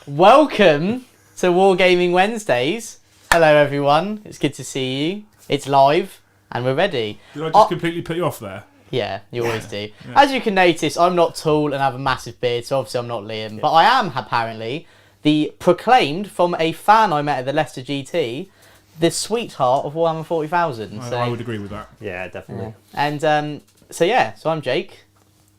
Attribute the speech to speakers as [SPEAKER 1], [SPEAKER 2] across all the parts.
[SPEAKER 1] Welcome to Wargaming Wednesdays. Hello everyone, it's good to see you. It's live and we're ready.
[SPEAKER 2] Did I just completely put you off there?
[SPEAKER 1] Yeah, you always do. Yeah. As you can notice, I'm not tall and have a massive beard, so obviously I'm not Liam. But I am, apparently, the proclaimed from a fan I met at the Leicester GT, the sweetheart of Warhammer 40,000. So,
[SPEAKER 2] I would agree with that.
[SPEAKER 3] Yeah, definitely.
[SPEAKER 1] Yeah. And so I'm Jake.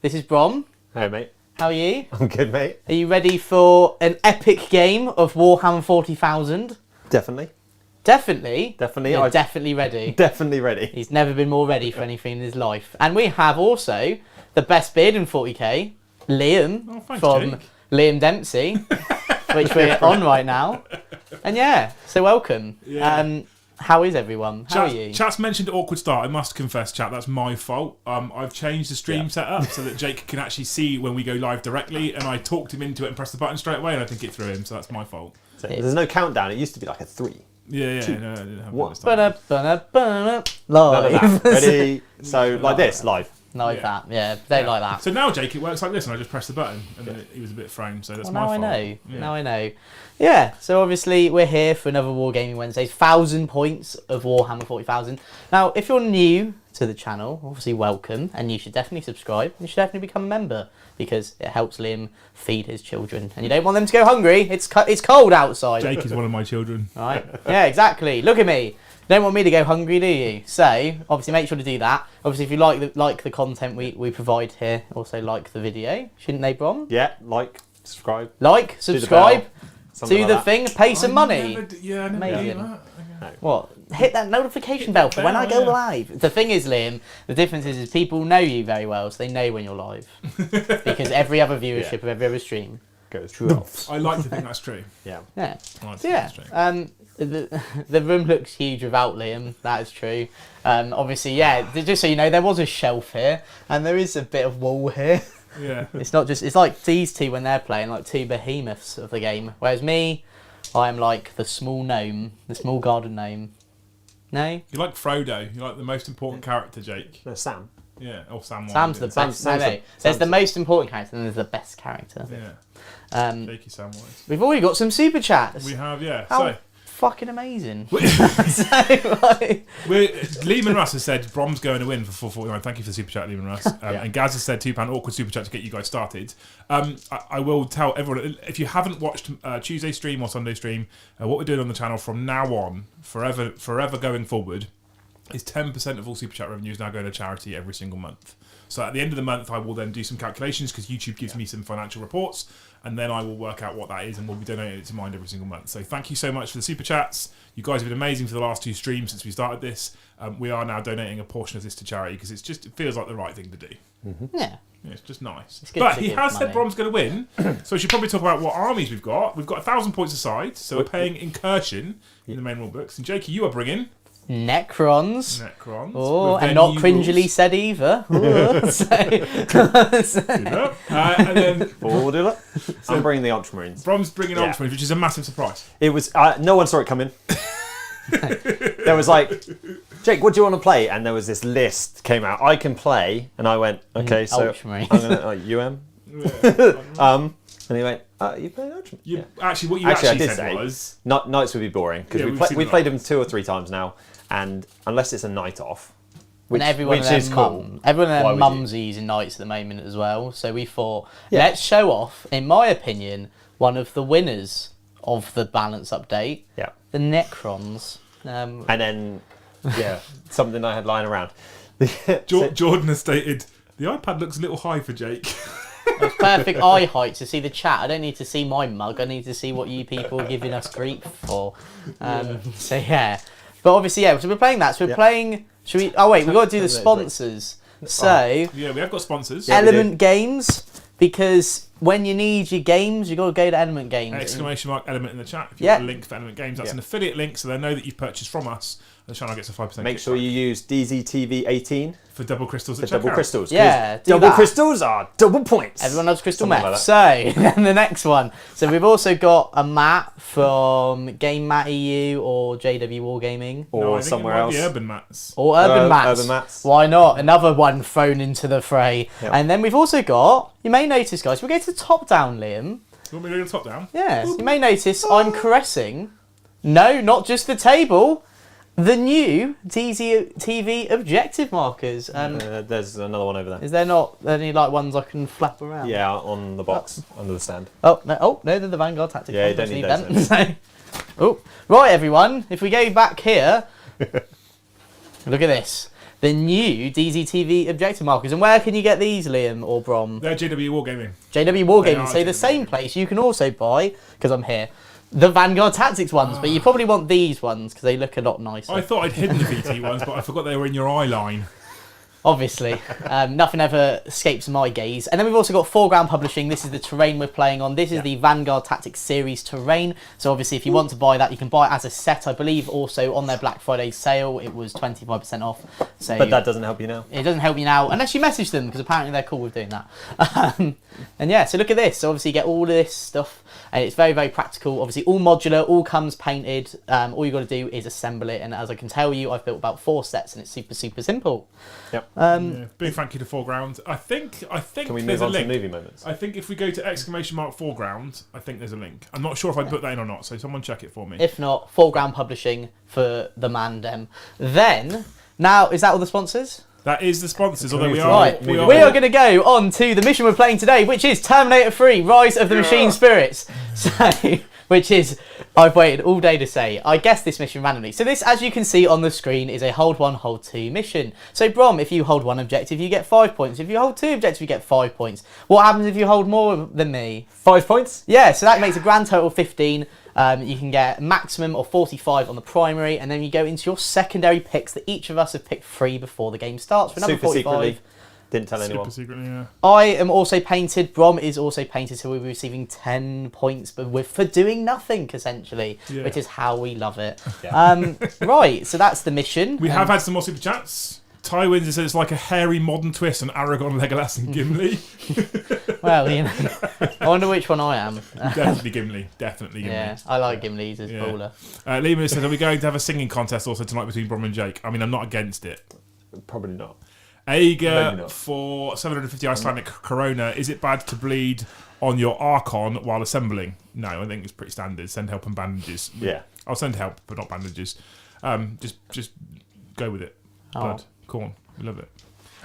[SPEAKER 1] This is Brom.
[SPEAKER 3] Hey, mate.
[SPEAKER 1] How are you?
[SPEAKER 3] I'm good, mate.
[SPEAKER 1] Are you ready for an epic game of Warhammer 40,000?
[SPEAKER 3] Definitely.
[SPEAKER 1] Definitely?
[SPEAKER 3] Definitely.
[SPEAKER 1] You're definitely ready.
[SPEAKER 3] Definitely ready.
[SPEAKER 1] He's never been more ready for anything in his life. And we have also the best beard in 40k, Liam, from
[SPEAKER 2] Jake.
[SPEAKER 1] Liam Dempsey, which we're on right now. And yeah, so welcome.
[SPEAKER 2] Yeah.
[SPEAKER 1] How is everyone? How are you?
[SPEAKER 2] Chat's mentioned awkward start. I must confess, chat, that's my fault. I've changed the stream setup so that Jake can actually see when we go live directly, and I talked him into it and pressed the button straight away, and I think it threw him, so that's my fault.
[SPEAKER 3] So there's no countdown. It used to be like a 3.
[SPEAKER 2] Yeah,
[SPEAKER 3] Two,
[SPEAKER 2] no, I didn't have
[SPEAKER 3] one.
[SPEAKER 1] Live.
[SPEAKER 3] Ready? So like this, live.
[SPEAKER 1] Like that, don't like that.
[SPEAKER 2] So now, Jake, it works like this, and I just press the button, and then he was a bit framed, so that's my fault.
[SPEAKER 1] Now I know. Now I know. Yeah, so obviously we're here for another Wargaming Wednesdays, 1,000 points of Warhammer 40,000. Now, if you're new to the channel, obviously welcome, and you should definitely subscribe. You should definitely become a member, because it helps Liam feed his children. And you don't want them to go hungry. It's cold outside.
[SPEAKER 2] Jake is one of my children.
[SPEAKER 1] Right? Yeah, exactly. Look at me. You don't want me to go hungry, do you? So, obviously make sure to do that. Obviously, if you like the content we provide here, also like the video. Shouldn't they, Brom?
[SPEAKER 3] Yeah, like, subscribe.
[SPEAKER 1] Like, subscribe. Do the
[SPEAKER 3] like
[SPEAKER 1] thing, pay some money.
[SPEAKER 2] I never do that.
[SPEAKER 1] Amazing.
[SPEAKER 3] No.
[SPEAKER 1] What? Hit that notification bell for when I go live. The thing is, Liam, the difference is people know you very well, so they know when you're live. Because every other viewership of every other stream
[SPEAKER 3] goes through.
[SPEAKER 2] I like to think that's true.
[SPEAKER 3] Yeah.
[SPEAKER 1] Yeah.
[SPEAKER 2] I like to
[SPEAKER 1] So
[SPEAKER 2] think
[SPEAKER 1] yeah.
[SPEAKER 2] that's true.
[SPEAKER 1] The room looks huge without Liam. That is true. Obviously, yeah. Just so you know, there was a shelf here, and there is a bit of wall here.
[SPEAKER 2] Yeah.
[SPEAKER 1] It's not just. It's like these two when they're playing, like two behemoths of the game. Whereas me, I am like the small gnome, the small garden gnome. No.
[SPEAKER 2] You like Frodo. You like the most important character, Jake.
[SPEAKER 3] No, Sam.
[SPEAKER 2] Yeah. Or Sam.
[SPEAKER 1] Sam's the best. There's the most important character, and there's the best character.
[SPEAKER 2] Yeah. Jakey Samwise.
[SPEAKER 1] We've already got some super chats.
[SPEAKER 2] We have, yeah.
[SPEAKER 1] How
[SPEAKER 2] So
[SPEAKER 1] fucking amazing.
[SPEAKER 2] Lehman Russ has said Brom's going to win for 449. Thank you for the super chat, Lehman Russ. And Gaz has said £2 awkward super chat to get you guys started. I will tell everyone, if you haven't watched Tuesday stream or Sunday stream, what we're doing on the channel from now on, forever going forward, is 10% of all super chat revenue is now going to charity every single month. So at the end of the month, I will then do some calculations because YouTube gives me some financial reports, and then I will work out what that is, and we'll be donating it to Mind every single month. So thank you so much for the super chats. You guys have been amazing for the last 2 streams since we started this. We are now donating a portion of this to charity because it feels like the right thing to do.
[SPEAKER 1] Mm-hmm. Yeah.
[SPEAKER 2] It's just nice.
[SPEAKER 1] It's good
[SPEAKER 2] but
[SPEAKER 1] to
[SPEAKER 2] he
[SPEAKER 1] give
[SPEAKER 2] has
[SPEAKER 1] money.
[SPEAKER 2] said Brom's going to win, so we should probably talk about what armies we've got. We've got 1,000 points aside, so we're paying incursion in the main rule books. And Jakey, you are bringing
[SPEAKER 1] Necrons. Oh,
[SPEAKER 2] with
[SPEAKER 1] and
[SPEAKER 2] their
[SPEAKER 1] not
[SPEAKER 2] new
[SPEAKER 1] cringily
[SPEAKER 2] rules.
[SPEAKER 1] said either.
[SPEAKER 2] And then
[SPEAKER 3] Forward it. I'm bringing the Ultramarines.
[SPEAKER 2] Brom's bringing Ultramarines, which is a massive surprise.
[SPEAKER 3] It was no one saw it coming. There was like, Jake, what do you want to play? And there was this list came out. I can play, and I went, okay, so
[SPEAKER 1] Ultramarines.
[SPEAKER 3] I'm gonna UM.
[SPEAKER 2] Yeah.
[SPEAKER 3] And he went, you playing Ultramarines?
[SPEAKER 2] Actually, what you
[SPEAKER 3] I
[SPEAKER 2] actually
[SPEAKER 3] did
[SPEAKER 2] said
[SPEAKER 3] say
[SPEAKER 2] was...
[SPEAKER 3] nights would be boring because
[SPEAKER 2] Yeah,
[SPEAKER 3] we
[SPEAKER 2] we've
[SPEAKER 3] played
[SPEAKER 2] seen
[SPEAKER 3] them 2 or 3 times now, and unless it's a night off, which,
[SPEAKER 1] And everyone
[SPEAKER 3] which
[SPEAKER 1] and
[SPEAKER 3] is
[SPEAKER 1] their
[SPEAKER 3] cool.
[SPEAKER 1] mum. Everyone and
[SPEAKER 3] Why
[SPEAKER 1] their
[SPEAKER 3] would
[SPEAKER 1] mums are using knights at the moment as well. So we thought,
[SPEAKER 3] Yeah.
[SPEAKER 1] let's show off, in my opinion, one of the winners of the balance update,
[SPEAKER 3] Yeah,
[SPEAKER 1] the Necrons.
[SPEAKER 3] and then something I had lying around.
[SPEAKER 2] Jordan has stated, the iPad looks a little high for Jake.
[SPEAKER 1] It's perfect eye height to see the chat. I don't need to see my mug. I need to see what you people are giving us grief for. So yeah, but obviously so we're playing that. So we're playing. Should we? Oh wait, we've got to do the sponsors. So
[SPEAKER 2] Yeah, we have got sponsors.
[SPEAKER 1] Element Games, because when you need your games, you got to go to Element Games.
[SPEAKER 2] Exclamation mark Element in the chat. If you want a link for Element Games, that's
[SPEAKER 3] Yeah.
[SPEAKER 2] an affiliate link, so they know that you've purchased from us. The channel gets a 5%.
[SPEAKER 3] Make sure you use DZTV18
[SPEAKER 2] for double crystals.
[SPEAKER 3] for double crystals. 'cause
[SPEAKER 1] Yeah, do
[SPEAKER 3] double
[SPEAKER 1] that.
[SPEAKER 3] crystals are double points.
[SPEAKER 1] Everyone loves crystal
[SPEAKER 3] Something
[SPEAKER 1] meth.
[SPEAKER 3] like
[SPEAKER 1] So, then the next one. So we've also got a mat from Game Mat EU or JW Wargaming.
[SPEAKER 3] or somewhere else.
[SPEAKER 2] The Urban Mats.
[SPEAKER 1] Or Urban Mats.
[SPEAKER 3] Urban Mats.
[SPEAKER 1] Why not? Another one thrown into the fray.
[SPEAKER 3] Yep.
[SPEAKER 1] And then we've also got, you may notice, guys, we'll go to the top down, Liam.
[SPEAKER 2] You want me to go top down?
[SPEAKER 1] Yes, you may notice I'm caressing. No, not just the table. The new TV objective markers.
[SPEAKER 3] There's another one over there.
[SPEAKER 1] Is there not any like ones I can flap around?
[SPEAKER 3] Yeah, on the box, under the stand.
[SPEAKER 1] Oh no, they're the Vanguard tactics.
[SPEAKER 3] Yeah, you don't need those.
[SPEAKER 1] Oh, right, everyone. If we go back here, look at this. The new DZTV objective markers. And where can you get these, Liam or Brom?
[SPEAKER 2] They're JW Wargaming.
[SPEAKER 1] JW Wargaming.
[SPEAKER 2] are
[SPEAKER 1] So the
[SPEAKER 2] JW
[SPEAKER 1] same
[SPEAKER 2] Wargaming.
[SPEAKER 1] place you can also buy, because I'm here, the Vanguard Tactics ones. But you probably want these ones because they look a lot nicer.
[SPEAKER 2] I thought I'd hidden the VT ones, but I forgot they were in your eye line.
[SPEAKER 1] Obviously, nothing ever escapes my gaze. And then we've also got Foreground Publishing. This is the terrain we're playing on. This is the Vanguard Tactics Series terrain. So obviously, if you want to buy that, you can buy it as a set. I believe also on their Black Friday sale, it was 25% off. So
[SPEAKER 3] But that doesn't help you now.
[SPEAKER 1] it doesn't help you now unless you message them, because apparently they're cool with doing that. And yeah, so look at this. So obviously, you get all of this stuff. And it's very, very practical. Obviously, all modular, all comes painted. All you got to do is assemble it. And as I can tell you, I've built about 4 sets, and it's super, super simple.
[SPEAKER 3] Yep.
[SPEAKER 2] Yeah. Big thank you to Foreground. I think
[SPEAKER 3] Can we
[SPEAKER 2] there's
[SPEAKER 3] move
[SPEAKER 2] a
[SPEAKER 3] on to
[SPEAKER 2] link.
[SPEAKER 3] movie moments?
[SPEAKER 2] I think if we go to ! Foreground, I think there's a link. I'm not sure if I put that in or not, so someone check it for me.
[SPEAKER 1] If not, Foreground Publishing for the Mandem. Then, now, is that all the sponsors?
[SPEAKER 2] That is the sponsors, although
[SPEAKER 3] move
[SPEAKER 2] we
[SPEAKER 3] to-
[SPEAKER 2] are...
[SPEAKER 1] Right,
[SPEAKER 3] we
[SPEAKER 1] we
[SPEAKER 3] are-
[SPEAKER 1] are going to go on to the mission we're playing today, which is Terminator 3, Rise of the Machine Spirits. So, which is, I've waited all day to say, I guessed this mission randomly. So this, as you can see on the screen, is a hold 1, hold 2 mission. So Brom, if you hold 1 objective, you get 5 points. If you hold 2 objectives, you get 5 points. What happens if you hold more than me?
[SPEAKER 3] 5 points?
[SPEAKER 1] Yeah, so that makes a grand total of 15. You can get a maximum of 45 on the primary, and then you go into your secondary picks that each of us have picked 3 before the game starts. For number
[SPEAKER 3] Super
[SPEAKER 1] 45.
[SPEAKER 3] secretly. Didn't tell anyone.
[SPEAKER 2] Super secretly, yeah.
[SPEAKER 1] I am also painted. Brom is also painted, so we'll be receiving 10 points, but for doing nothing, essentially,
[SPEAKER 2] Yeah.
[SPEAKER 1] which is how we love it.
[SPEAKER 3] Yeah.
[SPEAKER 1] Right, so that's the mission.
[SPEAKER 2] We have had some more super chats. Ty Wins says it's like a hairy modern twist on Aragorn, Legolas and Gimli.
[SPEAKER 1] Well, you know, I wonder which one I am.
[SPEAKER 2] Definitely Gimli. Definitely Gimli.
[SPEAKER 1] Yeah, I like Gimli's as baller.
[SPEAKER 2] Lima says, are we going to have a singing contest also tonight between Brom and Jake? I mean, I'm not against it.
[SPEAKER 3] Probably not.
[SPEAKER 2] Aiga
[SPEAKER 3] Maybe not.
[SPEAKER 2] for 750 Icelandic Corona. Is it bad to bleed on your Archon while assembling? No, I think it's pretty standard. Send help and bandages.
[SPEAKER 3] Yeah.
[SPEAKER 2] I'll send help, but not bandages. Just go with it.
[SPEAKER 1] Oh.
[SPEAKER 2] Blood. Corn. We love it.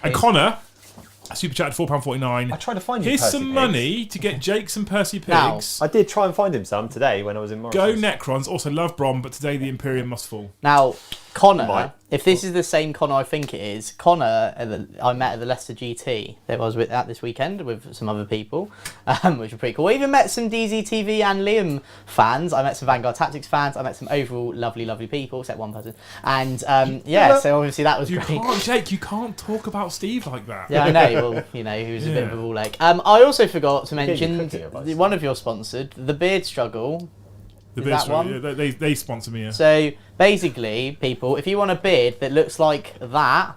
[SPEAKER 2] And Connor, super chatted £4.49.
[SPEAKER 3] I tried to find you
[SPEAKER 2] Here's
[SPEAKER 3] Percy
[SPEAKER 2] some
[SPEAKER 3] Pigs.
[SPEAKER 2] money to get Jake some Percy
[SPEAKER 1] Now,
[SPEAKER 2] Pigs.
[SPEAKER 3] I did try and find him some today when I was in Morrison's.
[SPEAKER 2] Go Necrons. Also love Brom, but today the Imperium must fall.
[SPEAKER 1] Now, Connor,
[SPEAKER 3] Might.
[SPEAKER 1] if this is the same Connor I think it is, Connor, I met at the Leicester GT that I was at this weekend with some other people, which were pretty cool. I even met some DZTV and Liam fans. I met some Vanguard Tactics fans. I met some overall lovely, lovely people, except one person. And yeah, so obviously that was
[SPEAKER 2] You
[SPEAKER 1] great.
[SPEAKER 2] can't, Jake. You can't talk about Steve like that.
[SPEAKER 1] Yeah, I know. Well, you know, he was a bit of a ball egg. I also forgot to mention
[SPEAKER 3] cooking advice.
[SPEAKER 1] one of your sponsored, the Beard Struggle.
[SPEAKER 2] The
[SPEAKER 1] Is
[SPEAKER 2] beard
[SPEAKER 1] that
[SPEAKER 2] store,
[SPEAKER 1] one?
[SPEAKER 2] yeah, they sponsor me. Yeah.
[SPEAKER 1] So basically, people, if you want a beard that looks like that,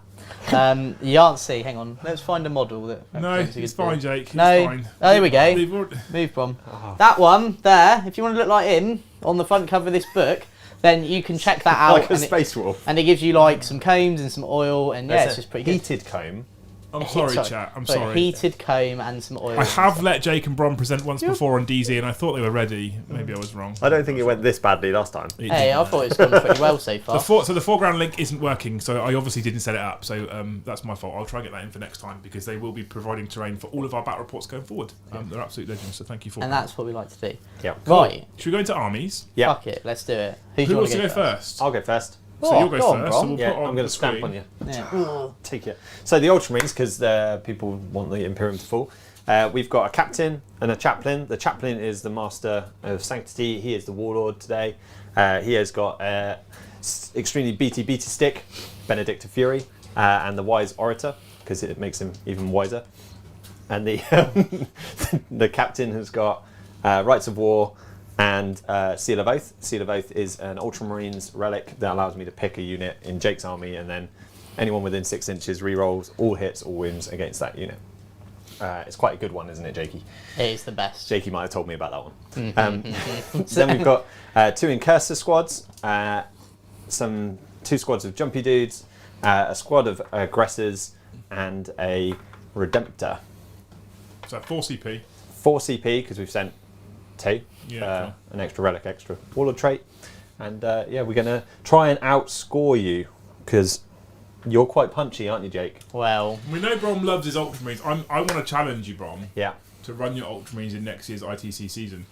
[SPEAKER 1] you can't see. Hang on, let's find a model that.
[SPEAKER 2] No,
[SPEAKER 1] represents a
[SPEAKER 2] it's
[SPEAKER 1] good
[SPEAKER 2] fine,
[SPEAKER 1] beard.
[SPEAKER 2] Jake. It's
[SPEAKER 1] No.
[SPEAKER 2] fine.
[SPEAKER 1] Oh, there we go.
[SPEAKER 2] They've already-
[SPEAKER 1] Move from
[SPEAKER 3] Oh.
[SPEAKER 1] that one there. If you want to look like him on the front cover of this book, then you can check that out.
[SPEAKER 3] Like a
[SPEAKER 1] and
[SPEAKER 3] space wolf.
[SPEAKER 1] and it gives you like some combs and some oil, and yeah,
[SPEAKER 3] There's
[SPEAKER 1] it's
[SPEAKER 3] a
[SPEAKER 1] just pretty good.
[SPEAKER 3] heated comb.
[SPEAKER 2] I'm sorry, chat. I'm
[SPEAKER 1] Sorry,
[SPEAKER 2] sorry.
[SPEAKER 1] Heated comb and some oil.
[SPEAKER 2] I have let Jake and Brom present once before on DZ, and I thought they were ready. Maybe I was wrong.
[SPEAKER 3] I don't think it went this badly last time.
[SPEAKER 1] Hey, I thought it's gone pretty well so far.
[SPEAKER 2] So the foreground link isn't working, so I obviously didn't set it up. So that's my fault. I'll try and get that in for next time because they will be providing terrain for all of our battle reports going forward. They're absolute legends, so thank you for
[SPEAKER 1] And that's what we like to do.
[SPEAKER 3] Yeah.
[SPEAKER 1] Right,
[SPEAKER 2] Should we go into armies?
[SPEAKER 3] Yeah.
[SPEAKER 1] fuck it, let's do it. Who do
[SPEAKER 2] Who
[SPEAKER 1] you want
[SPEAKER 2] wants
[SPEAKER 1] to
[SPEAKER 2] to go first?
[SPEAKER 3] I'll go first.
[SPEAKER 2] So
[SPEAKER 1] Oh,
[SPEAKER 2] you'll go
[SPEAKER 1] go on,
[SPEAKER 2] first.
[SPEAKER 1] Brom.
[SPEAKER 2] So we'll
[SPEAKER 3] Yeah,
[SPEAKER 2] put it on
[SPEAKER 3] I'm going
[SPEAKER 2] the
[SPEAKER 3] to stamp
[SPEAKER 2] screen.
[SPEAKER 3] on you.
[SPEAKER 1] Yeah.
[SPEAKER 3] Take it. So the Ultramarines, because people want the Imperium to fall. We've got a captain and a chaplain. The chaplain is the master of sanctity. He is the warlord today. He has got extremely beaty stick, Benedict of Fury, and the wise orator because it makes him even wiser. And the the captain has got rights of war and Seal of Oath. Seal of Oath is an Ultramarines relic that allows me to pick a unit in Jake's army, and then anyone within 6 inches re-rolls all hits, all wounds against that unit. It's quite a good one, isn't it, Jakey?
[SPEAKER 1] It is the best.
[SPEAKER 3] Jakey might have told me about that one. So then we've got 2 Incursor squads, 2 squads of jumpy dudes, a squad of aggressors, and a Redemptor.
[SPEAKER 2] So 4 CP.
[SPEAKER 3] 4 CP because we've sent 2.
[SPEAKER 2] Yeah,
[SPEAKER 3] An extra relic, extra warlord trait. And yeah, we're going to try and outscore you because you're quite punchy, aren't you, Jake?
[SPEAKER 1] Well,
[SPEAKER 2] we know Brom loves his Ultramarines. I want to challenge you, Brom,
[SPEAKER 3] Yeah.
[SPEAKER 2] to run your Ultramarines in next year's ITC season.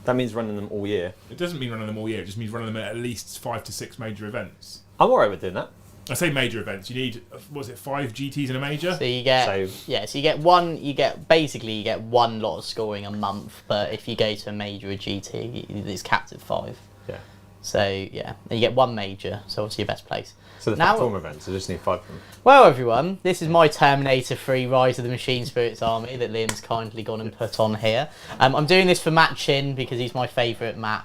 [SPEAKER 3] That means running them all year.
[SPEAKER 2] It doesn't mean running them all year. It just means running them at least 5 to 6 major events.
[SPEAKER 3] I'm alright with doing that.
[SPEAKER 2] I say major events. You need, what was it, 5 GTs in a major?
[SPEAKER 1] so you get so you get one. You get one lot of scoring a month. But if you go to a major or GT, it's capped at 5.
[SPEAKER 3] Yeah.
[SPEAKER 1] So yeah, and you get one major. So obviously your best place.
[SPEAKER 3] So the
[SPEAKER 1] Now-
[SPEAKER 3] Factorm events, I just need 5 of them.
[SPEAKER 1] Well, everyone, this is my Terminator 3 Rise of the Machine Spirits army that Liam's kindly gone and put on here. I'm doing this for Matt Chin because he's my favourite Matt.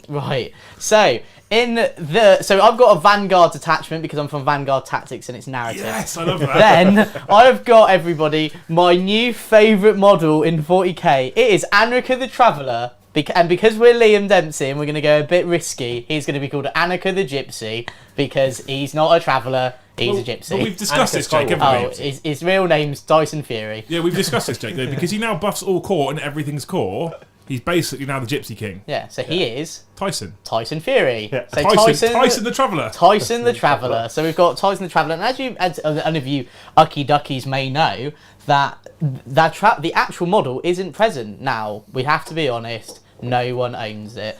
[SPEAKER 1] Right, so I've got a Vanguard detachment because I'm from Vanguard Tactics and it's narrative.
[SPEAKER 2] Yes, I love that.
[SPEAKER 1] Then I've got, everybody, my new favourite model in 40k. It is Anarcha the Traveller. And because we're Liam Dempsey and we're going to go a bit risky, he's going to be called Anarcha the Gypsy because he's not a traveller, he's a gypsy.
[SPEAKER 2] But we've discussed this, Jake, haven't
[SPEAKER 1] Oh,
[SPEAKER 2] we?
[SPEAKER 1] his real name's Dyson Fury.
[SPEAKER 2] Yeah, we've discussed this, Jake, though, because he now buffs all core and everything's core. He's basically now the Gypsy King.
[SPEAKER 1] Yeah, so he is
[SPEAKER 2] Tyson.
[SPEAKER 1] Tyson Fury.
[SPEAKER 3] Yeah.
[SPEAKER 1] So
[SPEAKER 2] Tyson the Traveller.
[SPEAKER 1] Tyson the Traveller. So we've got Tyson the Traveller, and as any of you Ucky Duckies may know, that the actual model isn't present now. We have to be honest. No one owns it.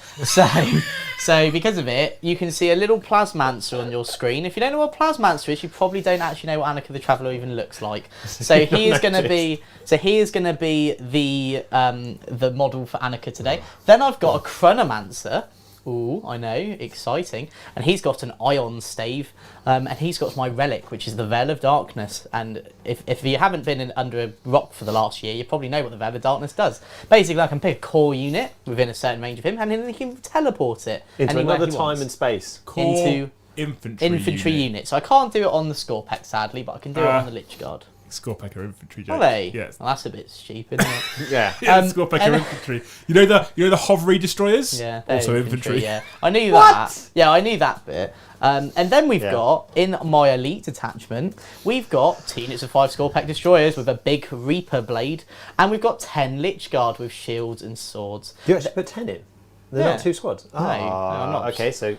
[SPEAKER 1] So because of it, you can see a little Plasmancer on your screen. If you don't know what Plasmancer is, you probably don't actually know what Anarcha the Traveller even looks like. So he is going to be the model for Anarcha today. Then I've got a Chronomancer. Ooh, I know, exciting. And he's got an Ion Stave, and he's got my relic, which is the Veil of Darkness. And if you haven't been under a rock for the last year, you probably know what the Veil of Darkness does. Basically, I can pick a core unit within a certain range of him, and then he can teleport it
[SPEAKER 3] Into
[SPEAKER 1] anywhere
[SPEAKER 3] another
[SPEAKER 1] he
[SPEAKER 3] time
[SPEAKER 1] wants.
[SPEAKER 3] and space.
[SPEAKER 2] Core
[SPEAKER 1] Into
[SPEAKER 2] infantry
[SPEAKER 1] unit. So I can't do it on the Scorpec, sadly, but I can do it on the Lich Guard.
[SPEAKER 2] Scorepecker infantry, Jake.
[SPEAKER 1] Are they?
[SPEAKER 2] Yes.
[SPEAKER 1] Well, that's a bit stupid, isn't it?
[SPEAKER 3] Yeah.
[SPEAKER 2] Yeah,
[SPEAKER 1] Um,
[SPEAKER 2] Scorepecker
[SPEAKER 1] and-
[SPEAKER 2] infantry. You know the hovery destroyers?
[SPEAKER 1] Yeah, they're
[SPEAKER 2] Also infantry.
[SPEAKER 1] Yeah, I knew
[SPEAKER 3] What?
[SPEAKER 1] that. Yeah, I knew that bit. And then we've
[SPEAKER 3] Yeah.
[SPEAKER 1] got, in my elite attachment, we've got 2 units of 5 Scorpec destroyers with a big Reaper blade, and we've got 10 Lich Guard with shields and swords.
[SPEAKER 3] You actually put 10 in? They're
[SPEAKER 1] Yeah.
[SPEAKER 3] not 2 squads?
[SPEAKER 1] No, I'm not.
[SPEAKER 3] Okay, so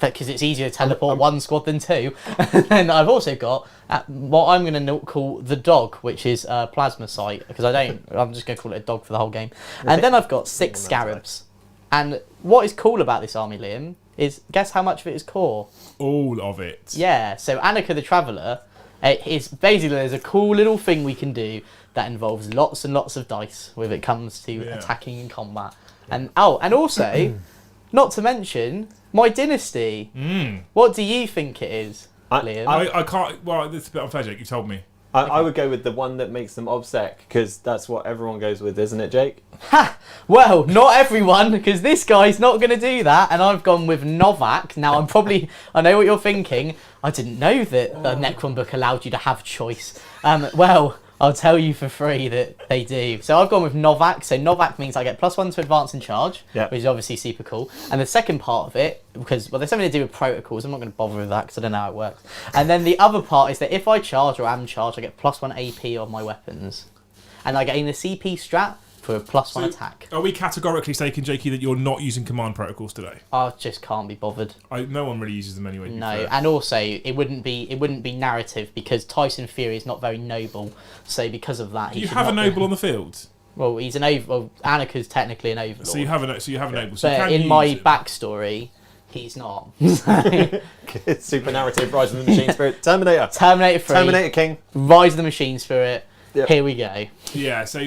[SPEAKER 1] Because it's easier to teleport one squad than 2. And then I've also got what I'm going to call the dog, which is Plasma Sight, because I'm just going to call it a dog for the whole game. And then I've got 6 Scarabs. And what is cool about this army, Liam, is guess how much of it is core?
[SPEAKER 2] All of it.
[SPEAKER 1] Yeah, so Anarcha the Traveller is basically, there's a cool little thing we can do that involves lots and lots of dice when it comes to attacking and combat. And and also, not to mention, my dynasty. What do you think it is, Liam?
[SPEAKER 2] I can't. Well, it's a bit unfair, Jake. You told me.
[SPEAKER 3] I would go with the one that makes them obsec, because that's what everyone goes with, isn't it, Jake?
[SPEAKER 1] Ha! Well, not everyone, because this guy's not going to do that, and I've gone with Novak. Now, I know what you're thinking. I didn't know that the Necron book allowed you to have choice. Well, I'll tell you for free that they do. So I've gone with Novak. So Novak means I get +1 to advance and charge,
[SPEAKER 3] Yeah.
[SPEAKER 1] which is obviously super cool. And the second part of it, because, well, there's something to do with protocols. I'm not going to bother with that because I don't know how it works. And then the other part is that if I charge or am charged, I get +1 AP on my weapons. And I get in a CP strat for a +1 attack.
[SPEAKER 2] Are we categorically stating, Jakey, that you're not using command protocols today?
[SPEAKER 1] I just can't be bothered.
[SPEAKER 2] No one really uses them anyway. to be
[SPEAKER 1] No,
[SPEAKER 2] fair.
[SPEAKER 1] and also it wouldn't be narrative because Tyson Fury is not very noble. So because of that,
[SPEAKER 2] Do
[SPEAKER 1] he
[SPEAKER 2] you
[SPEAKER 1] should
[SPEAKER 2] have a
[SPEAKER 1] not be-
[SPEAKER 2] noble on the field?
[SPEAKER 1] Well, he's an over. Well, Anarcha's technically an overlord.
[SPEAKER 2] So you have a noble. So you
[SPEAKER 1] but
[SPEAKER 2] can
[SPEAKER 1] in
[SPEAKER 2] use
[SPEAKER 1] my
[SPEAKER 2] him.
[SPEAKER 1] backstory, he's not.
[SPEAKER 3] Super narrative, Rise of the Machine Spirit, Terminator.
[SPEAKER 1] Terminator 3,
[SPEAKER 3] Terminator King.
[SPEAKER 1] Rise of the Machine Spirit.
[SPEAKER 3] Yep.
[SPEAKER 1] Here we go.
[SPEAKER 2] Yeah. So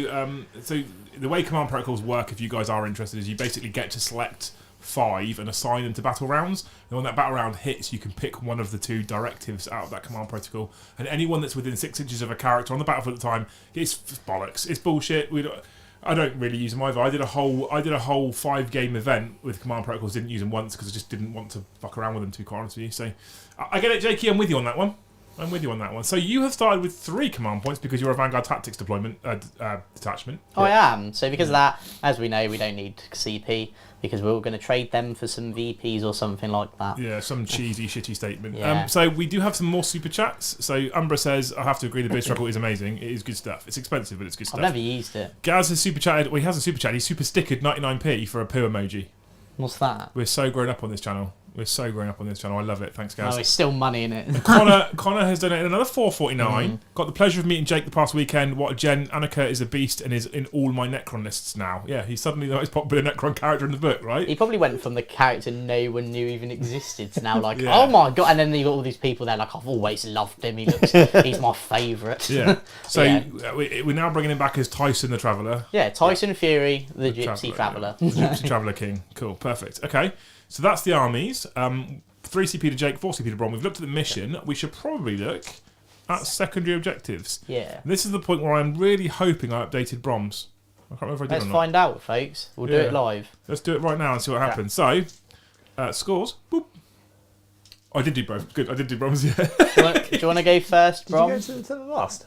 [SPEAKER 2] the way command protocols work, if you guys are interested, is you basically get to select 5 and assign them to battle rounds. And when that battle round hits, you can pick one of the 2 directives out of that command protocol. And anyone that's within 6 inches of a character on the battlefield at the time, it's bollocks. It's bullshit. I don't really use them either. I did a whole 5-game event with command protocols. Didn't use them once because I just didn't want to fuck around with them. To be quite honest with you, so I get it, Jakey. I'm with you on that one. I'm with you on that one. So you have started with 3 command points because you're a Vanguard Tactics deployment detachment.
[SPEAKER 1] I am. So because of that, as we know, we don't need CP because we're going to trade them for some VPs or something like that.
[SPEAKER 2] Yeah, some cheesy, shitty statement.
[SPEAKER 1] Yeah.
[SPEAKER 2] So we do have some more super chats. So Umbra says, I have to agree the boost struggle is amazing. It is good stuff. It's expensive, but it's good stuff.
[SPEAKER 1] I've never used it.
[SPEAKER 2] Gaz has super chatted. Well, he hasn't super chatted. He's super stickered 99p for a poo emoji.
[SPEAKER 1] What's that?
[SPEAKER 2] We're so grown up on this channel. We're so grown up on this channel. I love it. Thanks, Gaz.
[SPEAKER 1] Oh, it's still money in it.
[SPEAKER 2] Connor has donated another $4.49. Got the pleasure of meeting Jake the past weekend. What a gen. Annika is a beast and is in all my Necron lists now. Yeah, he's suddenly the most popular Necron character in the book, right?
[SPEAKER 1] He probably went from the character no one knew even existed to now like,
[SPEAKER 2] Yeah.
[SPEAKER 1] oh my god, and then you got all these people there like, I've always loved him. He's my favourite.
[SPEAKER 2] Yeah. So
[SPEAKER 1] Yeah.
[SPEAKER 2] we're now bringing him back as Tyson the Traveller.
[SPEAKER 1] Yeah, Tyson Fury, the Gypsy Traveller.
[SPEAKER 2] The Gypsy Traveller King. Cool. Perfect. Okay. So that's the armies. 3 CP to Jake, 4 CP to Bron. We've looked at the mission. We should probably look at secondary objectives.
[SPEAKER 1] Yeah.
[SPEAKER 2] This is the point where I'm really hoping I updated Brom's. I can't remember if I did
[SPEAKER 1] Let's
[SPEAKER 2] or not.
[SPEAKER 1] find out, folks. We'll do it live.
[SPEAKER 2] Let's do it right now and see what happens. So, scores. Boop. I did do both. Good. I did do Brom's, yeah.
[SPEAKER 1] Do you want to go first,
[SPEAKER 3] Did you
[SPEAKER 1] Brom?
[SPEAKER 3] go to the last?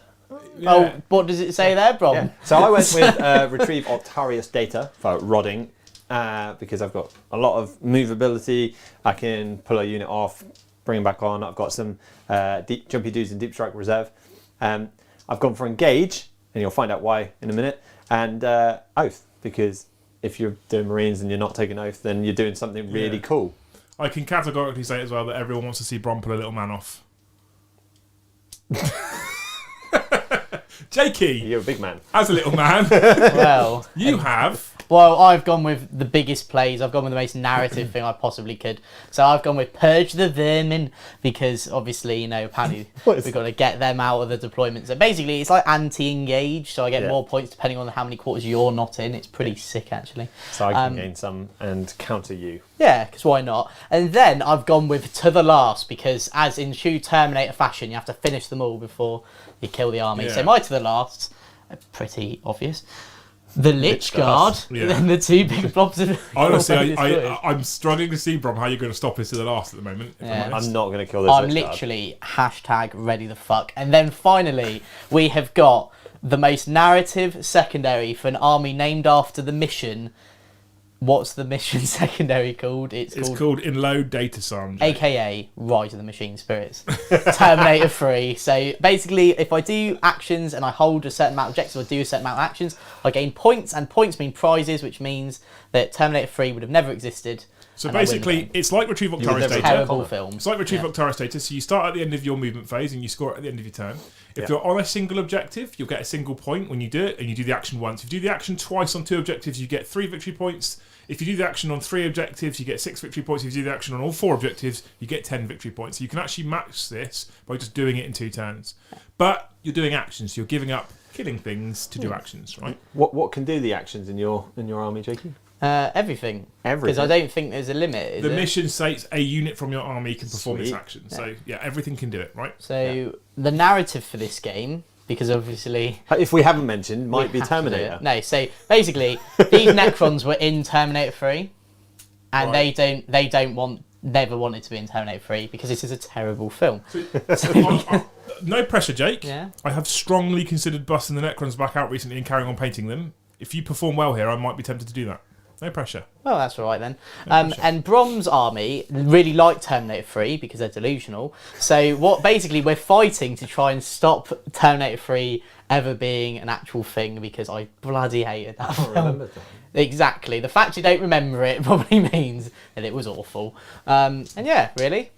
[SPEAKER 1] Oh, what does it say there, Brom?
[SPEAKER 3] Yeah. So I went with retrieve Octarius data for rodding because I've got a lot of movability. I can pull a unit off, bring them back on. I've got some deep jumpy dudes in deep strike reserve. I've gone for engage, and you'll find out why in a minute. And oath, because if you're doing Marines and you're not taking oath, then you're doing something really cool.
[SPEAKER 2] I can categorically say as well that everyone wants to see Brom pull a little man off. Jakey,
[SPEAKER 3] You're a big man.
[SPEAKER 2] as a little man,
[SPEAKER 1] Well,
[SPEAKER 2] you have.
[SPEAKER 1] well, I've gone with the biggest plays. I've gone with the most narrative thing I possibly could. So I've gone with Purge the Vermin because obviously, you know, apparently we've got to get them out of the deployment. So basically, it's like anti-engage. So I get more points depending on how many quarters you're not in. It's pretty sick, actually.
[SPEAKER 3] So I can gain some and counter you.
[SPEAKER 1] Yeah, because why not? And then I've gone with To the Last because, as in true Terminator fashion, you have to finish them all before you kill the army.
[SPEAKER 2] Yeah.
[SPEAKER 1] So my To the Last, pretty obvious. The Lich Guard,
[SPEAKER 2] Yeah.
[SPEAKER 1] then the 2 big blobs of...
[SPEAKER 2] Honestly, I'm struggling to see, Brom, how you're going to stop us to the last at the moment. If
[SPEAKER 1] Yeah.
[SPEAKER 2] I'm honest.
[SPEAKER 3] I'm not going to kill this.
[SPEAKER 1] I'm
[SPEAKER 3] Lich Guard.
[SPEAKER 1] literally #ready the fuck. And then finally, we have got the most narrative secondary for an army named after the mission. What's the mission secondary called? It's
[SPEAKER 2] called In Load Data Sanjay.
[SPEAKER 1] AKA Rise of the Machine Spirits. Terminator 3. So basically, if I do actions and I hold a certain amount of objectives, or do a certain amount of actions, I gain points, and points mean prizes, which means that Terminator 3 would have never existed.
[SPEAKER 2] So
[SPEAKER 1] and I win the
[SPEAKER 2] basically,
[SPEAKER 1] game.
[SPEAKER 2] it's like Retrieve Octarius
[SPEAKER 3] never
[SPEAKER 2] Data.
[SPEAKER 1] Terrible film.
[SPEAKER 2] It's like Retrieve
[SPEAKER 1] Yeah.
[SPEAKER 2] Octarius Data. So you start at the end of your movement phase and you score at the end of your turn. If you're on a single objective, you'll get a single point when you do it, and you do the action once. If you do the action twice on 2 objectives, you get 3 victory points. If you do the action on 3 objectives, you get 6 victory points. If you do the action on all 4 objectives, you get 10 victory points. So you can actually match this by just doing it in 2 turns. But you're doing actions, so you're giving up killing things to do actions, right?
[SPEAKER 3] What can do the actions in your army, Jakey?
[SPEAKER 1] Everything. Because I don't think there's a limit, is
[SPEAKER 2] The
[SPEAKER 1] it?
[SPEAKER 2] mission states a unit from your army can perform this
[SPEAKER 3] Sweet.
[SPEAKER 2] action. So yeah, everything can do it, right?
[SPEAKER 1] So the narrative for this game, because obviously...
[SPEAKER 3] If we haven't mentioned, might
[SPEAKER 1] we
[SPEAKER 3] be
[SPEAKER 1] have to do
[SPEAKER 3] Terminator.
[SPEAKER 1] it. No, so basically, these Necrons were in Terminator 3, and
[SPEAKER 2] Right.
[SPEAKER 1] they never wanted to be in Terminator 3 because this is a terrible film.
[SPEAKER 2] No pressure, Jake.
[SPEAKER 1] Yeah.
[SPEAKER 2] I have strongly considered busting the Necrons back out recently and carrying on painting them. If you perform well here, I might be tempted to do that. No pressure.
[SPEAKER 1] Well, that's all right then. And Brom's army really like Terminator 3 because they're delusional. So basically we're fighting to try and stop Terminator 3 ever being an actual thing because I bloody hated that film.
[SPEAKER 3] Remember that.
[SPEAKER 1] Exactly. The fact you don't remember it probably means that it was awful. And yeah, really.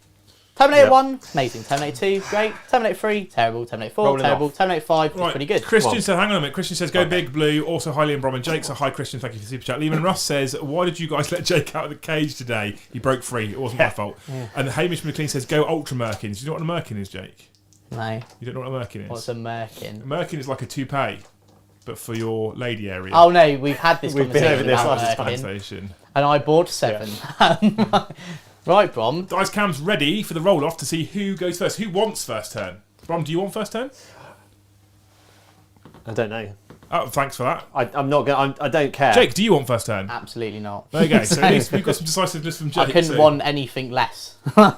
[SPEAKER 1] Terminator
[SPEAKER 3] Yep.
[SPEAKER 1] 1, amazing. Terminator 2, great. Terminator 3, terrible. Terminator 4,
[SPEAKER 3] Rolling
[SPEAKER 1] terrible.
[SPEAKER 3] off.
[SPEAKER 1] Terminator 5,
[SPEAKER 2] Right.
[SPEAKER 1] pretty good.
[SPEAKER 2] Christian said, hang on a minute. Christian says, go big blue. Also, highly in Brom and Jake. So, hi, Christian. Thank you for the super chat. Lehman Russ says, why did you guys let Jake out of the cage today? He broke free. It wasn't my fault.
[SPEAKER 1] Yeah.
[SPEAKER 2] And Hamish McLean says, go Ultramarines. Do you know what a Merkin is, Jake?
[SPEAKER 1] No.
[SPEAKER 2] You don't know what a Merkin is?
[SPEAKER 1] What's a merkin?
[SPEAKER 2] A Merkin is like a toupee, but for your lady area.
[SPEAKER 1] Oh no, we've had this
[SPEAKER 3] We've been over
[SPEAKER 1] conversation
[SPEAKER 3] this
[SPEAKER 1] about
[SPEAKER 3] last
[SPEAKER 1] merkin.
[SPEAKER 2] Station.
[SPEAKER 1] And I bought 7. Right, Brom.
[SPEAKER 2] Dice Cam's ready for the roll off to see who goes first. Who wants first turn? Brom, do you want first turn?
[SPEAKER 3] I don't know.
[SPEAKER 2] Oh, thanks for that.
[SPEAKER 3] I'm not going. I don't care.
[SPEAKER 2] Jake, do you want first turn?
[SPEAKER 1] Absolutely not.
[SPEAKER 2] There you go. So at least we've got some decisiveness from Jake.
[SPEAKER 1] I couldn't
[SPEAKER 2] so-
[SPEAKER 1] want anything less.
[SPEAKER 3] I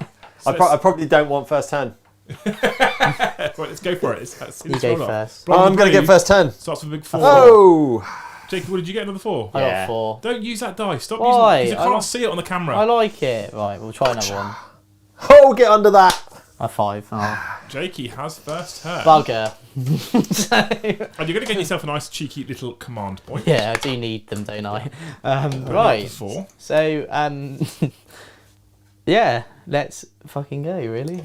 [SPEAKER 3] probably don't want first turn.
[SPEAKER 2] Right, let's go for it.
[SPEAKER 1] You go first.
[SPEAKER 3] I'm going to get first turn.
[SPEAKER 2] Starts with a big 4.
[SPEAKER 3] Oh!
[SPEAKER 2] Jacob, what did you get? Another 4?
[SPEAKER 1] I
[SPEAKER 3] Yeah.
[SPEAKER 1] got 4.
[SPEAKER 2] Don't use that die. Stop
[SPEAKER 1] Why?
[SPEAKER 2] using it because you can't see it on the camera.
[SPEAKER 1] I like it. Right, we'll try another one.
[SPEAKER 3] Oh, get under that.
[SPEAKER 1] A 5. Oh.
[SPEAKER 2] Jakey has first turn.
[SPEAKER 1] Bugger. So,
[SPEAKER 2] And you're going to get yourself a nice cheeky little command point.
[SPEAKER 1] yeah, I do need them, don't I? Right.
[SPEAKER 2] 4.
[SPEAKER 1] So, yeah, let's fucking go, really.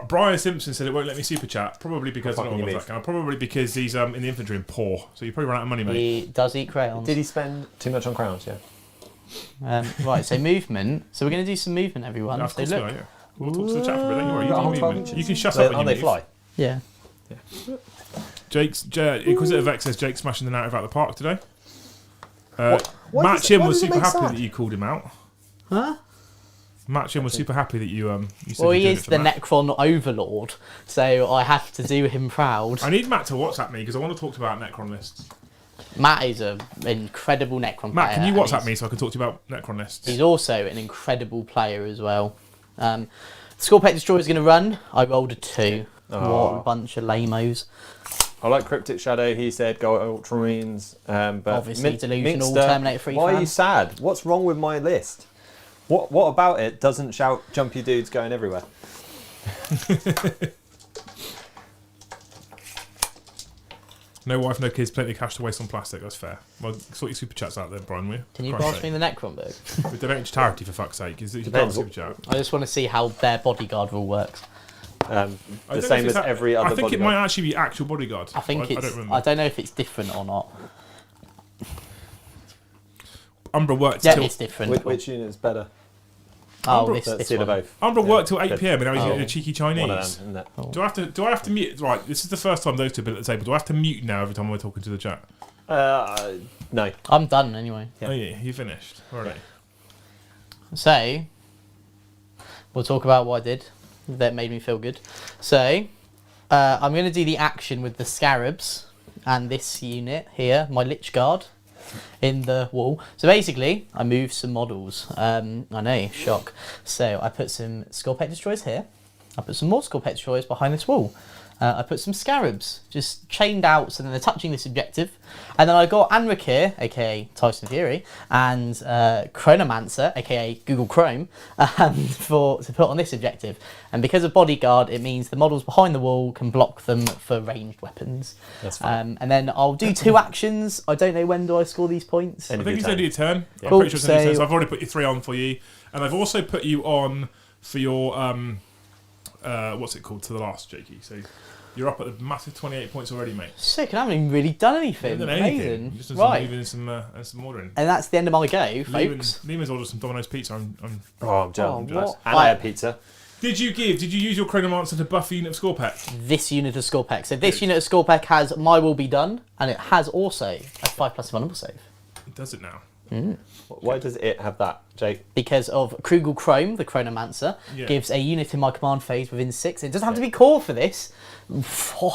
[SPEAKER 2] Brian Simpson said it won't let me super chat. Probably because I don't know what's that kind of, probably because he's in the infantry and poor. So you probably run out of money, mate.
[SPEAKER 1] He does eat crayons.
[SPEAKER 3] Did he spend too much on crowns? Yeah.
[SPEAKER 1] Right, so movement. So we're going to do some movement, everyone.
[SPEAKER 2] Yeah, of
[SPEAKER 1] So
[SPEAKER 2] course
[SPEAKER 1] look.
[SPEAKER 2] we are, yeah. We'll talk to the chat for a bit. Don't you worry.
[SPEAKER 3] You've got a
[SPEAKER 2] You
[SPEAKER 3] whole
[SPEAKER 2] do
[SPEAKER 3] 12
[SPEAKER 2] movement.
[SPEAKER 3] inches.
[SPEAKER 2] You can shut up when
[SPEAKER 3] Are
[SPEAKER 2] you
[SPEAKER 3] they
[SPEAKER 2] move.
[SPEAKER 3] fly?
[SPEAKER 1] Yeah.
[SPEAKER 2] Inquisitive X says Jake's smashing the narrative out of the park today.
[SPEAKER 3] Why
[SPEAKER 2] Matt
[SPEAKER 3] does
[SPEAKER 2] Chin
[SPEAKER 3] it
[SPEAKER 2] was super
[SPEAKER 3] make
[SPEAKER 2] happy
[SPEAKER 3] sense?
[SPEAKER 2] that you called him out.
[SPEAKER 1] Huh?
[SPEAKER 2] Matt Chin was super happy that you said
[SPEAKER 1] Well,
[SPEAKER 2] you're
[SPEAKER 1] he
[SPEAKER 2] doing
[SPEAKER 1] is
[SPEAKER 2] it for
[SPEAKER 1] the
[SPEAKER 2] Matt.
[SPEAKER 1] Necron overlord, so I have to do him proud.
[SPEAKER 2] I need Matt to WhatsApp me because I want to talk about Necron lists.
[SPEAKER 1] Matt is an incredible Necron player.
[SPEAKER 2] Matt, can you
[SPEAKER 1] and
[SPEAKER 2] WhatsApp me so I can talk to you about Necron lists?
[SPEAKER 1] He's also an incredible player as well. Skullpec Destroyer is going to run. I rolled a 2.
[SPEAKER 3] Oh.
[SPEAKER 1] What a bunch of lamos.
[SPEAKER 3] I like Cryptic Shadow. He said go Ultramarines. But
[SPEAKER 1] Obviously delusional,
[SPEAKER 3] Minster,
[SPEAKER 1] Terminator 3
[SPEAKER 3] Why are
[SPEAKER 1] fan.
[SPEAKER 3] you sad? What's wrong with my list? What about it doesn't shout jumpy dudes going everywhere?
[SPEAKER 2] No wife, no kids, plenty of cash to waste on plastic. That's fair. Well, sort your super chats out there, Brian, will you?
[SPEAKER 1] Can you
[SPEAKER 2] Christ's
[SPEAKER 1] pass me
[SPEAKER 2] sake.
[SPEAKER 1] the Necron book?
[SPEAKER 2] We're donating to charity for fuck's sake. You can't
[SPEAKER 3] Depends.
[SPEAKER 2] super chat.
[SPEAKER 1] I just want to see how their bodyguard rule works.
[SPEAKER 2] I
[SPEAKER 3] The
[SPEAKER 2] don't
[SPEAKER 3] same
[SPEAKER 2] know if
[SPEAKER 3] as
[SPEAKER 2] it's
[SPEAKER 3] every other
[SPEAKER 2] I think it
[SPEAKER 3] bodyguard.
[SPEAKER 2] might actually be actual bodyguard.
[SPEAKER 1] I think
[SPEAKER 2] I
[SPEAKER 1] it's.
[SPEAKER 2] don't remember.
[SPEAKER 1] I don't know if it's different or not.
[SPEAKER 2] Umbra worked
[SPEAKER 1] Yeah,
[SPEAKER 2] till
[SPEAKER 1] it's different.
[SPEAKER 3] Which unit is better?
[SPEAKER 1] Oh,
[SPEAKER 2] Umbra-
[SPEAKER 1] this
[SPEAKER 3] Let's see the
[SPEAKER 1] one.
[SPEAKER 3] both.
[SPEAKER 2] Umbra
[SPEAKER 3] Yeah.
[SPEAKER 2] worked till 8
[SPEAKER 3] Good.
[SPEAKER 2] PM and now he's
[SPEAKER 1] Oh.
[SPEAKER 2] getting a cheeky Chinese.
[SPEAKER 3] One of them, isn't it?
[SPEAKER 2] Do I have to mute? Right, this is the first time those two have been at the table. Do I have to mute now every time we're talking to the chat?
[SPEAKER 3] No.
[SPEAKER 1] I'm done anyway.
[SPEAKER 3] Yeah.
[SPEAKER 2] Oh yeah, you finished. Alright.
[SPEAKER 1] So, we'll talk about what I did that made me feel good. So, I'm going to do the action with the Scarabs and this unit here, my Lich Guard, in the wall. So basically, I moved some models. I know, shock. So I put some Skullpec Destroyers here. I put some more Skullpec Destroyers behind this wall. I put some Scarabs just chained out so then they're touching this objective. And then I got Anrakir, aka Tyson Fury, and Chronomancer, aka Google Chrome, to put on this objective. And because of Bodyguard, it means the models behind the wall can block them for ranged weapons.
[SPEAKER 3] That's fine.
[SPEAKER 1] And then I'll do 2 actions. I don't know when do I score these points.
[SPEAKER 2] I
[SPEAKER 3] End of
[SPEAKER 2] think
[SPEAKER 3] your
[SPEAKER 2] it's only a turn.
[SPEAKER 3] Yeah.
[SPEAKER 2] I'm
[SPEAKER 1] Cool,
[SPEAKER 2] pretty sure it's only a turn.
[SPEAKER 1] so-
[SPEAKER 2] So I've already put you 3 on for you. And I've also put you on for your what's it called to the last, Jakey. So you're up at the massive 28 points already, mate.
[SPEAKER 1] Sick, and I haven't even really done
[SPEAKER 2] You
[SPEAKER 1] anything.
[SPEAKER 2] haven't done anything.
[SPEAKER 1] Amazing.
[SPEAKER 2] You just done
[SPEAKER 1] Right.
[SPEAKER 2] some moving and some ordering.
[SPEAKER 1] And that's the end of my go, folks.
[SPEAKER 2] Lehman's ordered some Domino's pizza. I'm
[SPEAKER 3] I'm jealous.
[SPEAKER 1] Oh,
[SPEAKER 3] I'm jealous.
[SPEAKER 1] what?
[SPEAKER 3] And I had pizza.
[SPEAKER 2] Did you use your Chronomancer to buff the unit of Scorpec?
[SPEAKER 1] This unit of Skullpec. So this
[SPEAKER 2] Good.
[SPEAKER 1] unit of Skullpec has My Will Be Done, and it has also a 5+ vulnerable save.
[SPEAKER 2] It does it now.
[SPEAKER 3] Why does it have that, Jake?
[SPEAKER 1] Because of Krugel Chrome, the Chronomancer,
[SPEAKER 2] Yeah.
[SPEAKER 1] gives a unit in my command phase within 6. It doesn't have to be core for this. So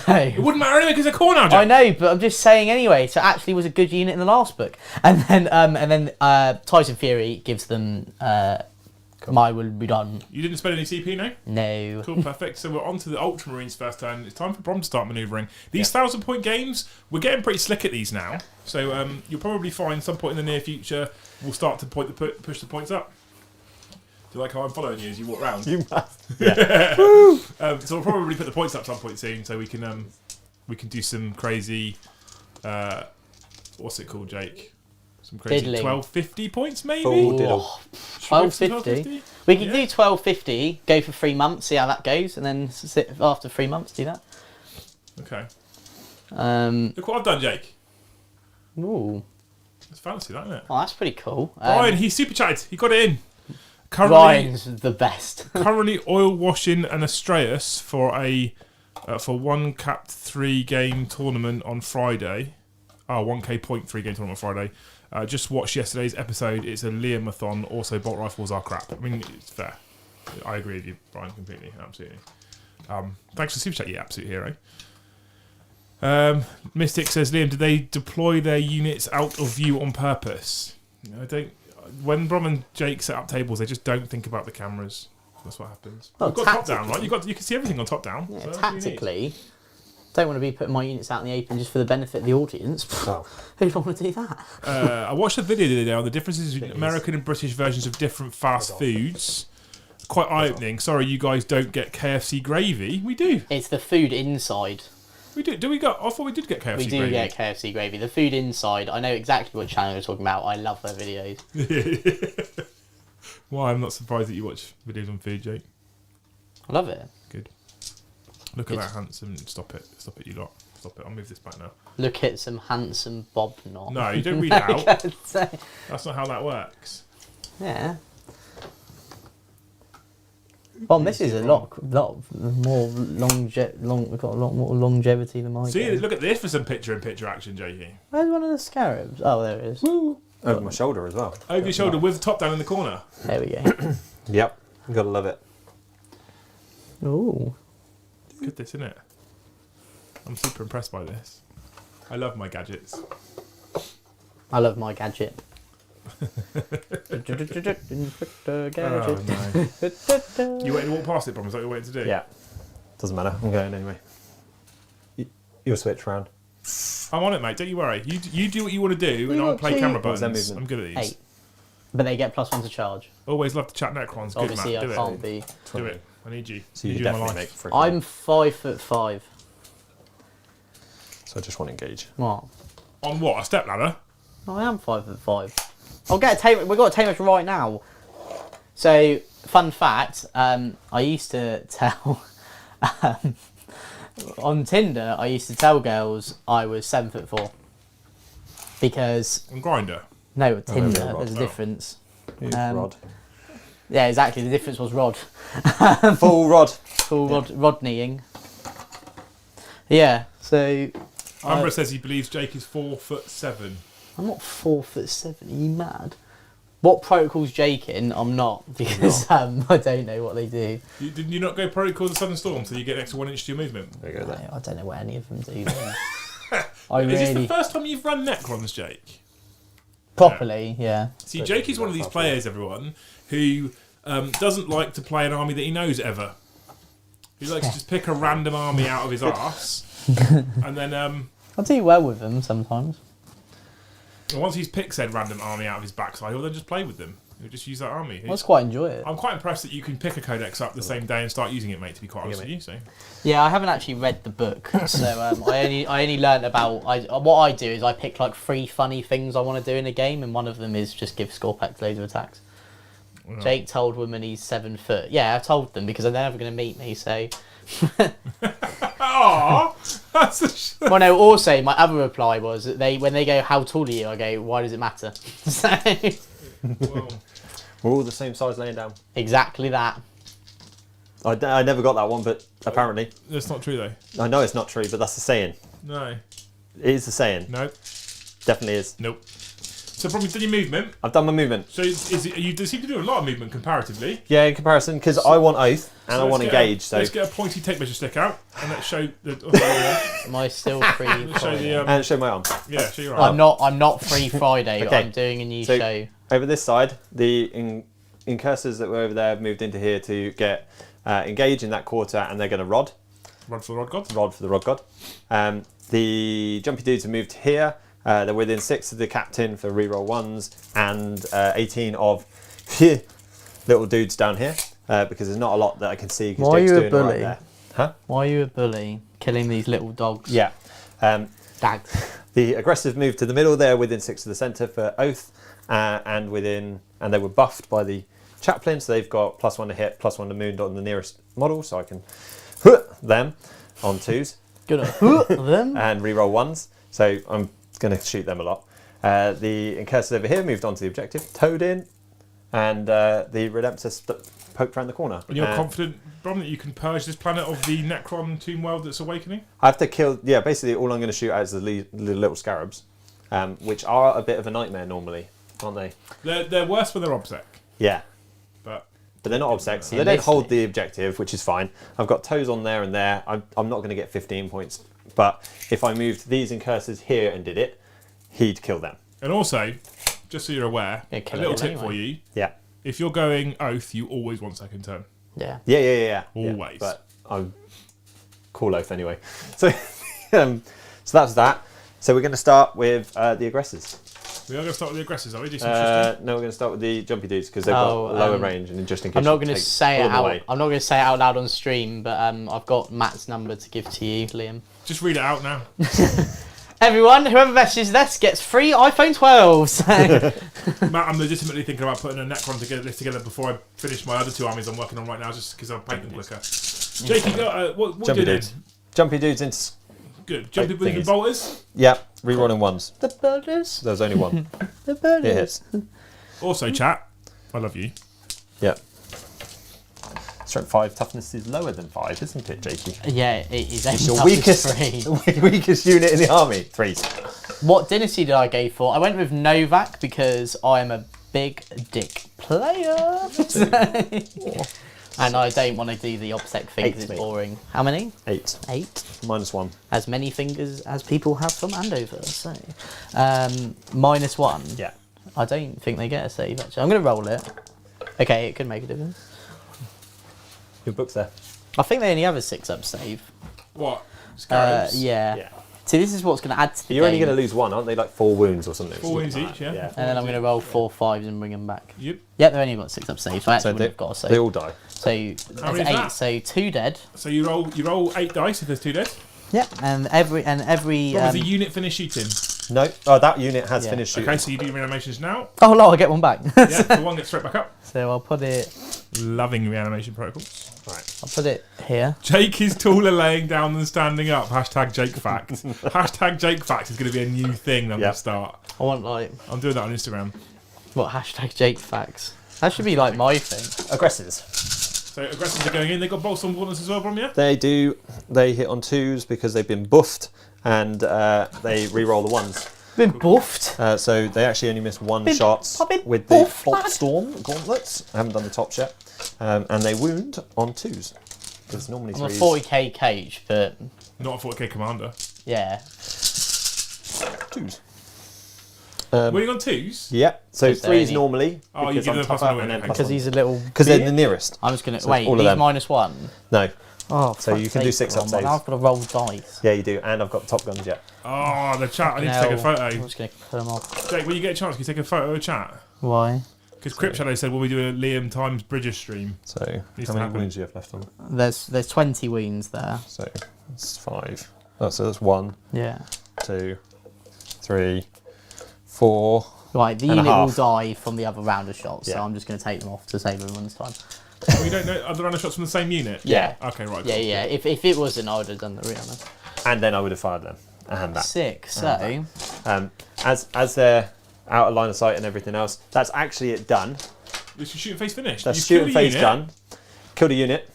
[SPEAKER 2] It wouldn't matter anyway because they're core now, Jake.
[SPEAKER 1] I know, but I'm just saying anyway. So it actually was a good unit in the last book, and then Tyson Fury gives them My Will Be Done.
[SPEAKER 2] You didn't spend any CP, no?
[SPEAKER 1] No.
[SPEAKER 2] Cool, perfect. So we're on to the Ultramarines first turn. It's time for Brom to start manoeuvring. These 1,000-point games, we're getting pretty slick at these now. So you'll probably find some point in the near future we'll start to push the points up. Do you like how I'm following you as you walk round?
[SPEAKER 3] You must.
[SPEAKER 2] So we'll probably put the points up some point soon, so we can do some crazy. What's it called, Jake? Some crazy
[SPEAKER 1] Diddling.
[SPEAKER 2] 1250 points, maybe.
[SPEAKER 3] Full diddle.
[SPEAKER 1] 1250. We could
[SPEAKER 2] Yeah.
[SPEAKER 1] do 1250. Go for 3 months, see how that goes, and then sit after 3 months do that.
[SPEAKER 2] Okay.
[SPEAKER 1] Um,
[SPEAKER 2] Look what I've done, Jake.
[SPEAKER 1] ooh,
[SPEAKER 2] It's fancy, that, isn't it?
[SPEAKER 1] well, that's pretty cool.
[SPEAKER 2] Brian, he super chatted. He got it in. Currently,
[SPEAKER 1] Ryan's the best.
[SPEAKER 2] currently oil washing an Astraeus for a for 1 Cap 3 game tournament on Friday. 1K point 3 game tournament on Friday. Just watched yesterday's episode. It's a Liam-a-thon. Also, bolt rifles are crap. I mean, it's fair. I agree with you, Brian, completely. Absolutely. Thanks for super chat, you absolute hero. Mystic says, Liam, did they deploy their units out of view on purpose? I don't. When Brom and Jake set up tables, they just don't think about the cameras. That's what happens.
[SPEAKER 1] Well,
[SPEAKER 2] You've got top down, right? You can see everything on top down.
[SPEAKER 1] Yeah,
[SPEAKER 2] so that's what you need.
[SPEAKER 1] tactically, don't want to be putting my units out in the open just for the benefit of the audience.
[SPEAKER 3] Oh.
[SPEAKER 1] Who don't want to do that?
[SPEAKER 2] I watched a video the other day on the differences between American and British versions of different fast foods. Quite eye-opening. Sorry, you guys don't get KFC gravy. We do.
[SPEAKER 1] It's the food inside.
[SPEAKER 2] We do. Do we get? I thought we did get KFC
[SPEAKER 1] We do
[SPEAKER 2] gravy.
[SPEAKER 1] get KFC gravy. The food inside, I know exactly what channel you're talking about. I love their videos.
[SPEAKER 2] Why? I'm not surprised that you watch videos on food, Jake.
[SPEAKER 1] I love it.
[SPEAKER 2] Good. Look at that handsome. Stop it. Stop it, you lot. Stop it. I'll move this back now.
[SPEAKER 1] Look at some handsome Bob knot.
[SPEAKER 2] No, you don't read it out.
[SPEAKER 1] Gotta say.
[SPEAKER 2] That's not how that works.
[SPEAKER 1] Yeah. Well, this is a lot more we've got a lot more longevity than mine.
[SPEAKER 2] See, look at this for some picture-in-picture action, Jakey.
[SPEAKER 1] Where's one of the scarabs? Oh, there it is.
[SPEAKER 3] Over my shoulder as well.
[SPEAKER 2] Over your shoulder with the top down in the corner.
[SPEAKER 1] There we go.
[SPEAKER 3] Yep. You gotta love it.
[SPEAKER 1] Ooh.
[SPEAKER 2] Good, this, isn't it? I'm super impressed by this. I love my gadgets.
[SPEAKER 1] I love my gadget.
[SPEAKER 2] Oh, no. You waiting to walk past it, Brom? Is that what you're waiting to do?
[SPEAKER 3] Yeah. Doesn't matter. I'm going anyway. You'll switch round.
[SPEAKER 2] I'm on it, mate. Don't you worry. You do what you want to do,
[SPEAKER 1] You
[SPEAKER 2] and I'll
[SPEAKER 1] got
[SPEAKER 2] play
[SPEAKER 1] two-
[SPEAKER 2] camera
[SPEAKER 3] What was that
[SPEAKER 2] buttons.
[SPEAKER 3] movement?
[SPEAKER 2] I'm good at these.
[SPEAKER 1] 8. But they get +1 to charge.
[SPEAKER 2] Always love to chat Necrons. Good,
[SPEAKER 1] Obviously,
[SPEAKER 2] man.
[SPEAKER 1] I
[SPEAKER 2] Do
[SPEAKER 1] can't
[SPEAKER 2] it.
[SPEAKER 1] be.
[SPEAKER 2] Do it. I need you.
[SPEAKER 3] So
[SPEAKER 2] Need
[SPEAKER 3] you
[SPEAKER 2] you in my
[SPEAKER 3] definitely
[SPEAKER 2] life.
[SPEAKER 3] make freaking.
[SPEAKER 1] I'm 5'5".
[SPEAKER 3] So I just want to engage.
[SPEAKER 1] What?
[SPEAKER 2] On what? A step ladder?
[SPEAKER 1] No, I am 5'5". I'll get a tape. We've got a tape right now. So, fun fact. I used to tell on Tinder. I used to tell girls I was 7'4" because
[SPEAKER 2] On Grinder?
[SPEAKER 1] no, Tinder.
[SPEAKER 3] Rod.
[SPEAKER 1] There's a difference.
[SPEAKER 3] Rod.
[SPEAKER 1] Yeah, exactly. The difference was Rod.
[SPEAKER 3] Full rod.
[SPEAKER 1] Full Rodneying. Yeah. So
[SPEAKER 2] Umbra says he believes Jake is 4'7".
[SPEAKER 1] I'm not 4'7". Are you mad? What protocol's Jake in? I'm not because I don't know what they do.
[SPEAKER 2] Didn't you not go Protocol the Sudden Storm so you get an extra 1 inch to your movement?
[SPEAKER 3] There you go there.
[SPEAKER 1] I don't know what any of them do.
[SPEAKER 2] Is this the first time you've run Necrons, Jake?
[SPEAKER 1] Properly, yeah.
[SPEAKER 2] See, Jake is one of these players, everyone, who doesn't like to play an army that he knows ever. He likes to just pick a random army out of his arse, and then
[SPEAKER 1] I do well with them sometimes.
[SPEAKER 2] once he's picked said random army out of his backside, he'll then just play with them. He'll just use that army.
[SPEAKER 1] I just quite enjoy it.
[SPEAKER 2] I'm quite impressed that you can pick a codex up the same day and start using it, mate. To be quite honest with you, so
[SPEAKER 1] Yeah, I haven't actually read the book, so I only learned about. What I do is I pick like 3 funny things I want to do in a game, and one of them is just give Scorpax loads of attacks.
[SPEAKER 2] Yeah.
[SPEAKER 1] Jake told women he's 7 foot. Yeah, I told them because they're never going to meet me. So,
[SPEAKER 2] Aww, that's a
[SPEAKER 1] well, no. Also, my other reply was that when they go, "How tall are you?" I go, "Why does it matter?" So,
[SPEAKER 2] well,
[SPEAKER 3] We're all the same size laying down.
[SPEAKER 1] exactly that.
[SPEAKER 3] I never got that one, but apparently.
[SPEAKER 2] that's not true though.
[SPEAKER 3] I know it's not true, but that's the saying.
[SPEAKER 2] No,
[SPEAKER 3] It is the saying.
[SPEAKER 2] nope,
[SPEAKER 3] Definitely is.
[SPEAKER 2] nope. So probably did your movement.
[SPEAKER 3] I've done my movement.
[SPEAKER 2] So you seem to do a lot of movement comparatively.
[SPEAKER 3] Yeah, in comparison, because I want oath and
[SPEAKER 2] So
[SPEAKER 3] I want
[SPEAKER 2] let's get
[SPEAKER 3] engage. So
[SPEAKER 2] let's get a pointy tape measure stick out and let's show the.
[SPEAKER 1] Am I still free?
[SPEAKER 2] Let's show
[SPEAKER 1] Friday?
[SPEAKER 2] the
[SPEAKER 3] and show my arm.
[SPEAKER 2] yeah, show your arm.
[SPEAKER 1] I'm not free Friday.
[SPEAKER 3] Okay.
[SPEAKER 1] I'm doing a new
[SPEAKER 3] So-
[SPEAKER 1] show.
[SPEAKER 3] Over this side, the incursors that were over there have moved into here to get engage in that quarter, and they're going to rod.
[SPEAKER 2] Rod for the Rod God.
[SPEAKER 3] Rod for the Rod God. The jumpy dudes have moved here. They're within 6 of the captain for reroll 1s and 18 of little dudes down here because there's not a lot that I can see.
[SPEAKER 1] Why are
[SPEAKER 3] Jake's
[SPEAKER 1] you a
[SPEAKER 3] doing all right
[SPEAKER 1] bully?
[SPEAKER 3] there. Huh?
[SPEAKER 1] Why are you a bully? Killing these little dogs.
[SPEAKER 3] Yeah.
[SPEAKER 1] Dags.
[SPEAKER 3] The aggressive moved to the middle there within 6 of the centre for oath and they were buffed by the chaplain, so they've got +1 to hit, +1 to wound on the nearest model, so I can them on 2s.
[SPEAKER 1] Good on them.
[SPEAKER 3] And reroll 1s, so I'm going to shoot them a lot. The incursors over here moved on to the objective, towed in, and the Redemptor poked around the corner.
[SPEAKER 2] And you're confident, Brom, that you can purge this planet of the Necron tomb world that's awakening?
[SPEAKER 3] I have to kill, basically all I'm going to shoot at is the little scarabs, which are a bit of a nightmare normally, aren't they?
[SPEAKER 2] They're worse when they're obsec,
[SPEAKER 3] Yeah.
[SPEAKER 2] but
[SPEAKER 3] But they're not obsec, so
[SPEAKER 1] Yeah,
[SPEAKER 3] they don't
[SPEAKER 1] this
[SPEAKER 3] hold
[SPEAKER 1] thing.
[SPEAKER 3] the objective, which is fine. I've got toes on there and there. I'm not going to get 15 points. But if I moved these incursors here and did it, he'd kill them.
[SPEAKER 2] and also, just so you're aware,
[SPEAKER 1] Yeah,
[SPEAKER 2] a
[SPEAKER 1] kill
[SPEAKER 2] little
[SPEAKER 1] it
[SPEAKER 2] tip
[SPEAKER 1] anyway.
[SPEAKER 2] for you:
[SPEAKER 3] Yeah.
[SPEAKER 2] if you're going oath, you always want second turn.
[SPEAKER 1] Yeah.
[SPEAKER 3] Yeah.
[SPEAKER 2] Always.
[SPEAKER 3] But I'm call oath anyway. So, so that's that. So we're going to start with the aggressors.
[SPEAKER 2] We are going to start with the aggressors, are we? Do some interesting.
[SPEAKER 3] No, we're going to start with the jumpy dudes because they've got lower range, and just in case
[SPEAKER 1] I'm not going to say it out.
[SPEAKER 3] away.
[SPEAKER 1] I'm not going to say it out loud on stream, but I've got Matt's number to give to you, Liam.
[SPEAKER 2] Just read it out now.
[SPEAKER 1] Everyone, whoever messages this gets free iPhone 12. So.
[SPEAKER 2] Matt, I'm legitimately thinking about putting a Necron list together before I finish my other 2 armies I'm working on right now, just because I'll paint them quicker. Jake, you got what do
[SPEAKER 3] Jumpy
[SPEAKER 2] you do?
[SPEAKER 3] dudes. Jumpy dudes into.
[SPEAKER 2] Good. Jumpy
[SPEAKER 3] Like
[SPEAKER 2] with
[SPEAKER 3] thingies.
[SPEAKER 2] bolters.
[SPEAKER 3] Yeah, rerolling ones.
[SPEAKER 1] The builders.
[SPEAKER 3] There's only one.
[SPEAKER 1] The
[SPEAKER 3] It
[SPEAKER 1] builders.
[SPEAKER 3] hits.
[SPEAKER 2] Also, chat. I love you.
[SPEAKER 3] Yeah. Strength 5 toughness is lower than 5, isn't it, Jakey?
[SPEAKER 1] Yeah, it is.
[SPEAKER 3] It's your
[SPEAKER 1] Toughness
[SPEAKER 3] weakest,
[SPEAKER 1] 3.
[SPEAKER 3] weakest unit in the army. 3s.
[SPEAKER 1] What dynasty did I go for? I went with Novak because I am a big dick player. And I don't want to do the OBSEC thing because it's boring. How many?
[SPEAKER 3] 8.
[SPEAKER 1] 8.
[SPEAKER 3] -1.
[SPEAKER 1] As many fingers as people have from Andover. So, -1.
[SPEAKER 3] Yeah.
[SPEAKER 1] I don't think they get a save, actually. I'm going to roll it. Okay, it could make a difference.
[SPEAKER 3] Your book's there.
[SPEAKER 1] I think they only have a 6-up save.
[SPEAKER 2] What? Scarabs?
[SPEAKER 1] Yeah. See, this is what's going to add to the
[SPEAKER 3] You're only
[SPEAKER 1] game.
[SPEAKER 3] going to lose 1, aren't they? Like 4 wounds or something.
[SPEAKER 2] 4 wounds each, yeah.
[SPEAKER 1] And then I'm going to roll 4 5s and bring them back.
[SPEAKER 2] Yep.
[SPEAKER 1] Yep, they've only got 6-up saves, so I actually
[SPEAKER 3] So
[SPEAKER 1] would have got a save.
[SPEAKER 3] they all die.
[SPEAKER 1] So
[SPEAKER 2] How many
[SPEAKER 1] that's
[SPEAKER 2] is
[SPEAKER 1] 8,
[SPEAKER 2] that?
[SPEAKER 1] so 2 dead.
[SPEAKER 2] So you roll 8 dice if there's 2 dead.
[SPEAKER 1] Yep, and every
[SPEAKER 2] What was the unit finish shooting?
[SPEAKER 3] No. Oh, that unit has
[SPEAKER 1] Yeah.
[SPEAKER 3] finished shooting.
[SPEAKER 2] Okay, so you do reanimations now.
[SPEAKER 1] Oh no, I get one back.
[SPEAKER 2] Yeah, the one gets straight back up.
[SPEAKER 1] So I'll put it
[SPEAKER 2] Loving reanimation protocols.
[SPEAKER 1] I'll put it here.
[SPEAKER 2] Jake is taller laying down than standing up. Hashtag Jake Fact. Hashtag Jake Fact is going to be a new thing that I'm going to start.
[SPEAKER 1] I want like
[SPEAKER 2] I'm doing that on Instagram.
[SPEAKER 1] what hashtag Jake facts. That should be like my thing.
[SPEAKER 3] Aggressors.
[SPEAKER 2] So aggressors are going in. They've got bolts on warners as well, Brom, yeah?
[SPEAKER 3] They do. They hit on 2s because they've been buffed, and they re-roll the 1s.
[SPEAKER 1] Been buffed.
[SPEAKER 3] So they actually only miss 1
[SPEAKER 1] Been-
[SPEAKER 3] shots
[SPEAKER 1] I've been
[SPEAKER 3] with the
[SPEAKER 1] buffed,
[SPEAKER 3] Bolt
[SPEAKER 1] lad.
[SPEAKER 3] Storm gauntlets. I haven't done the tops yet. And they wound on 2s. There's normally
[SPEAKER 1] I'm a
[SPEAKER 3] 3s.
[SPEAKER 1] 40k cage, but
[SPEAKER 2] Not a 40k commander.
[SPEAKER 1] yeah.
[SPEAKER 3] 2s.
[SPEAKER 2] Were you on 2s?
[SPEAKER 3] Yeah. So
[SPEAKER 1] Because they're
[SPEAKER 3] 3s
[SPEAKER 1] only-
[SPEAKER 3] normally.
[SPEAKER 2] Oh, you
[SPEAKER 3] because
[SPEAKER 2] give
[SPEAKER 3] I'm
[SPEAKER 2] them a plus
[SPEAKER 3] tougher,
[SPEAKER 2] one
[SPEAKER 3] and then
[SPEAKER 2] away,
[SPEAKER 3] plus
[SPEAKER 1] Because
[SPEAKER 3] 1.
[SPEAKER 1] he's a little.
[SPEAKER 3] Because they're the nearest.
[SPEAKER 1] I'm just gonna
[SPEAKER 3] So
[SPEAKER 1] wait.
[SPEAKER 3] all of
[SPEAKER 1] He's
[SPEAKER 3] them.
[SPEAKER 1] -1.
[SPEAKER 3] No.
[SPEAKER 1] Oh,
[SPEAKER 3] So you
[SPEAKER 1] fuck's
[SPEAKER 3] can do
[SPEAKER 1] sake,
[SPEAKER 3] 6-up
[SPEAKER 1] Ron,
[SPEAKER 3] saves.
[SPEAKER 1] Now I've got to roll dice.
[SPEAKER 3] Yeah, you do. And I've got Top Guns yet.
[SPEAKER 2] Oh, the chat. I need to
[SPEAKER 1] No,
[SPEAKER 2] take a photo.
[SPEAKER 1] I'm just gonna put them off.
[SPEAKER 2] Jake, when you get a chance, can you take a photo of chat?
[SPEAKER 1] Why?
[SPEAKER 2] Because Crypt Shadow said, will we do a Liam times Bridges stream?
[SPEAKER 3] So
[SPEAKER 2] Needs
[SPEAKER 3] how
[SPEAKER 2] to
[SPEAKER 3] many
[SPEAKER 2] happen.
[SPEAKER 3] wounds do you have left on?
[SPEAKER 1] There's 20 wounds there.
[SPEAKER 3] So that's 5. Oh, so that's 1,
[SPEAKER 1] Yeah.
[SPEAKER 3] 2, 3, 4.
[SPEAKER 1] Right, the
[SPEAKER 3] And a
[SPEAKER 1] unit will
[SPEAKER 3] half.
[SPEAKER 1] die from the other round of shots, so
[SPEAKER 3] Yeah.
[SPEAKER 1] I'm just going to take them off to save everyone's time.
[SPEAKER 2] We don't know other runner shots from the same unit?
[SPEAKER 1] Yeah.
[SPEAKER 2] Okay, right.
[SPEAKER 1] Yeah,
[SPEAKER 2] cool.
[SPEAKER 1] yeah. If it wasn't, I would have done the Rihanna.
[SPEAKER 3] And then I would have fired them. And that.
[SPEAKER 1] 6. So
[SPEAKER 3] As they're out of line of sight and everything else, that's actually it done.
[SPEAKER 2] Is your shooting phase finished?
[SPEAKER 3] That's
[SPEAKER 2] You've
[SPEAKER 3] shooting
[SPEAKER 2] killed a
[SPEAKER 3] phase
[SPEAKER 2] unit.
[SPEAKER 3] done. Killed a unit.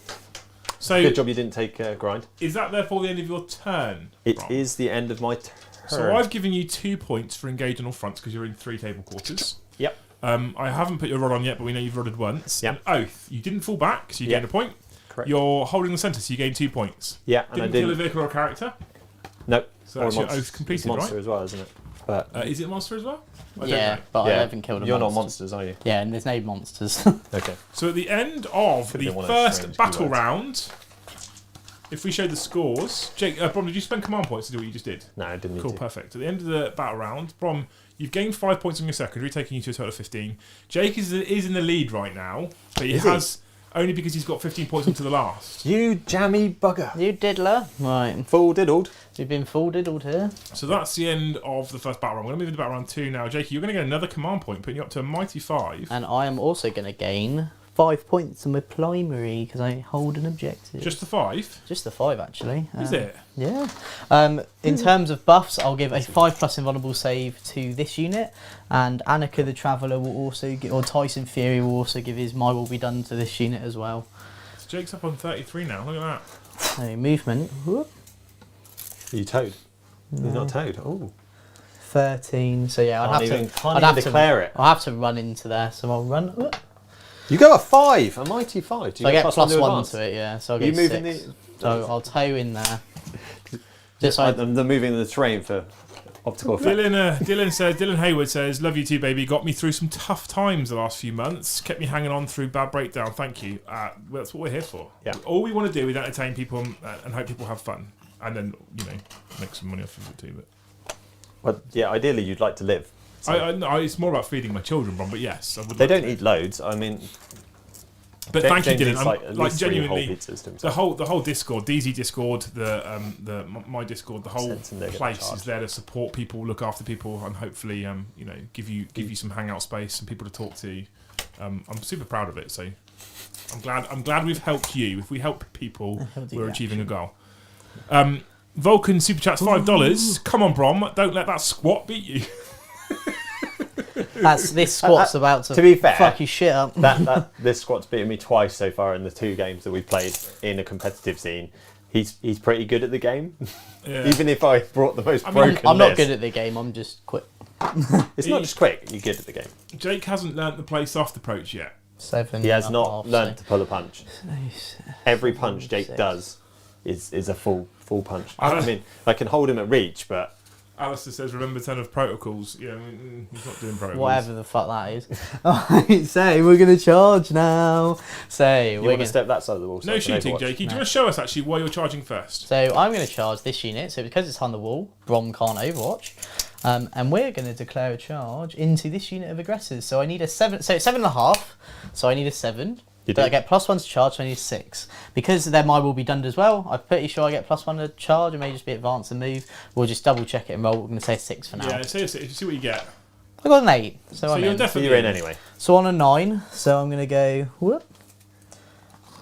[SPEAKER 2] So
[SPEAKER 3] Good job you didn't take grind.
[SPEAKER 2] is that therefore the end of your turn?
[SPEAKER 3] It
[SPEAKER 2] Brom?
[SPEAKER 3] is the end of my turn.
[SPEAKER 2] So I've given you 2 points for engage on all fronts because you're in 3 table quarters.
[SPEAKER 3] Yep.
[SPEAKER 2] I haven't put your rod on yet, but we know you've rodded once.
[SPEAKER 3] Yep.
[SPEAKER 2] An oath. You didn't fall back, so you
[SPEAKER 3] Yep.
[SPEAKER 2] gained a point.
[SPEAKER 3] Correct.
[SPEAKER 2] You're holding the centre, so you gain 2 points.
[SPEAKER 3] Yeah, and
[SPEAKER 2] Didn't
[SPEAKER 3] I
[SPEAKER 2] kill a
[SPEAKER 3] didn't.
[SPEAKER 2] vehicle or a character.
[SPEAKER 3] Nope.
[SPEAKER 2] So
[SPEAKER 3] Or a
[SPEAKER 2] that's your
[SPEAKER 3] monster.
[SPEAKER 2] oath completed,
[SPEAKER 3] Monster
[SPEAKER 2] right?
[SPEAKER 3] as well, isn't it? But
[SPEAKER 2] Is it a monster as well? I don't
[SPEAKER 1] yeah,
[SPEAKER 2] know.
[SPEAKER 1] but I
[SPEAKER 3] yeah,
[SPEAKER 1] haven't killed a
[SPEAKER 3] you're not
[SPEAKER 1] monster.
[SPEAKER 3] monsters, are you?
[SPEAKER 1] Yeah, and there's no monsters.
[SPEAKER 3] Okay.
[SPEAKER 2] So at the end of
[SPEAKER 3] Could
[SPEAKER 2] the
[SPEAKER 3] be one of those
[SPEAKER 2] first
[SPEAKER 3] strange
[SPEAKER 2] battle
[SPEAKER 3] keywords.
[SPEAKER 2] round, if we show the scores, Jake, Brom, did you spend command points to do what you just did?
[SPEAKER 3] No, I didn't need
[SPEAKER 2] Cool,
[SPEAKER 3] to.
[SPEAKER 2] perfect. At the end of the battle round, Brom, you've gained 5 points on your secondary, taking you to a total of 15. Jake is in the lead right now, but he
[SPEAKER 3] Is he?
[SPEAKER 2] has only because he's got 15 points into the last.
[SPEAKER 3] You jammy bugger.
[SPEAKER 1] You diddler. Right.
[SPEAKER 3] Full diddled.
[SPEAKER 1] We've been full diddled here.
[SPEAKER 2] So that's the end of the first battle round. We're going to move into battle round 2 now. Jake, you're going to get another command point, putting you up to a mighty 5.
[SPEAKER 1] And I am also going to gain 5 points in my primary because I hold an objective.
[SPEAKER 2] Just the 5?
[SPEAKER 1] Just the 5, actually.
[SPEAKER 2] Is it?
[SPEAKER 1] Yeah. In terms of buffs, I'll give a 5+ invulnerable save to this unit, and Annika the Traveller will also give, or Tyson Fury will also give his My Will Be Done to this unit as well.
[SPEAKER 2] So Jake's up on 33 now. Look at that.
[SPEAKER 1] So movement. Whoop,
[SPEAKER 3] Are you toad? He's not toad. Oh.
[SPEAKER 1] 13. So yeah,
[SPEAKER 3] Can't even declare it.
[SPEAKER 1] I'll have to run into there. So I'll run. Whoop.
[SPEAKER 3] You go a 5, a mighty 5. Do you
[SPEAKER 1] So I get
[SPEAKER 3] +1
[SPEAKER 1] +1
[SPEAKER 3] advance?
[SPEAKER 1] to it. Yeah. So I'll
[SPEAKER 3] You
[SPEAKER 1] get
[SPEAKER 3] moving
[SPEAKER 1] 6.
[SPEAKER 3] the?
[SPEAKER 1] So I'll tow in there. Just like
[SPEAKER 3] They're moving the terrain for optical effect.
[SPEAKER 2] Dylan Hayward says, love you too, baby. Got me through some tough times the last few months. Kept me hanging on through bad breakdown. Thank you. Well, that's what we're here for.
[SPEAKER 3] Yeah.
[SPEAKER 2] All we want to do is entertain people and hope people have fun. And then, make some money off of it too. But
[SPEAKER 3] Well, yeah, ideally you'd like to live. So.
[SPEAKER 2] no, it's more about feeding my children, Bron, but yes.
[SPEAKER 3] They don't eat loads. I mean...
[SPEAKER 2] But thank you, Dylan.
[SPEAKER 3] At least
[SPEAKER 2] Genuinely,
[SPEAKER 3] 3 whole pizzas to
[SPEAKER 2] the
[SPEAKER 3] himself.
[SPEAKER 2] whole Discord, DZ Discord, my Discord, the whole
[SPEAKER 3] Sense and they get
[SPEAKER 2] place
[SPEAKER 3] charged.
[SPEAKER 2] is there to support people, look after people, and hopefully, give you some hangout space, some people to talk to. I'm super proud of it. So I'm glad we've helped you. If we help people, we're achieving a goal. Vulcan super chats $5. Come on, Brom, don't let that squat beat you.
[SPEAKER 1] This squat's about to
[SPEAKER 3] be fair,
[SPEAKER 1] fuck your shit up.
[SPEAKER 3] This squad's beaten me twice so far in the 2 games that we've played in a competitive scene. He's pretty good at the game,
[SPEAKER 2] Yeah.
[SPEAKER 3] even if I brought the most broken
[SPEAKER 1] I'm not
[SPEAKER 3] list.
[SPEAKER 1] good at the game. I'm just quick.
[SPEAKER 3] It's not just quick. You're good at the game.
[SPEAKER 2] Jake hasn't learnt the play soft approach yet.
[SPEAKER 1] 7.
[SPEAKER 3] He has
[SPEAKER 1] and a
[SPEAKER 3] not
[SPEAKER 1] half,
[SPEAKER 3] learned to pull a punch.
[SPEAKER 1] so-
[SPEAKER 3] Every punch Jake
[SPEAKER 1] 6.
[SPEAKER 3] does is a full punch. I mean, I can hold him at reach, but
[SPEAKER 2] Alistair says, remember 10 of protocols. Yeah, he's not doing protocols.
[SPEAKER 1] Whatever the fuck that is. Alright, so we're gonna charge now. So
[SPEAKER 3] you
[SPEAKER 1] we're
[SPEAKER 3] want
[SPEAKER 1] gonna.
[SPEAKER 3] to step that side of the wall. So
[SPEAKER 2] No
[SPEAKER 3] I can
[SPEAKER 2] shooting,
[SPEAKER 3] overwatch.
[SPEAKER 2] Jakey. Do you
[SPEAKER 1] No.
[SPEAKER 2] want to show us actually why you're charging first?
[SPEAKER 1] So I'm gonna charge this unit. So because it's on the wall, Brom can't overwatch. And we're going to declare a charge into this unit of aggressors. So I need a 7. So it's 7.5. So I need a 7.
[SPEAKER 3] You
[SPEAKER 1] But
[SPEAKER 3] do.
[SPEAKER 1] I get +1 to charge, so I need a 6. Because then mine will be done as well, I'm pretty sure I get +1 to charge. It may just be advance and move. We'll just double check it and roll. We're going to say a 6 for now.
[SPEAKER 2] Yeah, see what you get.
[SPEAKER 1] I got an 8. So I'm
[SPEAKER 2] you're
[SPEAKER 1] in.
[SPEAKER 3] So
[SPEAKER 2] definitely
[SPEAKER 3] you're in anyway.
[SPEAKER 1] So on a 9, so I'm going to go whoop,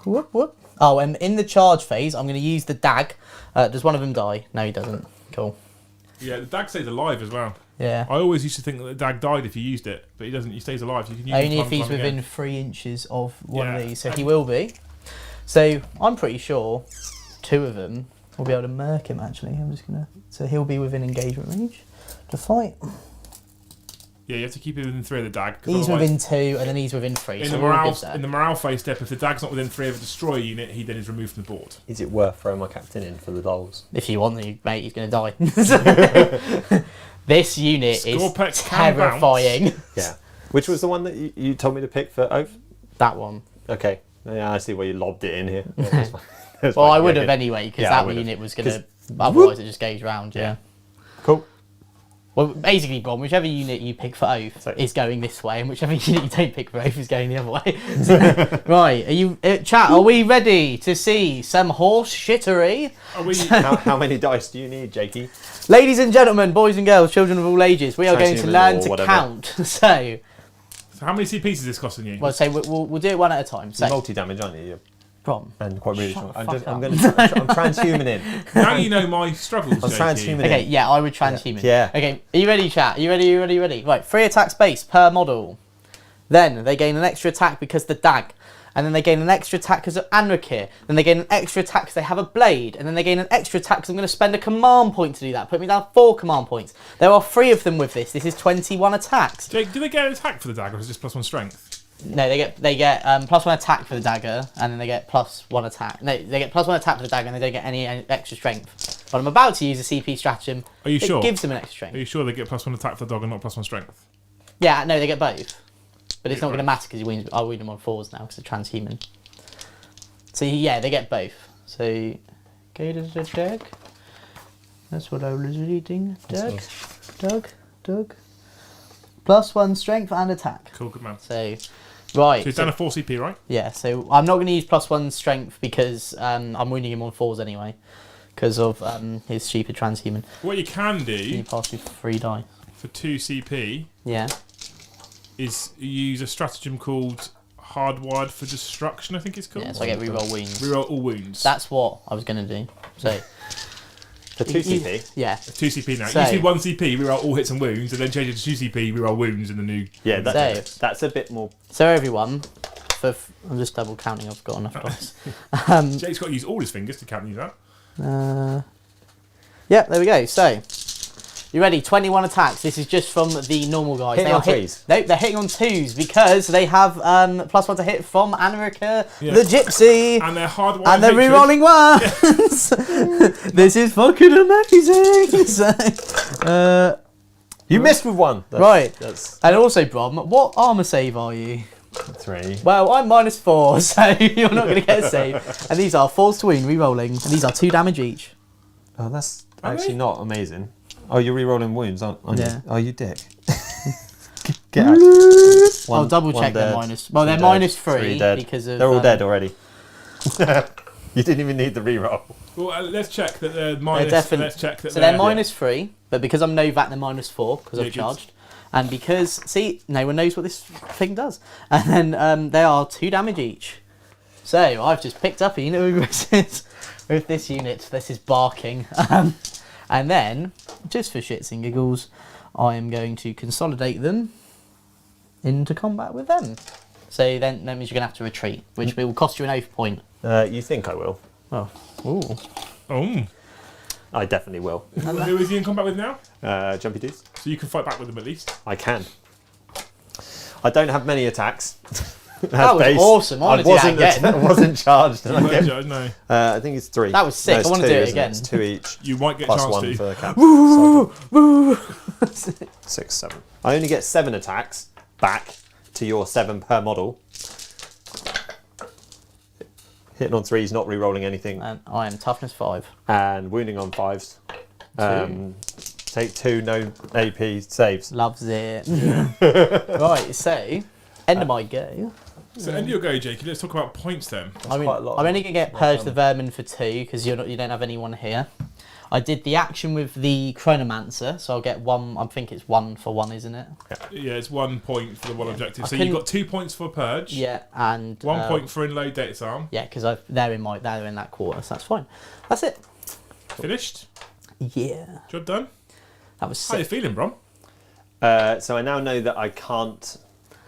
[SPEAKER 1] whoop, whoop. Oh, and in the charge phase, I'm going to use the dag. Does one of them die? No, he doesn't. Cool.
[SPEAKER 2] Yeah, the dag stays alive as well.
[SPEAKER 1] Yeah.
[SPEAKER 2] I always used to think that the dag died if you used it, but he doesn't. He stays alive. So you can use
[SPEAKER 1] Only
[SPEAKER 2] him
[SPEAKER 1] if he's
[SPEAKER 2] time and time
[SPEAKER 1] within
[SPEAKER 2] again.
[SPEAKER 1] 3 inches of one
[SPEAKER 2] Yeah.
[SPEAKER 1] of these, so he will be. So I'm pretty sure 2 of them will be able to murk him. Actually, I'm just gonna. So he'll be within engagement range to fight.
[SPEAKER 2] Yeah, you have to keep it within 3 of the dag. 'cause
[SPEAKER 1] He's
[SPEAKER 2] otherwise-
[SPEAKER 1] within 2, and then he's within 3.
[SPEAKER 2] In
[SPEAKER 1] so
[SPEAKER 2] the
[SPEAKER 1] we're all
[SPEAKER 2] morale,
[SPEAKER 1] good there.
[SPEAKER 2] in the morale phase step, if the dag's not within 3 of a destroyer unit, he then is removed from the board.
[SPEAKER 3] Is it worth throwing my captain in for the dolls?
[SPEAKER 1] If you want to, mate, he's gonna die. This unit
[SPEAKER 2] Scorpec
[SPEAKER 1] is
[SPEAKER 2] can
[SPEAKER 1] terrifying.
[SPEAKER 3] Yeah. Which was the one that you told me to pick for Oath?
[SPEAKER 1] That one.
[SPEAKER 3] Okay. Yeah, I see where you lobbed it in here. Yeah, that's fine. That's
[SPEAKER 1] Well,
[SPEAKER 3] fine.
[SPEAKER 1] I would
[SPEAKER 3] Yeah,
[SPEAKER 1] have
[SPEAKER 3] good.
[SPEAKER 1] anyway, because
[SPEAKER 3] Yeah, I
[SPEAKER 1] that
[SPEAKER 3] would've.
[SPEAKER 1] unit was gonna.
[SPEAKER 3] 'Cause-
[SPEAKER 1] Otherwise, it just goes round. Yeah.
[SPEAKER 3] Cool.
[SPEAKER 1] Well, basically, Bron, whichever unit you pick for Oath
[SPEAKER 3] So-
[SPEAKER 1] is going this way, and whichever unit you don't pick for Oath is going the other way. Right, are you, chat, are we ready to see some horse shittery?
[SPEAKER 2] Are we?
[SPEAKER 3] How many dice do you need, Jakey?
[SPEAKER 1] Ladies and gentlemen, boys and girls, children of all ages, we are going to
[SPEAKER 3] Transhuman
[SPEAKER 1] learn
[SPEAKER 3] or
[SPEAKER 1] to
[SPEAKER 3] whatever.
[SPEAKER 1] count. So,
[SPEAKER 2] So how many CPs is this costing you?
[SPEAKER 1] well, so we'll do it one at a time.
[SPEAKER 3] You're
[SPEAKER 1] So,
[SPEAKER 3] multi-damage, aren't you?
[SPEAKER 1] Bron,
[SPEAKER 3] And quite really
[SPEAKER 1] Shut
[SPEAKER 3] strong.
[SPEAKER 1] the fuck
[SPEAKER 3] I'm
[SPEAKER 1] up.
[SPEAKER 3] transhumaning.
[SPEAKER 2] Now you know my struggles,
[SPEAKER 3] I'm
[SPEAKER 2] Jakey.
[SPEAKER 3] transhuman.
[SPEAKER 1] okay, yeah, I would transhuman.
[SPEAKER 3] Yeah.
[SPEAKER 1] Okay, are you ready, chat? Are you ready? Right, 3 attacks base per model. Then they gain an extra attack because the dag. And then they gain an extra attack because of Anarchy. Then they gain an extra attack because they have a blade. And then they gain an extra attack because I'm going to spend a command point to do that. Put me down 4 command points. There are 3 of them with this. This is 21 attacks.
[SPEAKER 2] Jake, do they get an attack for the dagger, or is it just +1 strength?
[SPEAKER 1] No, they get +1 attack for the dagger, and then they get +1 attack. No, they get +1 attack for the dagger, and they don't get any extra strength. But I'm about to use a CP stratagem.
[SPEAKER 2] Are you
[SPEAKER 1] It
[SPEAKER 2] sure?
[SPEAKER 1] gives them an extra
[SPEAKER 2] Are
[SPEAKER 1] strength.
[SPEAKER 2] you sure they get +1 attack for the dog and not +1 strength?
[SPEAKER 1] Yeah, no, they get both. But it's not going to
[SPEAKER 2] Right.
[SPEAKER 1] matter because I win them on 4s now because they're transhuman. So yeah, they get both. So go to the Doug. That's what I was reading. Doug. +1 strength and attack.
[SPEAKER 2] Cool, good man.
[SPEAKER 1] So right.
[SPEAKER 2] So he's down to 4 CP, right?
[SPEAKER 1] Yeah, so I'm not going to use +1 strength because I'm winning him on 4s anyway. Because of his stupid transhuman.
[SPEAKER 2] What you can
[SPEAKER 1] Can you
[SPEAKER 2] do
[SPEAKER 1] pass me 3 die?
[SPEAKER 2] for 2 CP
[SPEAKER 1] Yeah.
[SPEAKER 2] is use a stratagem called Hardwired for Destruction, I think it's called.
[SPEAKER 1] Yeah, so I get reroll wounds.
[SPEAKER 2] Reroll all wounds.
[SPEAKER 1] That's what I was going to do. So
[SPEAKER 3] For 2 CP.
[SPEAKER 1] yeah.
[SPEAKER 2] 2 CP now.
[SPEAKER 1] So-
[SPEAKER 2] You see 1 CP, reroll all hits and wounds, and then change it to 2 CP, reroll wounds in the new.
[SPEAKER 3] Yeah,
[SPEAKER 1] So-
[SPEAKER 3] that's a bit more.
[SPEAKER 1] So everyone, I'm just double counting. I've got enough dice.
[SPEAKER 2] Jake's got to use all his fingers to count these out.
[SPEAKER 1] Yeah, there we go. So You ready? 21 attacks. This is just from the normal guys.
[SPEAKER 3] Hitting on threes.
[SPEAKER 1] Nope, they're hitting on 2s because they have +1 to hit from Anarika,
[SPEAKER 2] Yeah.
[SPEAKER 1] the Gypsy.
[SPEAKER 2] And they're hardwired.
[SPEAKER 1] And they're
[SPEAKER 2] hatred.
[SPEAKER 1] re-rolling ones. This is fucking amazing. So,
[SPEAKER 3] You missed with one.
[SPEAKER 1] right.
[SPEAKER 3] That's
[SPEAKER 1] And also, Brom, what armor save are you?
[SPEAKER 3] 3.
[SPEAKER 1] Well, I'm -4, so you're not going to get a save. And these are 4s to wound, re-rolling. And these are 2 damage each.
[SPEAKER 3] Oh, that's
[SPEAKER 2] Are
[SPEAKER 3] actually
[SPEAKER 2] they?
[SPEAKER 3] not amazing. Oh, you're re-rolling wounds, aren't you?
[SPEAKER 1] Yeah.
[SPEAKER 3] Oh, you dick. Get out.
[SPEAKER 1] I'll double check
[SPEAKER 3] dead,
[SPEAKER 1] they're minus. Well, they're
[SPEAKER 3] two dead,
[SPEAKER 1] -3
[SPEAKER 3] 3 dead.
[SPEAKER 1] because of.
[SPEAKER 3] They're all dead already. You didn't even need the re-roll.
[SPEAKER 2] Well, let's check that they're minus.
[SPEAKER 1] definitely-
[SPEAKER 2] Let's check that
[SPEAKER 1] So they're
[SPEAKER 2] they're
[SPEAKER 1] -3, but because I'm Novat, they're -4 because
[SPEAKER 2] Yeah,
[SPEAKER 1] I've
[SPEAKER 2] good.
[SPEAKER 1] charged. And because, see, no one knows what this thing does. And then they are 2 damage each. So I've just picked up a unit of aggressors with this unit. This is barking. And then, just for shits and giggles, I am going to consolidate them into combat with them. So then that means you're going to have to retreat, which will cost you an oath point.
[SPEAKER 3] You think I will?
[SPEAKER 1] Oh, ooh.
[SPEAKER 2] Oh.
[SPEAKER 3] I definitely will.
[SPEAKER 2] Who is he in combat with now?
[SPEAKER 3] Jumpy dudes.
[SPEAKER 2] So you can fight back with them at least.
[SPEAKER 3] I can. I don't have many attacks.
[SPEAKER 1] That was awesome. I want to do that again.
[SPEAKER 3] I wasn't charged.
[SPEAKER 2] You weren't judged, no.
[SPEAKER 3] I think it's 3.
[SPEAKER 1] That was sick.
[SPEAKER 3] it's
[SPEAKER 1] I wanna
[SPEAKER 3] 2,
[SPEAKER 1] do it
[SPEAKER 3] isn't
[SPEAKER 1] again.
[SPEAKER 3] It's 2 each.
[SPEAKER 2] You might get a
[SPEAKER 3] Plus
[SPEAKER 2] chance
[SPEAKER 3] 1
[SPEAKER 2] to.
[SPEAKER 3] for the captain. 6, 7. I only get 7 attacks back to your 7 per model. Hitting on 3s, not re-rolling anything,
[SPEAKER 1] And I am toughness 5.
[SPEAKER 3] and wounding on 5s. Take 2 no AP saves.
[SPEAKER 1] Loves it. Right, so end of my go.
[SPEAKER 2] So end your go, Jakey. Let's talk about points then.
[SPEAKER 1] I mean,
[SPEAKER 3] quite a lot.
[SPEAKER 1] I'm only gonna get Purge the Vermin for 2 because you don't have anyone here. I did the action with the Chronomancer, so I'll get 1. I think it's 1 for 1, isn't it?
[SPEAKER 2] Yeah, it's 1 point for the one objective.
[SPEAKER 1] I
[SPEAKER 2] So you've
[SPEAKER 1] couldn't-
[SPEAKER 2] got 2 points for purge.
[SPEAKER 1] Yeah, and
[SPEAKER 2] 1 point for inload data arm.
[SPEAKER 1] Yeah, because they're in that quarter, so that's fine. That's it.
[SPEAKER 2] Finished.
[SPEAKER 1] Yeah,
[SPEAKER 2] Job done.
[SPEAKER 1] that was
[SPEAKER 2] How you
[SPEAKER 1] sick.
[SPEAKER 2] feeling, Brom?
[SPEAKER 3] So I now know that I can't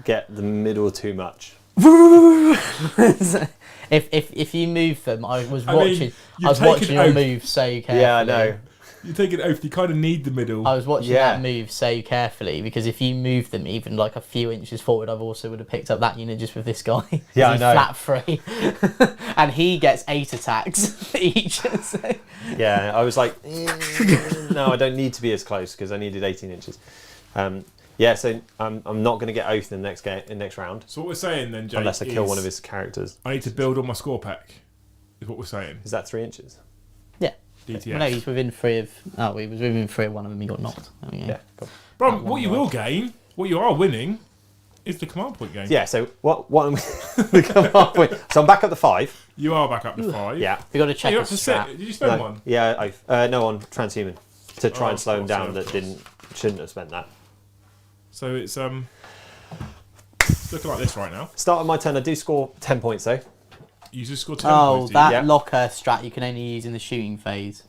[SPEAKER 3] get the middle too much.
[SPEAKER 1] if you move them, I was
[SPEAKER 2] I mean,
[SPEAKER 1] watching.
[SPEAKER 2] you've
[SPEAKER 1] I was
[SPEAKER 2] taken
[SPEAKER 1] watching your
[SPEAKER 2] oath.
[SPEAKER 1] move so carefully.
[SPEAKER 3] Yeah, I know.
[SPEAKER 2] You take an oath. You kind of need the middle.
[SPEAKER 1] I was watching
[SPEAKER 3] Yeah.
[SPEAKER 1] that move so carefully because if you move them even like a few inches forward, I've also would have picked up that unit just with this guy.
[SPEAKER 3] Yeah, I
[SPEAKER 1] He's
[SPEAKER 3] know.
[SPEAKER 1] flat free, and he gets 8 attacks each. So.
[SPEAKER 3] Yeah, I was like, no, I don't need to be as close because I needed 18 inches. Yeah, so I'm not going to get oath in the next game, in next round,
[SPEAKER 2] So what we're saying then, Jake,
[SPEAKER 3] unless I kill
[SPEAKER 2] is
[SPEAKER 3] one of his characters.
[SPEAKER 2] I need to build on my score pack. Is what we're saying.
[SPEAKER 3] Is that 3 inches?
[SPEAKER 1] Yeah.
[SPEAKER 2] DTF.
[SPEAKER 1] Well, no, he's within 3 of. Oh, he was within 3 of one of them. He got knocked. There we go.
[SPEAKER 3] Yeah. Cool.
[SPEAKER 2] Brom, what you will gain, what you are winning, is the command point game.
[SPEAKER 3] Yeah. So what? The command point. So I'm back up to 5.
[SPEAKER 2] You are back up to 5.
[SPEAKER 3] Yeah.
[SPEAKER 1] We got to check
[SPEAKER 2] You're
[SPEAKER 1] the
[SPEAKER 2] up to
[SPEAKER 1] strat.
[SPEAKER 2] 6. Did you spend
[SPEAKER 3] No,
[SPEAKER 2] one?
[SPEAKER 3] yeah. No on transhuman to try
[SPEAKER 2] Oh,
[SPEAKER 3] and slow him
[SPEAKER 2] of
[SPEAKER 3] down.
[SPEAKER 2] course,
[SPEAKER 3] That shouldn't have spent that.
[SPEAKER 2] So it's looking like this right now.
[SPEAKER 3] Start of my turn. I do score 10 points though.
[SPEAKER 2] You just scored 10
[SPEAKER 1] Oh,
[SPEAKER 2] points.
[SPEAKER 1] that
[SPEAKER 3] Yeah.
[SPEAKER 1] locker strat you can only use in the shooting phase.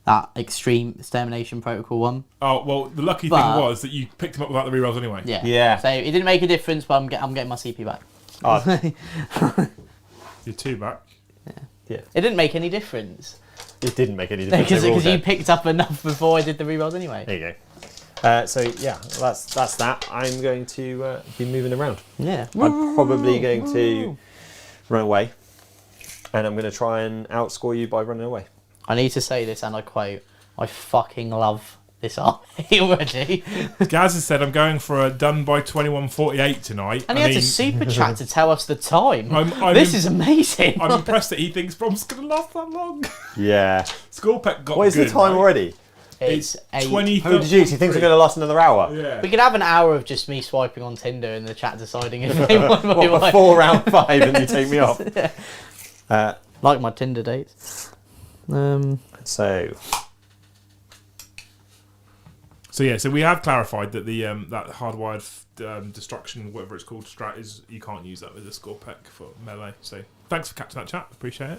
[SPEAKER 1] That extreme extermination protocol one.
[SPEAKER 2] Oh well, the lucky
[SPEAKER 1] But-
[SPEAKER 2] thing was that you picked him up without the rerolls anyway.
[SPEAKER 1] Yeah.
[SPEAKER 3] Yeah.
[SPEAKER 1] So it didn't make a difference, but I'm getting my CP back.
[SPEAKER 3] Oh,
[SPEAKER 2] You're 2 back.
[SPEAKER 1] It didn't make any difference
[SPEAKER 3] it didn't make any difference.
[SPEAKER 1] because
[SPEAKER 3] They were all
[SPEAKER 1] you
[SPEAKER 3] dead.
[SPEAKER 1] picked up enough before I did the rerolls anyway.
[SPEAKER 3] There you go. So yeah, that's that. I'm going to be moving around.
[SPEAKER 1] Yeah.
[SPEAKER 3] I'm probably going to run away, and I'm going to try and outscore you by running away.
[SPEAKER 1] I need to say this, and I quote: "I fucking love this army already."
[SPEAKER 2] Gaz has said I'm going for a done by 21:48 tonight.
[SPEAKER 1] And he had to super chat to tell us the time.
[SPEAKER 2] I'm
[SPEAKER 1] This is amazing.
[SPEAKER 2] I'm impressed that he thinks Brom's going to last that long.
[SPEAKER 3] Yeah.
[SPEAKER 2] Scorepec got
[SPEAKER 3] What is
[SPEAKER 2] good,
[SPEAKER 3] the time
[SPEAKER 2] right?
[SPEAKER 3] already?
[SPEAKER 1] It's a
[SPEAKER 2] 20.
[SPEAKER 3] Oh, did you? He thinks we're going to last another hour.
[SPEAKER 2] Yeah.
[SPEAKER 1] We could have an hour of just me swiping on Tinder and the chat deciding if they want my
[SPEAKER 3] What,
[SPEAKER 1] wife.
[SPEAKER 3] before round 5 and you take me off?
[SPEAKER 1] Like my Tinder dates.
[SPEAKER 3] So
[SPEAKER 2] So so we have clarified that the that hardwired destruction, whatever it's called, strat is you can't use that with the score pack for melee. So thanks for catching that chat. Appreciate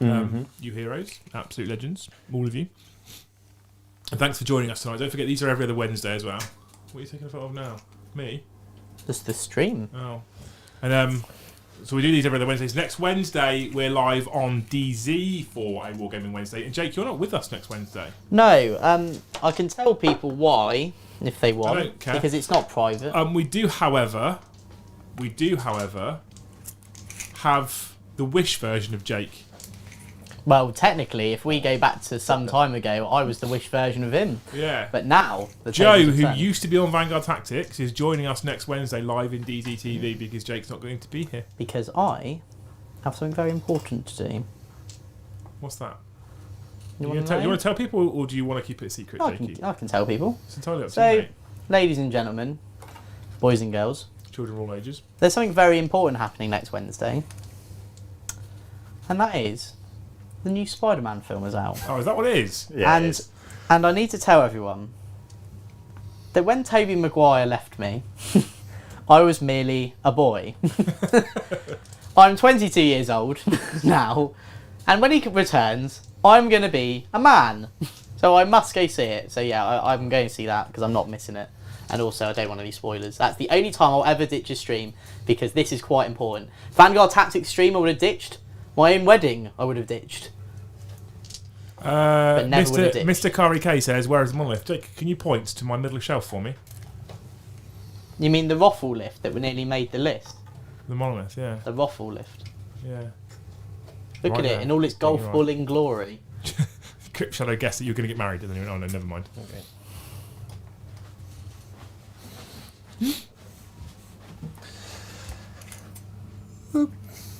[SPEAKER 2] it. You heroes, absolute legends, all of you. And thanks for joining us tonight. Don't forget these are every other Wednesday as well. What are you taking a photo of now? Me?
[SPEAKER 1] Just the stream.
[SPEAKER 2] Oh, and So we do these every other Wednesdays. Next Wednesday, we're live on DZ for a Wargaming Wednesday. And Jake, you're not with us next Wednesday.
[SPEAKER 1] No, I can tell people why if they want,
[SPEAKER 2] I don't care.
[SPEAKER 1] because it's not private.
[SPEAKER 2] We do, however, have the Wish version of Jake.
[SPEAKER 1] Well, technically, if we go back to some time ago, I was the Wish version of him.
[SPEAKER 2] Yeah.
[SPEAKER 1] But now,
[SPEAKER 2] Joe,
[SPEAKER 1] tables
[SPEAKER 2] who
[SPEAKER 1] have turned.
[SPEAKER 2] used to be on Vanguard Tactics, is joining us next Wednesday live in DZTV because Jake's not going to be here.
[SPEAKER 1] Because I have something very important to do.
[SPEAKER 2] What's that?
[SPEAKER 1] You
[SPEAKER 2] want to tell people, or do you want to keep it a secret, Jakey?
[SPEAKER 1] I can tell people.
[SPEAKER 2] It's entirely up to
[SPEAKER 1] So,
[SPEAKER 2] you, mate.
[SPEAKER 1] ladies and gentlemen, boys and girls,
[SPEAKER 2] Children of all ages.
[SPEAKER 1] there's something very important happening next Wednesday. And that is, the new Spider-Man film is out.
[SPEAKER 2] Oh, is that what it is?
[SPEAKER 3] Yeah, it
[SPEAKER 1] and
[SPEAKER 3] is.
[SPEAKER 1] and I need to tell everyone that when Tobey Maguire left me, I was merely a boy. I'm 22 years old now, and when he returns, I'm going to be a man. So I must go see it. So yeah, I'm going to see that because I'm not missing it. And also, I don't want any spoilers. That's the only time I'll ever ditch a stream because this is quite important. Vanguard Tactics stream I would have ditched. My own wedding I would have ditched. But never would have ditched.
[SPEAKER 2] Mr. Kari K says, "Where is the monolith?" Jake, can you point to my middle shelf for me?
[SPEAKER 1] You mean the Roffle lift that we nearly made the list?
[SPEAKER 2] The monolith, yeah,
[SPEAKER 1] The Roffle lift.
[SPEAKER 2] yeah.
[SPEAKER 1] Look
[SPEAKER 2] Right
[SPEAKER 1] at
[SPEAKER 2] there.
[SPEAKER 1] it in all its
[SPEAKER 2] Yeah,
[SPEAKER 1] golf
[SPEAKER 2] you're right.
[SPEAKER 1] balling glory.
[SPEAKER 2] Shall I guess that you're going to get married? And then oh no, never mind.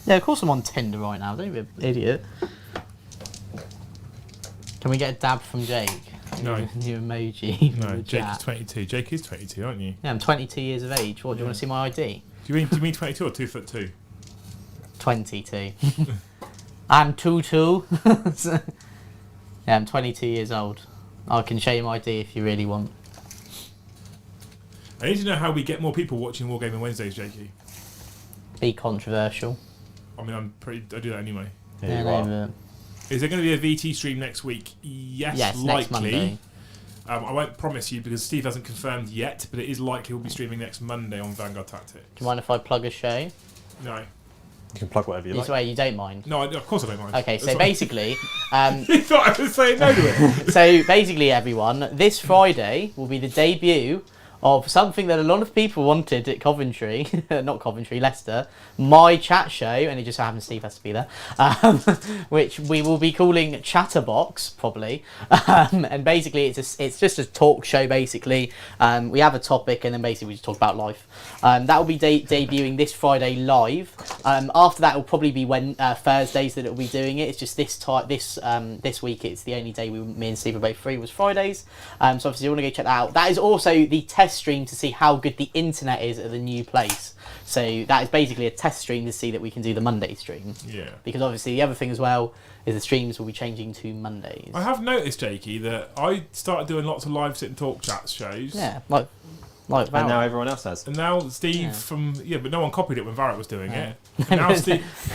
[SPEAKER 1] Yeah, of course I'm on Tinder right now. Don't be an idiot. Can we get a dab from Jake?
[SPEAKER 2] No.
[SPEAKER 1] New emoji.
[SPEAKER 2] No,
[SPEAKER 1] in the
[SPEAKER 2] Jake
[SPEAKER 1] chat.
[SPEAKER 2] is 22. Jake is 22, aren't you?
[SPEAKER 1] Yeah, I'm 22 years of age. What, do you want to see my ID?
[SPEAKER 2] Do you mean 22 or 2'2"?
[SPEAKER 1] 22. I'm 2'2". So- yeah, I'm 22 years old. I can show you my ID if you really want.
[SPEAKER 2] I need to know how we get more people watching Wargaming Wednesdays, Jakey.
[SPEAKER 1] Be controversial.
[SPEAKER 2] I mean, I do that anyway.
[SPEAKER 3] Yeah, you
[SPEAKER 1] no,
[SPEAKER 3] are.
[SPEAKER 1] but-
[SPEAKER 2] Is there going to be a VT stream next week? Yes,
[SPEAKER 1] Yes,
[SPEAKER 2] likely.
[SPEAKER 1] next Monday.
[SPEAKER 2] I won't promise you because Steve hasn't confirmed yet, but it is likely we'll be streaming next Monday on Vanguard Tactics.
[SPEAKER 1] Do you mind if I plug a show?
[SPEAKER 2] No.
[SPEAKER 3] You can plug whatever you
[SPEAKER 1] This
[SPEAKER 3] like.
[SPEAKER 1] way you don't mind.
[SPEAKER 2] No, of course I don't mind.
[SPEAKER 1] Okay, so
[SPEAKER 2] That's
[SPEAKER 1] basically,
[SPEAKER 2] you thought I was saying no to it.
[SPEAKER 1] so basically, everyone, this Friday will be the debut of something that a lot of people wanted at Coventry, not Coventry, Leicester, my chat show, and it just so happens Steve has to be there, which we will be calling Chatterbox, probably. And basically, it's just a talk show, basically. We have a topic, and then basically we just talk about life. That will be debuting this Friday live. After that, it will probably be Thursdays that it will be doing it. It's just this week, it's the only day me and Steve are both free was Fridays. So obviously, you want to go check that out. That is also the test stream to see how good the internet is at the new place. So that is basically a test stream to see that we can do the Monday stream.
[SPEAKER 2] Yeah.
[SPEAKER 1] Because obviously the other thing as well is the streams will be changing to Mondays.
[SPEAKER 2] I have noticed, Jakey, that I started doing lots of live sit and talk chat shows.
[SPEAKER 1] Yeah, like
[SPEAKER 3] And now
[SPEAKER 1] Valorant.
[SPEAKER 3] everyone else has.
[SPEAKER 2] And now Steve but no one copied it when Varrett was doing it. And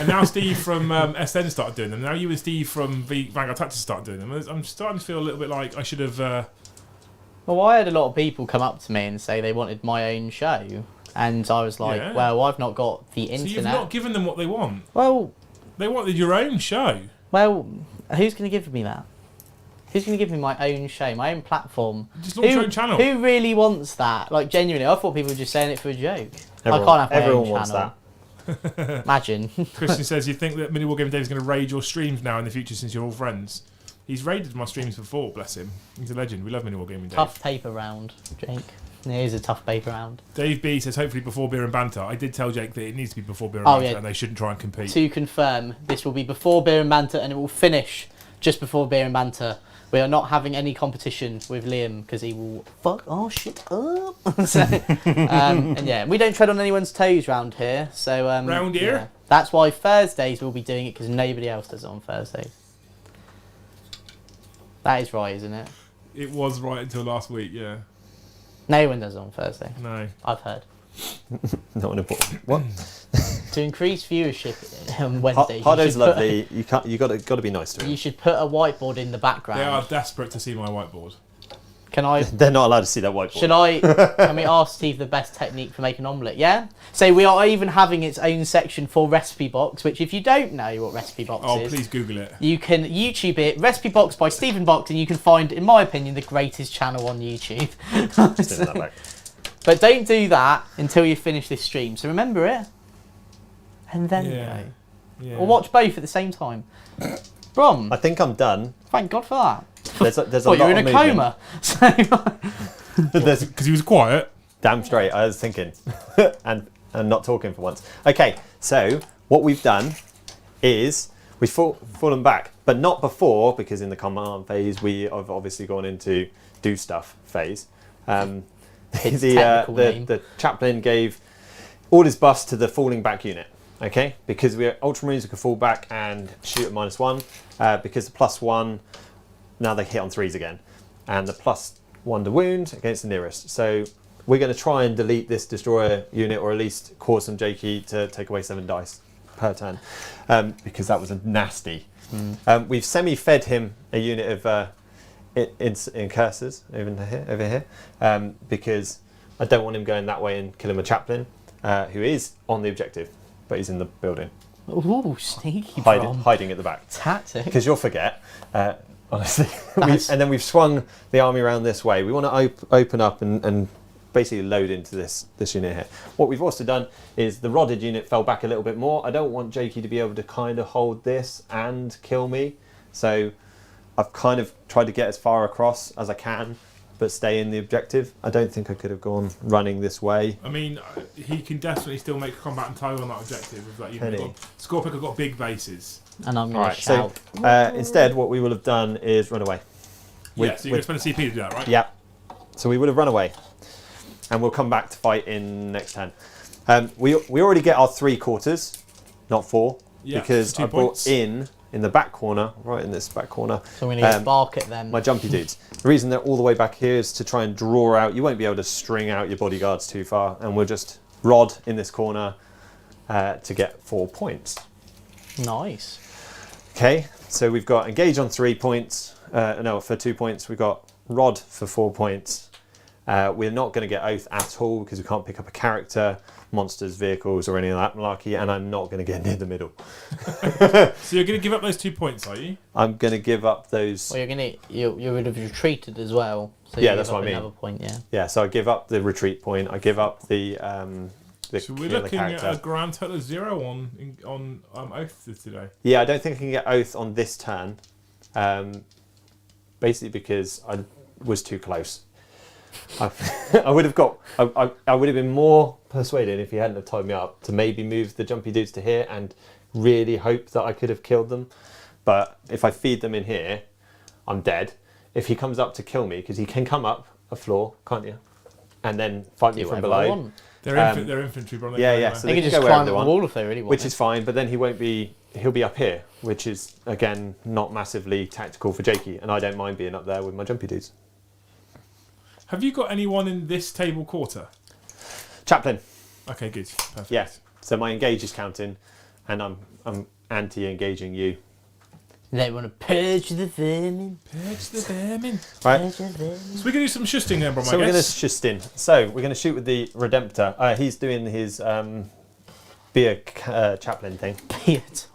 [SPEAKER 2] now Steve from SN started doing them. Now you and Steve from Vanguard Tactics started doing them. I'm starting to feel a little bit like I should have.
[SPEAKER 1] Well, I had a lot of people come up to me and say they wanted my own show, and I was like,
[SPEAKER 2] Yeah.
[SPEAKER 1] well, I've not got the
[SPEAKER 2] So
[SPEAKER 1] internet.
[SPEAKER 2] you've not given them what they want.
[SPEAKER 1] Well,
[SPEAKER 2] They wanted your own show.
[SPEAKER 1] who's going to give me that? Who's going to give me my own show, my own platform?
[SPEAKER 2] Just launch your own channel.
[SPEAKER 1] Who really wants that? Like, genuinely, I thought people were just saying it for a joke.
[SPEAKER 3] Everyone,
[SPEAKER 1] I can't have my
[SPEAKER 3] everyone
[SPEAKER 1] own
[SPEAKER 3] wants
[SPEAKER 1] channel.
[SPEAKER 3] that.
[SPEAKER 1] Imagine.
[SPEAKER 2] Christian says, you think that Mini Wargaming Dave is going to raid your streams now in the future since you're all friends? He's raided my streams before, bless him. He's a legend. We love Mini Wargaming Dave.
[SPEAKER 1] Tough paper round, Jake. It is a tough paper round.
[SPEAKER 2] Dave B says, hopefully before beer and banter. I did tell Jake that it needs to be before beer and
[SPEAKER 1] Oh,
[SPEAKER 2] banter
[SPEAKER 1] yeah.
[SPEAKER 2] and they shouldn't try and compete.
[SPEAKER 1] To confirm, this will be before beer and banter, and it will finish just before beer and banter. We are not having any competition with Liam because he will fuck our shit up. So, and yeah, we don't tread on anyone's toes round here. So
[SPEAKER 2] Round here?
[SPEAKER 1] yeah. That's why Thursdays we'll be doing it because nobody else does it on Thursdays. That is right, isn't it?
[SPEAKER 2] It was right until last week, yeah.
[SPEAKER 1] No one does it on Thursday.
[SPEAKER 2] No.
[SPEAKER 1] I've heard.
[SPEAKER 3] Not an important. What?
[SPEAKER 1] To increase viewership on Wednesdays,
[SPEAKER 3] Hardo's lovely. You can't. You got to be nice to him.
[SPEAKER 1] You should put a whiteboard in the background.
[SPEAKER 2] They are desperate to see my whiteboard.
[SPEAKER 1] Can I?
[SPEAKER 3] They're not allowed to see that whiteboard.
[SPEAKER 1] Should I? Can we ask Steve the best technique for making an omelette? Yeah. So we are even having its own section for Recipe Box, which if you don't know what Recipe Box is,
[SPEAKER 2] please Google it.
[SPEAKER 1] you can YouTube it. Recipe Box by Stephen Box, and you can find, in my opinion, the greatest channel on YouTube.
[SPEAKER 3] Just in that back.
[SPEAKER 1] But don't do that until you finish this stream. So remember it, and then
[SPEAKER 2] Yeah.
[SPEAKER 1] go.
[SPEAKER 2] Yeah.
[SPEAKER 1] Or watch both at the same time. Brom,
[SPEAKER 3] I think I'm done.
[SPEAKER 1] thank God for that.
[SPEAKER 3] There's a
[SPEAKER 1] Thought you
[SPEAKER 3] lot
[SPEAKER 1] were in
[SPEAKER 3] of
[SPEAKER 1] a
[SPEAKER 3] movement.
[SPEAKER 1] coma. So,
[SPEAKER 3] There's
[SPEAKER 2] Because he was quiet.
[SPEAKER 3] damn straight. I was thinking, and not talking for once. Okay, so what we've done is we've fallen back, but not before, because in the command phase we have obviously gone into do stuff phase.
[SPEAKER 1] His technical name.
[SPEAKER 3] The chaplain gave all his buffs to the falling back unit. Okay, because we're Ultramarines, we can fall back and shoot at -1. Because the +1, now they hit on 3s again, and the +1 to wound against the nearest. So we're going to try and delete this destroyer unit, or at least cause some Jakey to take away 7 dice per turn, because that was a nasty. We've semi-fed him a unit of in cursors over here, because I don't want him going that way and killing a chaplain, who is on the objective, but he's in the building,
[SPEAKER 1] ooh, sneaky Brom.
[SPEAKER 3] hiding at the back.
[SPEAKER 1] Tactic.
[SPEAKER 3] Because you'll forget, honestly.
[SPEAKER 1] Nice.
[SPEAKER 3] And then we've swung the army around this way. We want to open up and basically load into this unit here. What we've also done is the rodded unit fell back a little bit more. I don't want Jakey to be able to kind of hold this and kill me. So I've kind of tried to get as far across as I can, but stay in the objective. I don't think I could have gone running this way.
[SPEAKER 2] I mean, he can definitely still make a combatant title on that objective with that unit. Scorpic have got big bases.
[SPEAKER 1] And I'm going
[SPEAKER 3] Alright,
[SPEAKER 1] to
[SPEAKER 3] so
[SPEAKER 1] shout.
[SPEAKER 3] instead what we will have done is run away.
[SPEAKER 2] So you're going to spend a CP to do that, right?
[SPEAKER 3] Yeah. So we would have run away, and we'll come back to fight in next turn. We already get our 3 quarters, not 4,
[SPEAKER 2] Yeah,
[SPEAKER 3] because
[SPEAKER 2] 2
[SPEAKER 3] I
[SPEAKER 2] points.
[SPEAKER 3] brought in the back corner, right in this back corner,
[SPEAKER 1] So we're going to bark at them.
[SPEAKER 3] my jumpy dudes. The reason they're all the way back here is to try and draw out. You won't be able to string out your bodyguards too far, and we'll just rod in this corner to get 4 points.
[SPEAKER 1] Nice.
[SPEAKER 3] Okay, so we've got engage on 3 points. No, for 2 points. We've got rod for 4 points. We're not going to get oath at all because we can't pick up a character, monsters, vehicles, or any of that malarkey, and I'm not going to get near the middle.
[SPEAKER 2] So you're going to give up those 2 points, are you?
[SPEAKER 3] I'm going to give up those.
[SPEAKER 1] Well, you would have retreated as well. So
[SPEAKER 3] Yeah,
[SPEAKER 1] you
[SPEAKER 3] that's
[SPEAKER 1] give
[SPEAKER 3] what
[SPEAKER 1] up
[SPEAKER 3] I mean.
[SPEAKER 1] Another point, yeah.
[SPEAKER 3] Yeah, so I give up the retreat point. I give up the
[SPEAKER 2] So we're
[SPEAKER 3] kill the
[SPEAKER 2] looking at
[SPEAKER 3] character.
[SPEAKER 2] a grand total of 0 on oath today.
[SPEAKER 3] Yeah, I don't think I can get oath on this turn. Basically because I was too close. I would have got. I would have been more persuaded if he hadn't have tied me up to maybe move the jumpy dudes to here and really hope that I could have killed them. But if I feed them in here, I'm dead. If he comes up to kill me, because he can come up a floor, can't you? And then fight me
[SPEAKER 1] Do
[SPEAKER 3] from
[SPEAKER 1] whatever you
[SPEAKER 3] below.
[SPEAKER 1] want.
[SPEAKER 2] They're infantry, bro.
[SPEAKER 3] Yeah, yeah.
[SPEAKER 2] Anyway.
[SPEAKER 3] So
[SPEAKER 1] They
[SPEAKER 3] they
[SPEAKER 1] could
[SPEAKER 3] can
[SPEAKER 1] just
[SPEAKER 3] go
[SPEAKER 1] climb
[SPEAKER 3] wherever
[SPEAKER 1] up
[SPEAKER 3] they
[SPEAKER 1] the
[SPEAKER 3] want,
[SPEAKER 1] wall if they really want.
[SPEAKER 3] which is fine. But then he won't be. He'll be up here, which is again not massively tactical for Jakey, and I don't mind being up there with my jumpy dudes.
[SPEAKER 2] Have you got anyone in this table quarter?
[SPEAKER 3] Chaplain.
[SPEAKER 2] Okay, good. Perfect.
[SPEAKER 3] Yeah. So my engage is counting, and I'm anti-engaging you.
[SPEAKER 1] They want to purge the vermin.
[SPEAKER 2] Purge the vermin.
[SPEAKER 3] Right.
[SPEAKER 1] Purge the vermin.
[SPEAKER 2] So we're going to do some shusting then, Brom,
[SPEAKER 3] So
[SPEAKER 2] I
[SPEAKER 3] we're going to
[SPEAKER 2] guess.
[SPEAKER 3] just in. So we're going to shoot with the Redemptor. He's doing his be a chaplain thing.
[SPEAKER 1] Be it.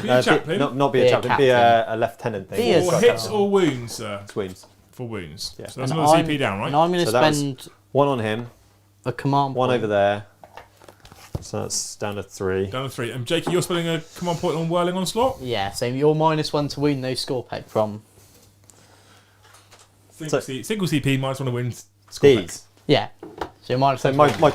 [SPEAKER 2] Be a chaplain.
[SPEAKER 3] Not be a
[SPEAKER 1] Be a
[SPEAKER 3] chaplain. Be a lieutenant thing.
[SPEAKER 1] Be a
[SPEAKER 2] Or
[SPEAKER 1] Got
[SPEAKER 2] hits
[SPEAKER 1] that.
[SPEAKER 2] or wounds, sir.
[SPEAKER 3] It's wounds.
[SPEAKER 2] For wounds.
[SPEAKER 3] Yeah.
[SPEAKER 2] So that's
[SPEAKER 1] And
[SPEAKER 2] another
[SPEAKER 1] I'm-
[SPEAKER 2] CP down, right?
[SPEAKER 1] And I'm going to
[SPEAKER 3] So that was-
[SPEAKER 1] spend
[SPEAKER 3] One on him.
[SPEAKER 1] a command
[SPEAKER 3] One
[SPEAKER 1] point.
[SPEAKER 3] over there. So that's down to 3.
[SPEAKER 2] Down to 3. And Jakey, you're spelling a command point on Whirling Onslaught?
[SPEAKER 1] Yeah, so you're -1 to wound those Scorpec from.
[SPEAKER 2] Single CP, -1 to win.
[SPEAKER 3] These.
[SPEAKER 1] Yeah. So you're -1
[SPEAKER 3] So
[SPEAKER 1] to
[SPEAKER 3] my
[SPEAKER 1] wound.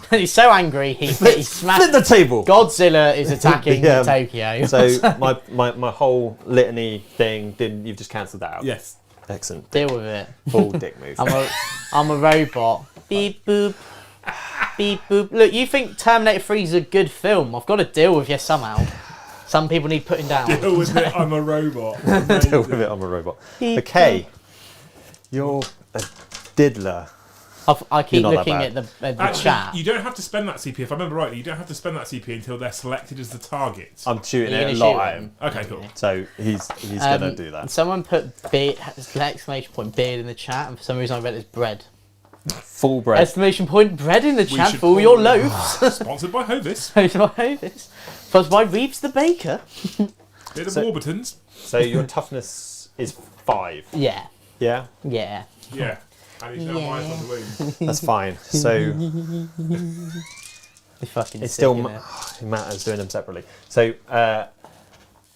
[SPEAKER 1] He's so angry, he
[SPEAKER 3] flip
[SPEAKER 1] smashed.
[SPEAKER 3] the table.
[SPEAKER 1] Godzilla is attacking
[SPEAKER 3] Yeah.
[SPEAKER 1] Tokyo.
[SPEAKER 3] So my whole litany thing you've just cancelled that out.
[SPEAKER 2] Yes.
[SPEAKER 3] Excellent.
[SPEAKER 1] Deal with it.
[SPEAKER 3] Full dick move.
[SPEAKER 1] I'm a robot. Beep boop. Beep boop. Look, you think Terminator 3 is a good film? I've got to deal with you somehow. Some people need putting down.
[SPEAKER 2] Deal with it, I'm a robot.
[SPEAKER 3] Deal with it, I'm a robot.
[SPEAKER 1] Beep
[SPEAKER 3] Okay. You're a diddler.
[SPEAKER 1] I keep
[SPEAKER 3] You're not
[SPEAKER 1] looking
[SPEAKER 3] that
[SPEAKER 1] at the
[SPEAKER 2] Actually,
[SPEAKER 1] chat.
[SPEAKER 2] you don't have to spend that CP. If I remember rightly, you don't have to spend that CP until they're selected as the target.
[SPEAKER 3] I'm shooting
[SPEAKER 1] You're
[SPEAKER 3] it a
[SPEAKER 1] gonna
[SPEAKER 3] lot
[SPEAKER 1] shoot
[SPEAKER 3] at
[SPEAKER 1] him.
[SPEAKER 3] him.
[SPEAKER 2] Okay, cool.
[SPEAKER 3] So he's gonna do that.
[SPEAKER 1] Someone put beard, exclamation point beard in the chat, and for some reason I read it as bread.
[SPEAKER 3] Full bread.
[SPEAKER 1] Exclamation point bread in the chat
[SPEAKER 2] should
[SPEAKER 1] for all
[SPEAKER 2] call
[SPEAKER 1] your
[SPEAKER 2] it-
[SPEAKER 1] loaves.
[SPEAKER 2] Sponsored by Hovis.
[SPEAKER 1] Sponsored by Reeves the baker.
[SPEAKER 2] Bit of
[SPEAKER 3] So-
[SPEAKER 2] Warburtons.
[SPEAKER 3] So your toughness is 5.
[SPEAKER 1] Yeah,
[SPEAKER 3] Yeah,
[SPEAKER 1] yeah.
[SPEAKER 2] Yeah. And he's now minus on the wound.
[SPEAKER 3] that's fine. So
[SPEAKER 1] It's fucking
[SPEAKER 3] it's
[SPEAKER 1] sick,
[SPEAKER 3] still
[SPEAKER 1] innit?
[SPEAKER 3] Matt is doing them separately. So we're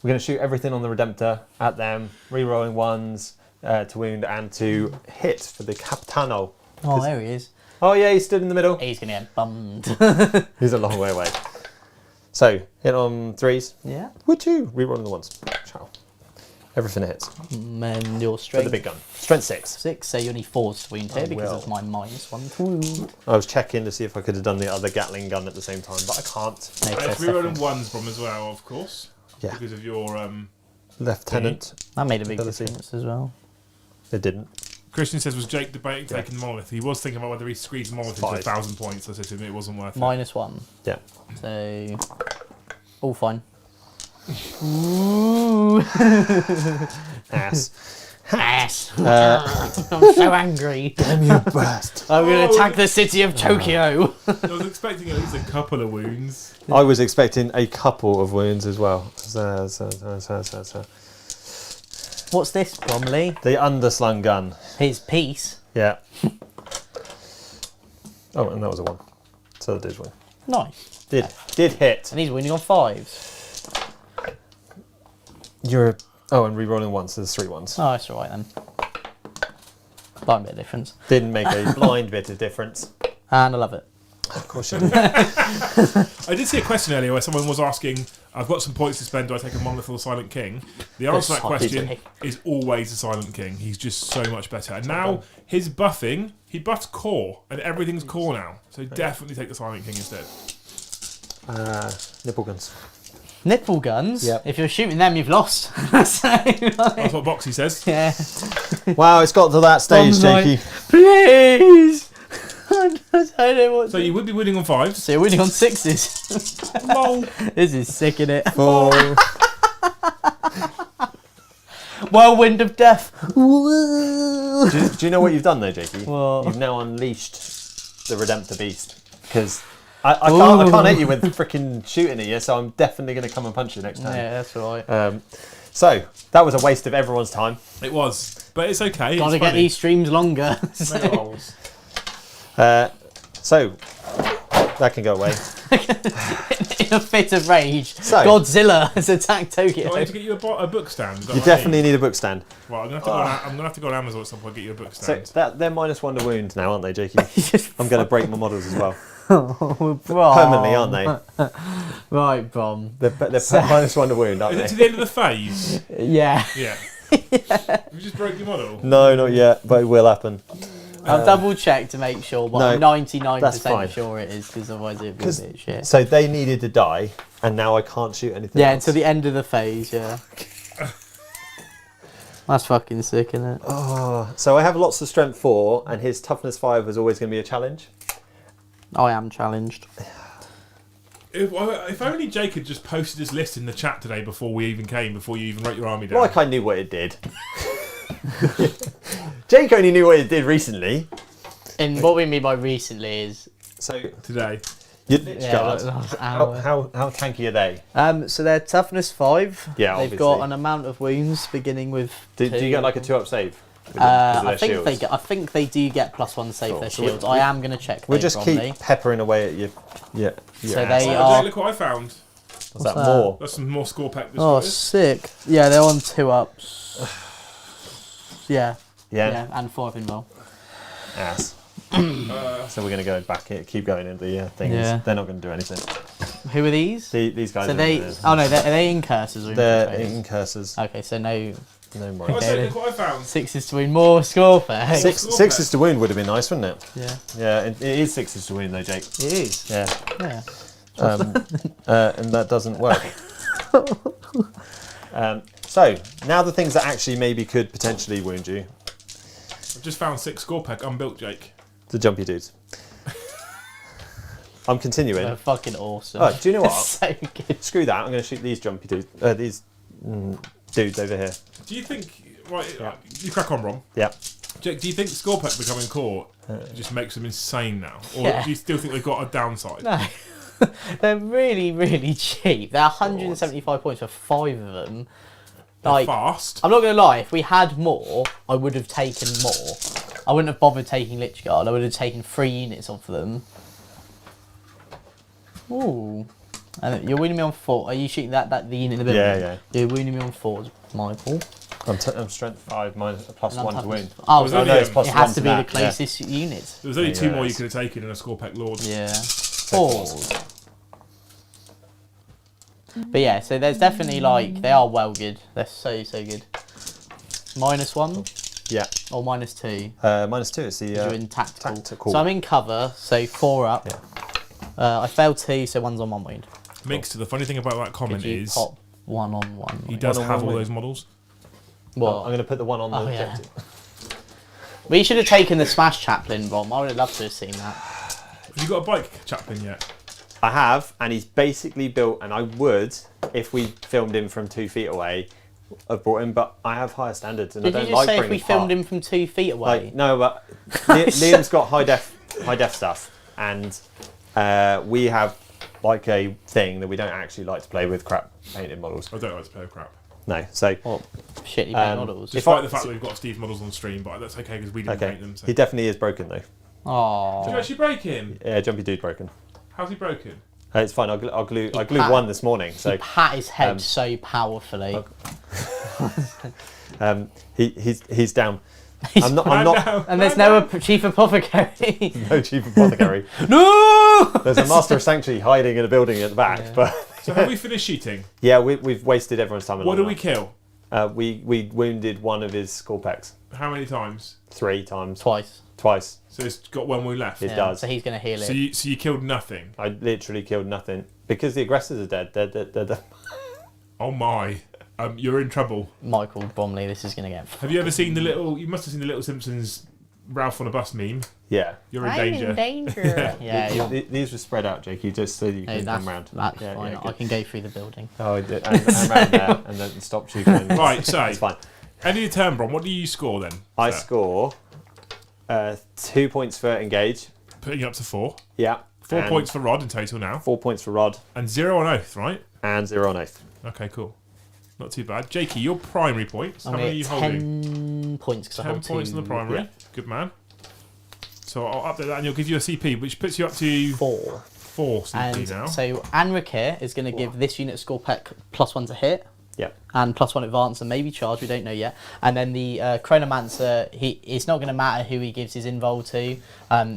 [SPEAKER 3] going to shoot everything on the Redemptor at them, re-rolling 1s to wound and to hit for the Capitano.
[SPEAKER 1] Oh, there he is.
[SPEAKER 3] Oh yeah, he stood in the middle.
[SPEAKER 1] He's gonna get bummed.
[SPEAKER 3] He's a long way away. So hit on 3s.
[SPEAKER 1] Yeah.
[SPEAKER 3] Woo-choo! Re-rolling the 1s. Ciao. Everything hits.
[SPEAKER 1] And your
[SPEAKER 3] For
[SPEAKER 1] strength
[SPEAKER 3] the big gun. Strength 6.
[SPEAKER 1] 6, so you only 4s to wound here
[SPEAKER 3] I
[SPEAKER 1] because
[SPEAKER 3] will.
[SPEAKER 1] of my -1 to wound.
[SPEAKER 3] I was checking to see if I could have done the other Gatling gun at the same time, but I can't.
[SPEAKER 1] No,
[SPEAKER 2] And
[SPEAKER 1] so
[SPEAKER 2] it's rerolling
[SPEAKER 1] second.
[SPEAKER 2] ones from as well, of course.
[SPEAKER 3] Yeah.
[SPEAKER 2] Because of your.
[SPEAKER 3] Lieutenant.
[SPEAKER 1] That made a big
[SPEAKER 3] Ability.
[SPEAKER 1] difference as well.
[SPEAKER 3] It didn't.
[SPEAKER 2] Christian says, was Jake debating taking the monolith? He was thinking about whether he squeezed the monolith into
[SPEAKER 3] 5.
[SPEAKER 2] 1,000 points. I said to him it wasn't worth it.
[SPEAKER 1] -1.
[SPEAKER 3] Yeah.
[SPEAKER 1] So, all fine. Ooh.
[SPEAKER 3] Ass.
[SPEAKER 1] Ass. I'm so angry.
[SPEAKER 3] Damn you bastard.
[SPEAKER 1] I'm going to attack the city of Tokyo.
[SPEAKER 2] I was expecting at least a couple of wounds.
[SPEAKER 3] I was expecting a couple of wounds as well.
[SPEAKER 1] What's this, Bromley?
[SPEAKER 3] The underslung gun.
[SPEAKER 1] His piece.
[SPEAKER 3] Yeah. Oh, and that was a 1. So that did win.
[SPEAKER 1] Nice.
[SPEAKER 3] Did hit.
[SPEAKER 1] And he's winning on 5s.
[SPEAKER 3] And re-rolling 1, so there's 3 ones.
[SPEAKER 1] Oh, that's alright then. Blind bit of difference.
[SPEAKER 3] Didn't make a blind bit of difference.
[SPEAKER 1] And I love it.
[SPEAKER 3] Of course you did.
[SPEAKER 2] I did see a question earlier where someone was asking, I've got some points to spend, do I take a monolith or the Silent King? The answer to that
[SPEAKER 1] Silent
[SPEAKER 2] question
[SPEAKER 1] King.
[SPEAKER 2] is always the Silent King. He's just so much better. And now his buffing, he buffs core, and everything's core now. So definitely take the Silent King instead.
[SPEAKER 3] Nipple guns.
[SPEAKER 1] Nipple guns?
[SPEAKER 3] Yep.
[SPEAKER 1] If you're shooting them, you've lost. So, like,
[SPEAKER 2] That's what Boxy says.
[SPEAKER 1] yeah.
[SPEAKER 3] Wow, it's got to that stage,
[SPEAKER 1] Tom's like,
[SPEAKER 3] Jakey.
[SPEAKER 1] Please! I don't know what
[SPEAKER 2] So
[SPEAKER 1] to
[SPEAKER 2] you would be winning on 5s.
[SPEAKER 1] So you're winning on 6s.
[SPEAKER 2] Lol.
[SPEAKER 1] This is sick, innit?
[SPEAKER 3] Oh.
[SPEAKER 1] Whirlwind of death.
[SPEAKER 3] Do you know what you've done though, Jakey?
[SPEAKER 1] What?
[SPEAKER 3] You've now unleashed the Redemptor Beast. Because I can't hit you with freaking shooting at you, so I'm definitely going to come and punch you next time.
[SPEAKER 1] Yeah, that's right.
[SPEAKER 3] So, that was a waste of everyone's time.
[SPEAKER 2] It was. But it's okay.
[SPEAKER 1] Gotta
[SPEAKER 2] it's
[SPEAKER 1] get
[SPEAKER 2] funny.
[SPEAKER 1] these streams longer.
[SPEAKER 2] Mega holes.
[SPEAKER 3] So, that can go away.
[SPEAKER 1] In a fit of rage,
[SPEAKER 3] So-
[SPEAKER 1] Godzilla has attacked Tokyo.
[SPEAKER 2] Do I need to get you a book stand? Is that
[SPEAKER 3] You
[SPEAKER 2] what I
[SPEAKER 3] definitely need a book stand.
[SPEAKER 2] need? Right, I'm gonna have to go on Amazon at some point and get you a book
[SPEAKER 3] So,
[SPEAKER 2] stand.
[SPEAKER 3] they're -1 to wound now, aren't they, Jakey?
[SPEAKER 1] Just
[SPEAKER 3] I'm going to break my models as well.
[SPEAKER 1] Brom.
[SPEAKER 3] Permanently, aren't they?
[SPEAKER 1] Right, Brom.
[SPEAKER 3] They're -1 to wound, aren't
[SPEAKER 2] Is it to
[SPEAKER 3] they?
[SPEAKER 2] the end of the phase?
[SPEAKER 1] Yeah.
[SPEAKER 2] Yeah. You just broke your model.
[SPEAKER 3] No, not yet, but it will happen.
[SPEAKER 1] I'll double check to make sure, but
[SPEAKER 3] no,
[SPEAKER 1] I'm
[SPEAKER 3] that's
[SPEAKER 1] 99%
[SPEAKER 3] fine.
[SPEAKER 1] sure it is, because otherwise it'd be a bit shit.
[SPEAKER 3] So they needed to die, and now I can't shoot anything
[SPEAKER 1] Yeah,
[SPEAKER 3] else.
[SPEAKER 1] until the end of the phase, yeah. That's fucking sick, isn't it?
[SPEAKER 3] Oh, so I have lots of strength 4, and his toughness 5 was always going to be a challenge.
[SPEAKER 1] I am challenged.
[SPEAKER 2] If only Jake had just posted his list in the chat today before we even came, before you even wrote your army down.
[SPEAKER 3] Like I knew what it did. Jake only knew what it did recently.
[SPEAKER 1] And what we mean by recently is...
[SPEAKER 3] So
[SPEAKER 2] Today.
[SPEAKER 3] your Lich
[SPEAKER 1] Yeah,
[SPEAKER 3] Guard,
[SPEAKER 1] that was
[SPEAKER 3] how,
[SPEAKER 1] hour.
[SPEAKER 3] how tanky are they?
[SPEAKER 1] So they're toughness 5.
[SPEAKER 3] Yeah,
[SPEAKER 1] They've
[SPEAKER 3] obviously.
[SPEAKER 1] got an amount of wounds beginning with...
[SPEAKER 3] Do you get like a 2-up save? With them, 'cause of
[SPEAKER 1] I
[SPEAKER 3] their
[SPEAKER 1] think
[SPEAKER 3] shields?
[SPEAKER 1] I think they do get +1 save
[SPEAKER 3] Cool.
[SPEAKER 1] their
[SPEAKER 3] So we-
[SPEAKER 1] shields. I am going to check.
[SPEAKER 3] We'll
[SPEAKER 1] though,
[SPEAKER 3] just
[SPEAKER 1] probably.
[SPEAKER 3] keep peppering away at you. Yeah.
[SPEAKER 1] So
[SPEAKER 3] ass.
[SPEAKER 1] they
[SPEAKER 2] Oh,
[SPEAKER 1] are-
[SPEAKER 2] Jake, look what I found.
[SPEAKER 3] What's that
[SPEAKER 1] that?
[SPEAKER 3] more?
[SPEAKER 2] That's some more score pack.
[SPEAKER 1] Oh, sick. Yeah, they're on 2-ups. Yeah.
[SPEAKER 3] Yeah.
[SPEAKER 1] And 4 in well.
[SPEAKER 3] Ass. So we're going to go back here, keep going into the things.
[SPEAKER 1] Yeah.
[SPEAKER 3] They're not going to do anything.
[SPEAKER 1] Who are these?
[SPEAKER 3] These guys
[SPEAKER 1] So
[SPEAKER 3] are
[SPEAKER 1] they... Oh no, are they incursors or
[SPEAKER 3] they're
[SPEAKER 1] infiltrators?
[SPEAKER 3] in curses.
[SPEAKER 1] Okay, so no...
[SPEAKER 3] No more.
[SPEAKER 2] Oh,
[SPEAKER 1] Okay,
[SPEAKER 2] so
[SPEAKER 1] then.
[SPEAKER 2] look what I found.
[SPEAKER 1] 6s to win more score effect.
[SPEAKER 3] Sixes to wound would have been nice, wouldn't it?
[SPEAKER 1] Yeah.
[SPEAKER 3] Yeah, it is 6s to wound though, Jake.
[SPEAKER 1] It is.
[SPEAKER 3] Yeah.
[SPEAKER 1] Yeah.
[SPEAKER 3] And that doesn't work. So now the things that actually maybe could potentially wound you.
[SPEAKER 2] I've just found 6 score pack unbuilt, Jake.
[SPEAKER 3] The jumpy dudes. I'm continuing.
[SPEAKER 1] They're fucking awesome.
[SPEAKER 3] Oh, do you know what?
[SPEAKER 1] So good.
[SPEAKER 3] Screw that. I'm going to shoot these jumpy dudes. These dudes over here.
[SPEAKER 2] Do you think? Right, you crack on, Ron.
[SPEAKER 3] Yeah.
[SPEAKER 2] Jake, do you think Scorpack becoming core just makes them insane now, or
[SPEAKER 1] Yeah.
[SPEAKER 2] do you still think they've got a downside?
[SPEAKER 1] No. They're really, really cheap. They're 175 points for 5 of them.
[SPEAKER 2] They're fast.
[SPEAKER 1] I'm not going to lie, if we had more, I would have taken more. I wouldn't have bothered taking Lich Guard. I would have taken 3 units off of them. Ooh. And you're winning me on 4. Are you shooting the unit in the building?
[SPEAKER 3] Yeah.
[SPEAKER 1] You're winning me on 4, Michael.
[SPEAKER 3] I'm strength 5 minus plus
[SPEAKER 1] And
[SPEAKER 3] 1
[SPEAKER 1] I'm
[SPEAKER 3] to win.
[SPEAKER 1] Oh,
[SPEAKER 2] Was
[SPEAKER 1] no,
[SPEAKER 2] only,
[SPEAKER 3] it's plus
[SPEAKER 1] it
[SPEAKER 3] 1
[SPEAKER 1] has to be the
[SPEAKER 3] that,
[SPEAKER 1] closest unit.
[SPEAKER 2] There was only 2 more you
[SPEAKER 3] yes.
[SPEAKER 2] could have taken in a Scorpack Lord.
[SPEAKER 1] Yeah. 4. But yeah, so there's definitely they are well good. They're so good. -1
[SPEAKER 3] Yeah.
[SPEAKER 1] or -2.
[SPEAKER 3] -2 is the
[SPEAKER 1] You're in tactical.
[SPEAKER 3] tactical.
[SPEAKER 1] So I'm in cover, so 4 up.
[SPEAKER 3] Yeah.
[SPEAKER 1] I failed 2, so 1's on 1 wound.
[SPEAKER 2] Mixed. The funny thing about that comment
[SPEAKER 1] Could you
[SPEAKER 2] is
[SPEAKER 1] pop 1 on 1?
[SPEAKER 2] he does
[SPEAKER 3] One on
[SPEAKER 2] have
[SPEAKER 3] one
[SPEAKER 2] all
[SPEAKER 3] wound.
[SPEAKER 2] those models.
[SPEAKER 1] What?
[SPEAKER 3] I'm going to put the one on the
[SPEAKER 1] Oh, yeah.
[SPEAKER 3] objective.
[SPEAKER 1] We should have taken the Smash Chaplain bomb. I would have loved to have seen that.
[SPEAKER 2] Have you got a bike chaplain yet?
[SPEAKER 3] I have, and he's basically built, and I would, if we filmed him from 2 feet away, have brought him, but I have higher standards, and
[SPEAKER 1] Did
[SPEAKER 3] I
[SPEAKER 1] you
[SPEAKER 3] don't
[SPEAKER 1] just
[SPEAKER 3] like
[SPEAKER 1] say if
[SPEAKER 3] bringing
[SPEAKER 1] we filmed
[SPEAKER 3] apart.
[SPEAKER 1] him from 2 feet away?
[SPEAKER 3] Like, no, but Liam's got high def stuff, and we have like a thing that we don't actually like to play with crap painted models.
[SPEAKER 2] I don't like to play with crap.
[SPEAKER 3] No, so
[SPEAKER 1] What shitty paint models?
[SPEAKER 2] Despite the fact that we've got Steve's models on stream, but that's okay because we didn't
[SPEAKER 3] okay,
[SPEAKER 2] paint them. So.
[SPEAKER 3] he definitely is broken though.
[SPEAKER 1] Oh.
[SPEAKER 2] Did you actually break him?
[SPEAKER 3] Yeah, jumpy dude broken.
[SPEAKER 2] How's he broken?
[SPEAKER 3] It's fine. I glued
[SPEAKER 1] pat-
[SPEAKER 3] one this morning, so
[SPEAKER 1] He pat his head so powerfully.
[SPEAKER 3] he's down. I'm not
[SPEAKER 1] And there's no chief apothecary.
[SPEAKER 3] no chief apothecary.
[SPEAKER 1] No!
[SPEAKER 3] There's a master of sanctuary hiding in a building at the back,
[SPEAKER 1] Yeah.
[SPEAKER 3] but
[SPEAKER 2] So have we finished shooting?
[SPEAKER 3] yeah, we've wasted everyone's time.
[SPEAKER 2] What do we kill?
[SPEAKER 3] We wounded one of his Scorpacks
[SPEAKER 2] How many times?
[SPEAKER 3] 3 times,
[SPEAKER 1] Twice.
[SPEAKER 3] twice.
[SPEAKER 2] So it's got 1 wound left.
[SPEAKER 3] It does.
[SPEAKER 1] So he's going to heal
[SPEAKER 2] So
[SPEAKER 1] it.
[SPEAKER 2] you killed nothing.
[SPEAKER 3] I literally killed nothing because the aggressors are dead. They're
[SPEAKER 2] Oh my. You're in trouble.
[SPEAKER 1] Michael Bromley, this is going to get...
[SPEAKER 2] Have you ever seen the little? You must have seen the Little Simpsons Ralph on a bus meme.
[SPEAKER 3] yeah.
[SPEAKER 2] You're in danger.
[SPEAKER 1] danger. yeah.
[SPEAKER 3] These were spread out, Jakey, just so you
[SPEAKER 1] No,
[SPEAKER 3] can come round.
[SPEAKER 1] that's
[SPEAKER 3] Yeah,
[SPEAKER 1] fine.
[SPEAKER 3] yeah,
[SPEAKER 1] I
[SPEAKER 3] good.
[SPEAKER 1] can go through the building.
[SPEAKER 3] Oh, I did. And round there, and then stop shooting.
[SPEAKER 2] Right. So
[SPEAKER 3] It's fine.
[SPEAKER 2] end of your turn, Bron. What do you score then?
[SPEAKER 3] I
[SPEAKER 2] sir?
[SPEAKER 3] score 2 points for engage.
[SPEAKER 2] Putting you up to 4.
[SPEAKER 3] Yeah.
[SPEAKER 2] 4
[SPEAKER 3] and
[SPEAKER 2] points for Rod in total now,
[SPEAKER 3] 4 points for Rod
[SPEAKER 2] and 0 on Oath, right?
[SPEAKER 3] and 0 on Oath.
[SPEAKER 2] Okay, cool. Not too bad. Jakey, your primary points. How
[SPEAKER 1] I'm
[SPEAKER 2] many are you holding?
[SPEAKER 1] 10 points because I
[SPEAKER 2] 10
[SPEAKER 1] hold
[SPEAKER 2] points
[SPEAKER 1] 2.
[SPEAKER 2] in the primary.
[SPEAKER 3] Yeah.
[SPEAKER 2] Good man. So I'll update that and you'll give you a CP, which puts you up to
[SPEAKER 1] 4.
[SPEAKER 2] 4 CP
[SPEAKER 1] And
[SPEAKER 2] now.
[SPEAKER 1] so Anric here is going to give this unit Scorpec +1 to hit.
[SPEAKER 3] Yeah.
[SPEAKER 1] And +1 advance and maybe charge, we don't know yet. And then the Chronomancer, it's not going to matter who he gives his invul to.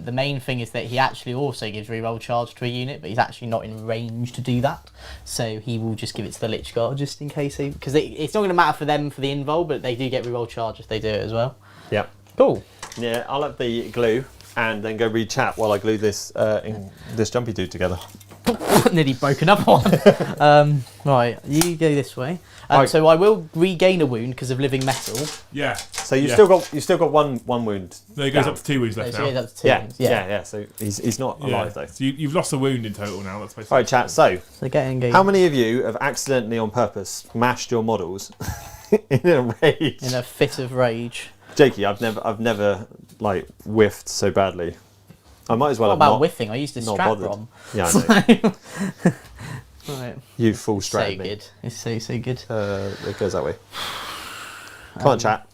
[SPEAKER 1] The main thing is that he actually also gives reroll charge to a unit, but he's actually not in range to do that. So he will just give it to the Lich Guard just in case because it's not going to matter for them for the invul, but they do get reroll charge if they do it as well.
[SPEAKER 3] Yeah.
[SPEAKER 1] Cool.
[SPEAKER 3] Yeah, I'll have the glue and then go read chat while I glue this this jumpy dude together.
[SPEAKER 1] Nearly broken up on. Right, you go this way.
[SPEAKER 3] Right.
[SPEAKER 1] So I will regain a wound because of living metal.
[SPEAKER 2] Yeah.
[SPEAKER 3] So you
[SPEAKER 2] Yeah.
[SPEAKER 3] still got one wound.
[SPEAKER 2] No, it goes
[SPEAKER 3] down.
[SPEAKER 2] up to 2 wounds left
[SPEAKER 1] So
[SPEAKER 2] now.
[SPEAKER 1] that's 2
[SPEAKER 3] Yeah,
[SPEAKER 1] wounds.
[SPEAKER 3] yeah. So he's not
[SPEAKER 2] Yeah.
[SPEAKER 3] alive though.
[SPEAKER 2] So you've lost a wound in total now. That's basically.
[SPEAKER 3] All right, chat. So
[SPEAKER 1] So get engaged
[SPEAKER 3] how many of you have accidentally on purpose smashed your models in a rage?
[SPEAKER 1] in a fit of rage.
[SPEAKER 3] Jakey, I've never like whiffed so badly. I might as well
[SPEAKER 1] What
[SPEAKER 3] have
[SPEAKER 1] about
[SPEAKER 3] not.
[SPEAKER 1] whiffing? I used to
[SPEAKER 3] not
[SPEAKER 1] strap
[SPEAKER 3] bothered.
[SPEAKER 1] rom.
[SPEAKER 3] Yeah, I know.
[SPEAKER 1] Right.
[SPEAKER 3] You full
[SPEAKER 1] So
[SPEAKER 3] straight me.
[SPEAKER 1] good. It's so good.
[SPEAKER 3] It goes that way. Come on, chat.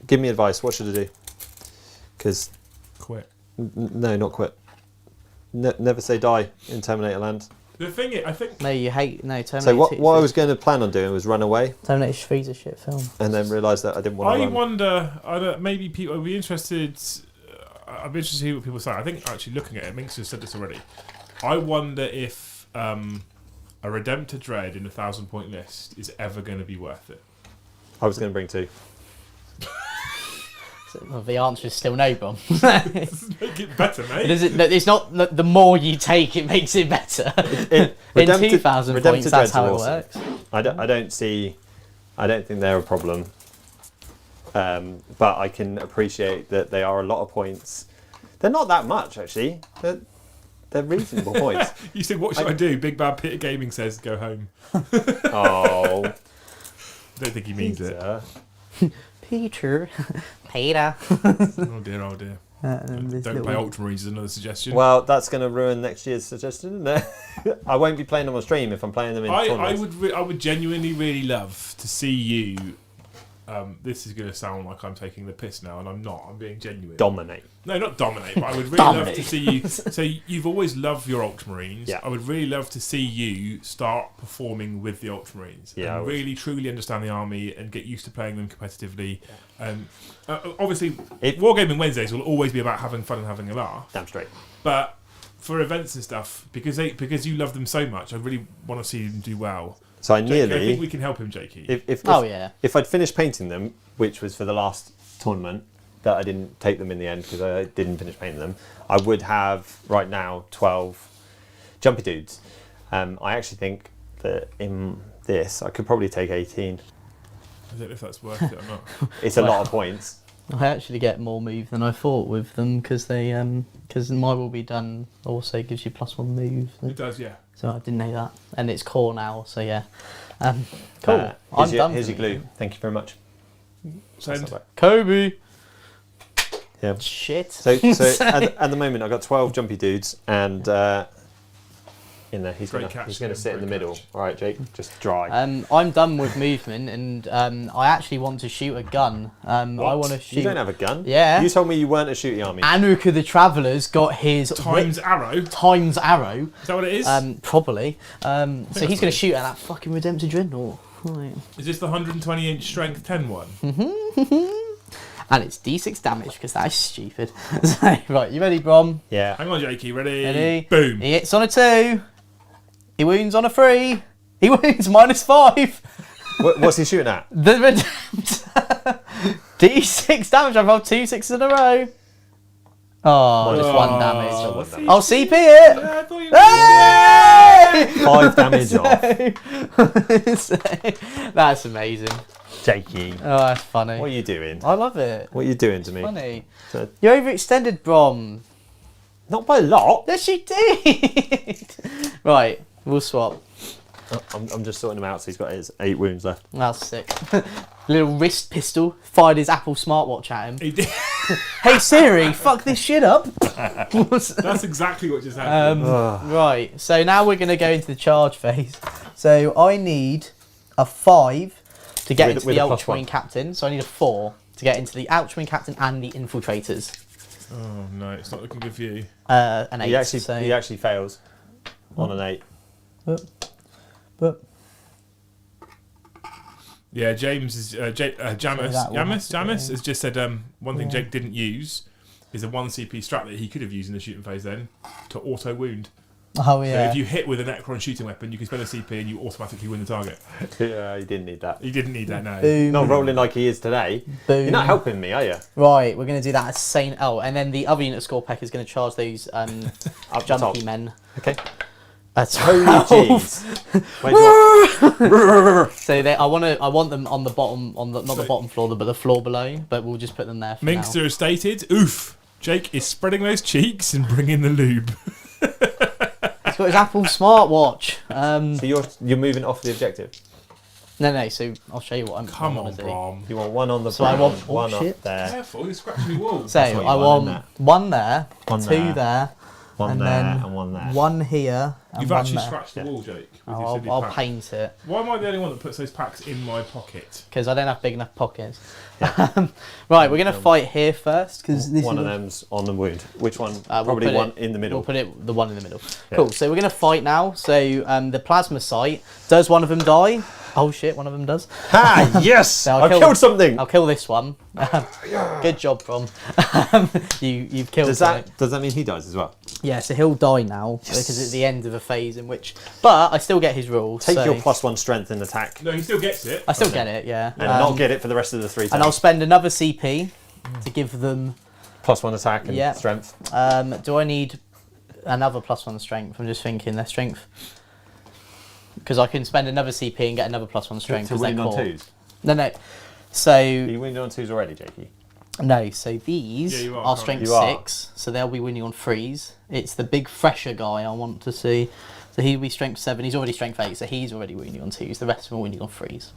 [SPEAKER 3] Give me advice. What should I do? Because
[SPEAKER 2] Quit.
[SPEAKER 3] no, not quit. Never say die in Terminator Land.
[SPEAKER 2] The thing is, I think.
[SPEAKER 1] No, you hate Terminator.
[SPEAKER 3] So what
[SPEAKER 1] 2
[SPEAKER 3] I was going to plan on doing was run away,
[SPEAKER 1] Terminator 3's a shit film.
[SPEAKER 3] and then realise that I didn't want
[SPEAKER 2] I
[SPEAKER 3] to run.
[SPEAKER 2] wonder, maybe people would be interested. I'd be interested to hear what people say. I think actually looking at it, Minx has said this already. I wonder if a Redemptor Dread in a 1,000-point list is ever going to be worth it.
[SPEAKER 3] I was going to bring 2.
[SPEAKER 1] Well, the answer is still no, Brom.
[SPEAKER 2] Make it better, mate.
[SPEAKER 1] It's not the more you take, it makes it better. In 2,000 points, that's how it works.
[SPEAKER 3] I don't think they're a problem. But I can appreciate that they are a lot of points They're not that much, actually. They're reasonable points.
[SPEAKER 2] You said, what should I do? Big Bad Peter Gaming says, go home.
[SPEAKER 3] Oh.
[SPEAKER 2] I don't think he means it.
[SPEAKER 1] Peter. Peter.
[SPEAKER 2] Oh dear, oh dear.
[SPEAKER 1] This
[SPEAKER 2] Don't
[SPEAKER 1] little-
[SPEAKER 2] play Ultramarines is another suggestion.
[SPEAKER 3] Well, that's going to ruin next year's suggestion, isn't it? I won't be playing them on stream if I'm playing them in
[SPEAKER 2] I
[SPEAKER 3] tournaments.
[SPEAKER 2] would genuinely really love to see you. This is going to sound like I'm taking the piss now, and I'm not. I'm being genuine.
[SPEAKER 3] Dominate.
[SPEAKER 2] No, not dominate, but I would really love to see you. So you've always loved your Ultramarines.
[SPEAKER 3] Yeah.
[SPEAKER 2] I would really love to see you start performing with the Ultramarines.
[SPEAKER 3] Yeah,
[SPEAKER 2] And really, truly understand the army and get used to playing them competitively. Obviously, Wargaming Wednesdays will always be about having fun and having a laugh.
[SPEAKER 3] Damn straight.
[SPEAKER 2] But for events and stuff, because you love them so much, I really want to see them do well.
[SPEAKER 3] So I
[SPEAKER 2] Jakey, I
[SPEAKER 3] nearly...
[SPEAKER 2] think we can help him, Jakey.
[SPEAKER 3] If I'd finished painting them, which was for the last tournament, that I didn't take them in the end because I didn't finish painting them, I would have right now 12 jumpy dudes. I actually think that in this I could probably take 18.
[SPEAKER 2] I don't know if that's worth it or not.
[SPEAKER 3] It's a lot of points.
[SPEAKER 1] I actually get more move than I thought with them because my will be done also gives you +1 move.
[SPEAKER 2] It does, yeah.
[SPEAKER 1] So I didn't know that, and it's core now. So yeah, cool. I'm done.
[SPEAKER 3] Here's your glue. Thank you very much.
[SPEAKER 2] Send.
[SPEAKER 1] Kobe.
[SPEAKER 3] Yeah.
[SPEAKER 1] Shit.
[SPEAKER 3] So at the moment I've got 12 jumpy dudes and in there he's
[SPEAKER 2] Great
[SPEAKER 3] gonna
[SPEAKER 2] catch,
[SPEAKER 3] sit in the
[SPEAKER 2] great
[SPEAKER 3] middle.
[SPEAKER 2] catch.
[SPEAKER 3] All right, Jake, just dry.
[SPEAKER 1] I'm done with movement, and I actually want to shoot a gun. I want to shoot.
[SPEAKER 3] You don't have a gun?
[SPEAKER 1] Yeah.
[SPEAKER 3] You told me you weren't a shooting army.
[SPEAKER 1] Anuka the Traveller's got his
[SPEAKER 2] Times arrow.
[SPEAKER 1] times arrow.
[SPEAKER 2] Is that what it is?
[SPEAKER 1] Probably. So
[SPEAKER 2] that's
[SPEAKER 1] he's
[SPEAKER 2] what
[SPEAKER 1] going
[SPEAKER 2] it
[SPEAKER 1] to shoot at that fucking Redemptor Dreadnought. Right.
[SPEAKER 2] Is this the 120-inch strength 10 one?
[SPEAKER 1] And it's D6 damage because that is stupid. So, right, you ready, Brom?
[SPEAKER 3] Yeah.
[SPEAKER 2] Hang on, Jakey. Ready?
[SPEAKER 1] Ready?
[SPEAKER 2] Boom.
[SPEAKER 1] He hits on a 2. He wounds on a 3. He wounds -5.
[SPEAKER 3] What's he shooting at?
[SPEAKER 1] The Redemptor. D6 damage. I've rolled 2 6s in a row. Oh, just 1 damage. I'll CP it.
[SPEAKER 2] Yeah, I thought you were
[SPEAKER 1] Hey!
[SPEAKER 3] 5 damage off.
[SPEAKER 1] So, that's amazing.
[SPEAKER 3] Jakey.
[SPEAKER 1] Oh, that's funny.
[SPEAKER 3] What are you doing?
[SPEAKER 1] I love it.
[SPEAKER 3] What are you doing to me?
[SPEAKER 1] Funny.
[SPEAKER 3] So-
[SPEAKER 1] You overextended, Brom.
[SPEAKER 3] Not by a lot.
[SPEAKER 1] Yes, you did. Right, we'll swap.
[SPEAKER 3] I'm just sorting him out so he's got his 8 wounds left.
[SPEAKER 1] That's sick. Little wrist pistol. Fired his Apple smartwatch at him.
[SPEAKER 2] He did.
[SPEAKER 1] Hey Siri, fuck this shit up.
[SPEAKER 2] That's exactly what just happened.
[SPEAKER 1] Right, so now we're going to go into the charge phase. So I need a 5 to get into
[SPEAKER 3] With
[SPEAKER 1] the
[SPEAKER 3] a +1.
[SPEAKER 1] Ultramarine Captain. So I need a 4 to get into the Ultramarine Captain and the Infiltrators.
[SPEAKER 2] Oh no, it's not looking good for you.
[SPEAKER 1] An 8.
[SPEAKER 3] He
[SPEAKER 1] so,
[SPEAKER 3] actually fails on an 8.
[SPEAKER 1] but
[SPEAKER 2] Yeah, James is Jamis
[SPEAKER 1] that one.
[SPEAKER 2] has just said one thing Jake didn't use is a 1 CP strat that he could have used in the shooting phase then to auto wound.
[SPEAKER 1] Oh
[SPEAKER 2] So
[SPEAKER 1] yeah.
[SPEAKER 2] if you hit with a Necron shooting weapon, you can spend a CP and you automatically win the target.
[SPEAKER 3] Yeah, he didn't need that.
[SPEAKER 2] He didn't need that, no.
[SPEAKER 1] Boom.
[SPEAKER 3] Not rolling like he is today.
[SPEAKER 1] Boom.
[SPEAKER 3] You're not helping me, are you?
[SPEAKER 1] Right, we're going to do that as sane. Oh, and then the other unit of score pack is going to charge those
[SPEAKER 3] Up the
[SPEAKER 1] jumpy
[SPEAKER 3] top.
[SPEAKER 1] men.
[SPEAKER 3] Okay.
[SPEAKER 1] Holy
[SPEAKER 3] Jeez. Where do you
[SPEAKER 1] So I want them on the bottom, not the bottom floor, but the floor below. But we'll just put them there for
[SPEAKER 2] Minkster has stated, oof, Jake is spreading those cheeks and bringing the lube.
[SPEAKER 1] He's got his Apple smartwatch.
[SPEAKER 3] So you're moving off the objective.
[SPEAKER 1] No. So I'll show you what I'm.
[SPEAKER 2] Come
[SPEAKER 1] I
[SPEAKER 2] on,
[SPEAKER 1] wanna do.
[SPEAKER 2] Brom.
[SPEAKER 3] You want one on the
[SPEAKER 1] So I
[SPEAKER 3] bottom,
[SPEAKER 1] want-
[SPEAKER 3] one
[SPEAKER 1] shit.
[SPEAKER 3] up there,
[SPEAKER 2] Careful, you're scratching me wall.
[SPEAKER 1] So
[SPEAKER 3] That's what you
[SPEAKER 1] I
[SPEAKER 3] want,
[SPEAKER 1] want
[SPEAKER 3] isn't
[SPEAKER 1] one there,
[SPEAKER 3] One
[SPEAKER 1] 2
[SPEAKER 3] there,
[SPEAKER 1] there,
[SPEAKER 3] one
[SPEAKER 1] and
[SPEAKER 3] there,
[SPEAKER 1] then
[SPEAKER 3] and one there.
[SPEAKER 1] one here. And
[SPEAKER 2] You've
[SPEAKER 1] one
[SPEAKER 2] actually
[SPEAKER 1] there.
[SPEAKER 2] scratched the wall, Jake. with your
[SPEAKER 1] I'll
[SPEAKER 2] silly pack.
[SPEAKER 1] paint it
[SPEAKER 2] Why am I the only one that puts those packs in my pocket?
[SPEAKER 1] because I don't have big enough pockets. Right, we're gonna fight here first because this
[SPEAKER 3] One
[SPEAKER 1] is
[SPEAKER 3] of them's on the wound. Which one?
[SPEAKER 1] We'll
[SPEAKER 3] Probably
[SPEAKER 1] put
[SPEAKER 3] one
[SPEAKER 1] it-
[SPEAKER 3] in the middle.
[SPEAKER 1] We'll put it the one in the middle.
[SPEAKER 3] Yeah.
[SPEAKER 1] Cool. So we're gonna fight now. So the plasma site. Does one of them die? Oh shit! One of them does.
[SPEAKER 3] Ah, yes!
[SPEAKER 1] So
[SPEAKER 3] I've killed something!
[SPEAKER 1] I'll kill this one. Good job, Brom. You've killed.
[SPEAKER 3] Does
[SPEAKER 1] something.
[SPEAKER 3] that mean he dies as well?
[SPEAKER 1] Yeah. So he'll die now because it's the end of a phase in which. But I still get his rules.
[SPEAKER 3] Take
[SPEAKER 1] so
[SPEAKER 3] your +1 strength and attack.
[SPEAKER 2] No, he still gets it.
[SPEAKER 1] I still get it. Yeah.
[SPEAKER 3] And not get it for the rest of the 3
[SPEAKER 1] And
[SPEAKER 3] turns.
[SPEAKER 1] I'll spend another CP to give them.
[SPEAKER 3] +1 attack and
[SPEAKER 1] Yeah.
[SPEAKER 3] strength.
[SPEAKER 1] Do I need another +1 strength? I'm just thinking their strength. Because I can spend another CP and get another +1 strength.
[SPEAKER 3] To
[SPEAKER 1] 'cause they're
[SPEAKER 3] wound on
[SPEAKER 1] core.
[SPEAKER 3] 2s.
[SPEAKER 1] No. So
[SPEAKER 3] Are you wounded on 2s already, Jakey?
[SPEAKER 1] No, so these
[SPEAKER 2] Yeah, you are,
[SPEAKER 1] are
[SPEAKER 2] can't
[SPEAKER 1] strength
[SPEAKER 3] you? You are.
[SPEAKER 1] 6, so they'll be winning on freeze. It's the big fresher guy I want to see. So he'll be strength 7. He's already strength 8, so he's already winning on 2s. The rest of them are winning on freeze.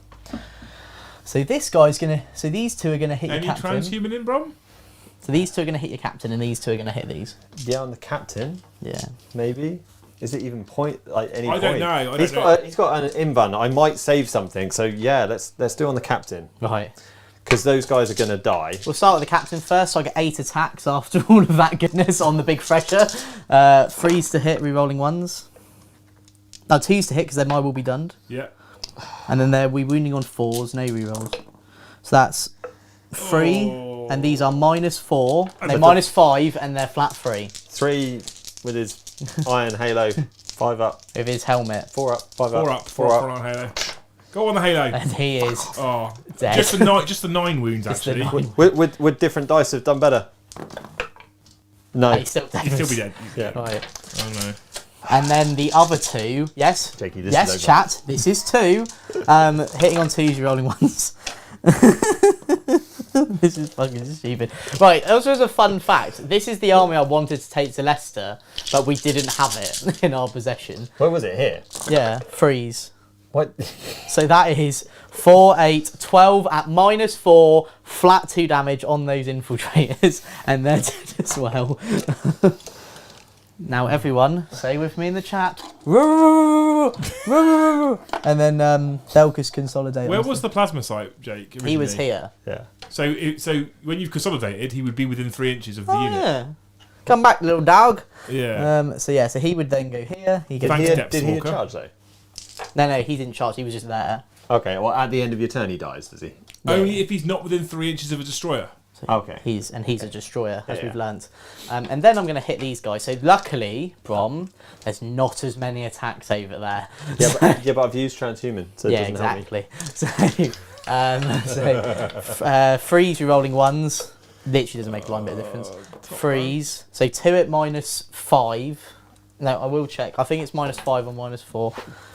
[SPEAKER 1] So this guy's gonna. So these two are gonna hit
[SPEAKER 2] Any
[SPEAKER 1] your captain.
[SPEAKER 2] transhuman in, Brom?
[SPEAKER 1] So these two are gonna hit your captain, and these two are gonna hit these.
[SPEAKER 3] Yeah, on the captain,
[SPEAKER 1] Yeah.
[SPEAKER 3] maybe. Is it even any
[SPEAKER 2] I
[SPEAKER 3] point?
[SPEAKER 2] don't know.
[SPEAKER 3] He's got an invuln. I might save something. So yeah, let's do on the captain
[SPEAKER 1] Right.
[SPEAKER 3] because those guys are gonna die.
[SPEAKER 1] We'll start with the captain first. So I get 8 attacks after all of that goodness on the big fresher. 3s to hit, re-rolling 1s. No, 2s to hit because then I will be done.
[SPEAKER 2] Yeah.
[SPEAKER 1] And then they're wounding on 4s, no rerolls. So that's 3,
[SPEAKER 2] Oh.
[SPEAKER 1] and these are -4.
[SPEAKER 2] And
[SPEAKER 1] They're
[SPEAKER 2] the-
[SPEAKER 1] -5, and they're flat 3
[SPEAKER 3] 3 with his iron halo. 5 up.
[SPEAKER 1] with his helmet.
[SPEAKER 3] 4 up. 5
[SPEAKER 2] 4
[SPEAKER 3] up.
[SPEAKER 2] up. 4 up on Halo. Go on the Halo.
[SPEAKER 1] And he is
[SPEAKER 2] Oh,
[SPEAKER 1] dead.
[SPEAKER 2] just the 9 wounds
[SPEAKER 1] Just the
[SPEAKER 2] actually.
[SPEAKER 1] 9.
[SPEAKER 3] Would different dice have done better? No.
[SPEAKER 1] He's still dead.
[SPEAKER 2] He'd still be dead.
[SPEAKER 3] Yeah.
[SPEAKER 1] Right.
[SPEAKER 2] Oh no.
[SPEAKER 1] And then the other 2, yes,
[SPEAKER 3] Jakey, this is
[SPEAKER 1] yes,
[SPEAKER 3] over.
[SPEAKER 1] chat, this is 2. Hitting on 2s, rolling 1s. This is fucking stupid. Right, also as a fun fact, this is the army I wanted to take to Leicester, but we didn't have it in our possession.
[SPEAKER 3] Where was it? Here.
[SPEAKER 1] Yeah, freeze.
[SPEAKER 3] What?
[SPEAKER 1] So that is 4, 8, 12 at -4, flat 2 damage on those infiltrators, and they're dead as well. Now everyone, say with me in the chat. And then Delcus consolidate.
[SPEAKER 2] Where was the plasma site, Jake?
[SPEAKER 1] He was
[SPEAKER 2] originally?
[SPEAKER 1] here.
[SPEAKER 3] Yeah.
[SPEAKER 2] So when you've consolidated, he would be within 3 inches of the
[SPEAKER 1] Oh,
[SPEAKER 2] unit.
[SPEAKER 1] yeah. Come back, little dog.
[SPEAKER 2] Yeah.
[SPEAKER 1] So he would then go here. He
[SPEAKER 3] Did
[SPEAKER 1] goes.
[SPEAKER 2] Thanks,
[SPEAKER 3] he,
[SPEAKER 2] Depth
[SPEAKER 3] did he
[SPEAKER 2] Walker.
[SPEAKER 3] charge though?
[SPEAKER 1] No, he didn't charge. He was just there.
[SPEAKER 3] Okay. Well, at the end of your turn, he dies. Does he?
[SPEAKER 2] Only if he's not within 3 inches of a destroyer.
[SPEAKER 3] Okay.
[SPEAKER 1] He's a destroyer, as
[SPEAKER 3] Yeah.
[SPEAKER 1] we've learnt. And then I'm going to hit these guys. So luckily, Brom, there's not as many attacks over there.
[SPEAKER 3] Yeah, but I've used transhuman, so it
[SPEAKER 1] Yeah,
[SPEAKER 3] doesn't help me.
[SPEAKER 1] exactly. Freeze, you're rolling 1s. Literally doesn't make a line bit of difference. Freeze. So 2 at -5. No, I will check. I think it's -5 or -4.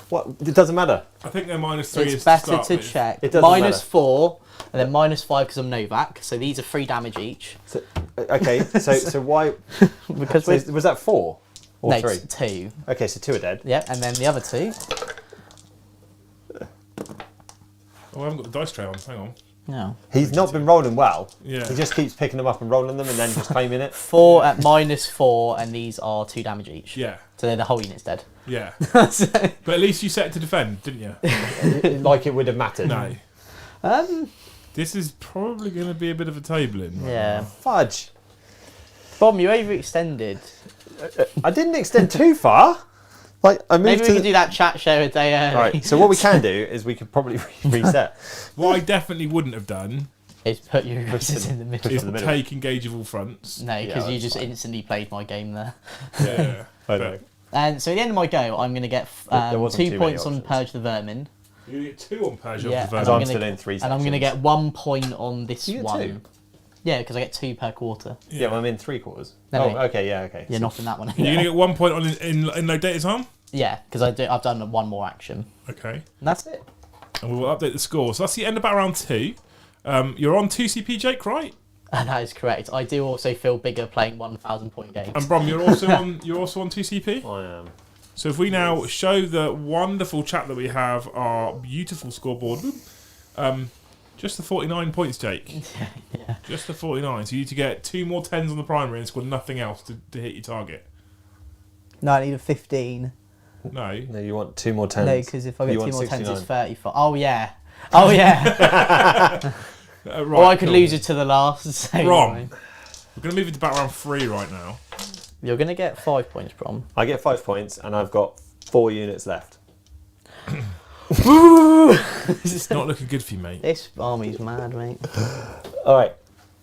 [SPEAKER 3] What? It doesn't matter.
[SPEAKER 2] I think they're -3
[SPEAKER 1] It's
[SPEAKER 2] is
[SPEAKER 1] better
[SPEAKER 2] start
[SPEAKER 1] to
[SPEAKER 2] with.
[SPEAKER 1] check.
[SPEAKER 3] It doesn't matter.
[SPEAKER 1] -4 and then -5 because I'm Novak. So these are 3 damage each.
[SPEAKER 3] So, okay. So why?
[SPEAKER 1] Because
[SPEAKER 3] So
[SPEAKER 1] we're
[SPEAKER 3] was that 4 or
[SPEAKER 1] no,
[SPEAKER 3] 3?
[SPEAKER 1] it's 2.
[SPEAKER 3] Okay, so 2 are dead.
[SPEAKER 1] Yeah, and then the other 2.
[SPEAKER 2] Oh, I haven't got the dice tray on. Hang on.
[SPEAKER 1] No.
[SPEAKER 3] He's not been rolling well.
[SPEAKER 2] Yeah.
[SPEAKER 3] He just keeps picking them up and rolling them, and then just claiming it.
[SPEAKER 1] 4 at -4, and these are 2 damage each.
[SPEAKER 2] Yeah.
[SPEAKER 1] So then the whole unit's dead.
[SPEAKER 2] Yeah.
[SPEAKER 1] So,
[SPEAKER 2] But at least you set it to defend, didn't you?
[SPEAKER 3] Like it would have mattered.
[SPEAKER 2] No. This is probably going to be a bit of a tabling.
[SPEAKER 1] yeah.
[SPEAKER 3] Fudge.
[SPEAKER 1] Bomb, you overextended.
[SPEAKER 3] I didn't extend too far. Like I moved
[SPEAKER 1] Maybe we
[SPEAKER 3] to.
[SPEAKER 1] can do that chat show a day early.
[SPEAKER 3] Right. So what we can do is we could probably reset.
[SPEAKER 2] What I definitely wouldn't have done
[SPEAKER 1] Is put your erasers in the middle.
[SPEAKER 2] is
[SPEAKER 3] the middle.
[SPEAKER 2] take engage of all fronts.
[SPEAKER 1] No, because
[SPEAKER 3] Yeah,
[SPEAKER 1] you
[SPEAKER 3] that's
[SPEAKER 1] just instantly played my game there.
[SPEAKER 2] Yeah.
[SPEAKER 3] I know.
[SPEAKER 1] And so at the end of my go, I'm going to get
[SPEAKER 3] There wasn't
[SPEAKER 1] 2
[SPEAKER 3] too
[SPEAKER 1] points
[SPEAKER 3] many
[SPEAKER 1] on
[SPEAKER 3] options.
[SPEAKER 1] Purge the Vermin.
[SPEAKER 2] You get 2 on Persia
[SPEAKER 1] Yeah,
[SPEAKER 2] of the
[SPEAKER 1] and
[SPEAKER 3] So
[SPEAKER 2] Vermin.
[SPEAKER 3] I'm
[SPEAKER 1] gonna
[SPEAKER 3] still in 3
[SPEAKER 1] And I'm going to
[SPEAKER 3] sections.
[SPEAKER 1] get 1 point on this
[SPEAKER 3] You get
[SPEAKER 1] one.
[SPEAKER 3] 2?
[SPEAKER 1] Yeah, because I get 2 per quarter.
[SPEAKER 3] Yeah, well, I'm in 3/4.
[SPEAKER 1] No,
[SPEAKER 3] Oh,
[SPEAKER 1] no.
[SPEAKER 3] okay, yeah, okay.
[SPEAKER 1] You're not in that one.
[SPEAKER 2] You're going to get 1 point on in no data time?
[SPEAKER 1] Yeah, because I've done 1 more action.
[SPEAKER 2] Okay.
[SPEAKER 1] And that's it.
[SPEAKER 2] And we will update the score. So that's the end of battle round 2. You're on 2 CP, Jake, right?
[SPEAKER 1] And that is correct. I do also feel bigger playing 1,000 point games.
[SPEAKER 2] And Brom, you're also on 2 CP?
[SPEAKER 3] I am.
[SPEAKER 2] So if we now show the wonderful chat that we have, our beautiful scoreboard, just the 49 points, Jake.
[SPEAKER 1] Yeah.
[SPEAKER 2] Just the 49. So you need to get 2 more 10s on the primary and score nothing else to hit your target.
[SPEAKER 1] No, I need a 15.
[SPEAKER 2] No.
[SPEAKER 3] No, you want 2 more 10s.
[SPEAKER 1] No, because if I get
[SPEAKER 3] You
[SPEAKER 1] 2
[SPEAKER 3] want
[SPEAKER 1] more 10s,
[SPEAKER 3] 69.
[SPEAKER 1] it's 34. Oh, yeah. Oh, yeah.
[SPEAKER 2] Right,
[SPEAKER 1] Or I could
[SPEAKER 2] cool.
[SPEAKER 1] lose it to the last. So
[SPEAKER 2] Brom. We're going to move into battle round 3 right now.
[SPEAKER 1] You're going to get 5 points, Brom.
[SPEAKER 3] I get 5 points, and I've got 4 units left.
[SPEAKER 2] It's not looking good for you, mate.
[SPEAKER 1] This army's mad, mate.
[SPEAKER 3] All right.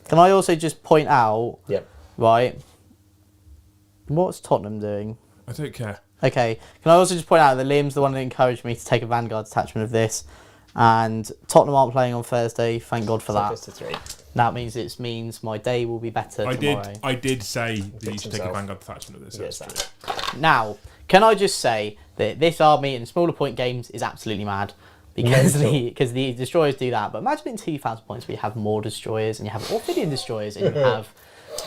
[SPEAKER 1] Can I also just point out,
[SPEAKER 3] Yep.
[SPEAKER 1] right, what's Tottenham doing?
[SPEAKER 2] I don't care.
[SPEAKER 1] Okay, can I also just point out that Liam's the one that encouraged me to take a Vanguard detachment of this, and Tottenham aren't playing on Thursday, thank God for
[SPEAKER 3] So it
[SPEAKER 1] that.
[SPEAKER 3] goes to 3.
[SPEAKER 1] That means my day will be better tomorrow.
[SPEAKER 2] I did say that you
[SPEAKER 3] Fix
[SPEAKER 2] should take a
[SPEAKER 3] himself.
[SPEAKER 2] Vanguard detachment of this.
[SPEAKER 3] Yes,
[SPEAKER 2] That's
[SPEAKER 3] that.
[SPEAKER 2] true.
[SPEAKER 1] Now, can I just say that this army in smaller point games is absolutely mad, because the destroyers do that. But imagine in 2,000 points where you have more destroyers and you have Orphidian destroyers and you have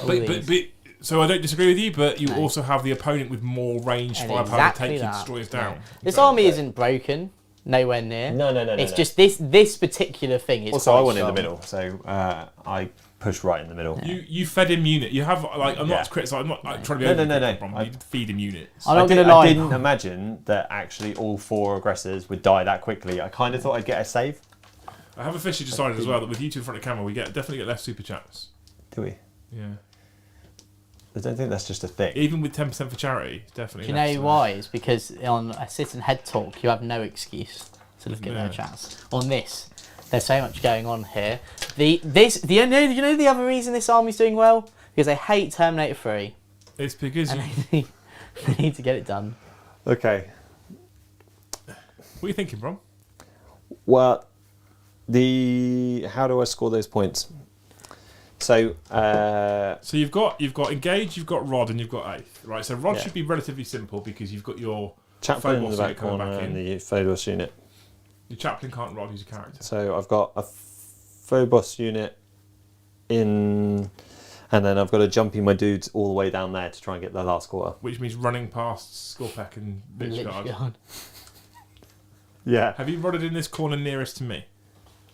[SPEAKER 1] all these.
[SPEAKER 2] So I don't disagree with you, but you also have the opponent with more range
[SPEAKER 1] And
[SPEAKER 2] firepower
[SPEAKER 1] exactly
[SPEAKER 2] to take your
[SPEAKER 1] that.
[SPEAKER 2] destroyers down.
[SPEAKER 1] Yeah. This army isn't broken, nowhere near.
[SPEAKER 3] No.
[SPEAKER 1] It's just this particular thing is
[SPEAKER 3] Also,
[SPEAKER 1] quite
[SPEAKER 3] I went
[SPEAKER 1] strong.
[SPEAKER 3] in the middle, so I pushed right in the middle.
[SPEAKER 2] You fed him unit. You have I'm not criticising. I'm not trying to be
[SPEAKER 3] No.
[SPEAKER 2] You feed him units.
[SPEAKER 1] I'm not going to
[SPEAKER 3] I
[SPEAKER 1] lie.
[SPEAKER 3] didn't imagine that actually all 4 aggressors would die that quickly. I kind of thought I'd get a save.
[SPEAKER 2] I have officially decided as well that with you two in front of camera, we definitely get less super chats.
[SPEAKER 3] Do we?
[SPEAKER 2] Yeah.
[SPEAKER 3] I don't think that's just a thing.
[SPEAKER 2] Even with 10% for charity, definitely.
[SPEAKER 1] Do you know why? It's because on a sit and head talk, you have no excuse to look at their chats. On this, there's so much going on here. You know the other reason this army's doing well? Because they hate Terminator 3.
[SPEAKER 2] It's because
[SPEAKER 1] And they need to get it done.
[SPEAKER 3] Okay.
[SPEAKER 2] What are you thinking, Brom?
[SPEAKER 3] Well, how do I score those points? So,
[SPEAKER 2] So you've got engage, you've got rod, and you've got eighth, right? So rod should be relatively simple because you've got your
[SPEAKER 3] chaplain in
[SPEAKER 2] Phobos
[SPEAKER 3] the back
[SPEAKER 2] unit coming
[SPEAKER 3] corner
[SPEAKER 2] back in.
[SPEAKER 3] and the Phobos unit.
[SPEAKER 2] Your chaplain can't rod, he's a character.
[SPEAKER 3] So I've got a Phobos unit in, and then I've got to jumpy my dudes all the way down there to try and get the last quarter.
[SPEAKER 2] Which means running past Scorpec and Lichguard.
[SPEAKER 1] Lichguard.
[SPEAKER 3] Yeah,
[SPEAKER 2] Have you rodded in this corner nearest to me?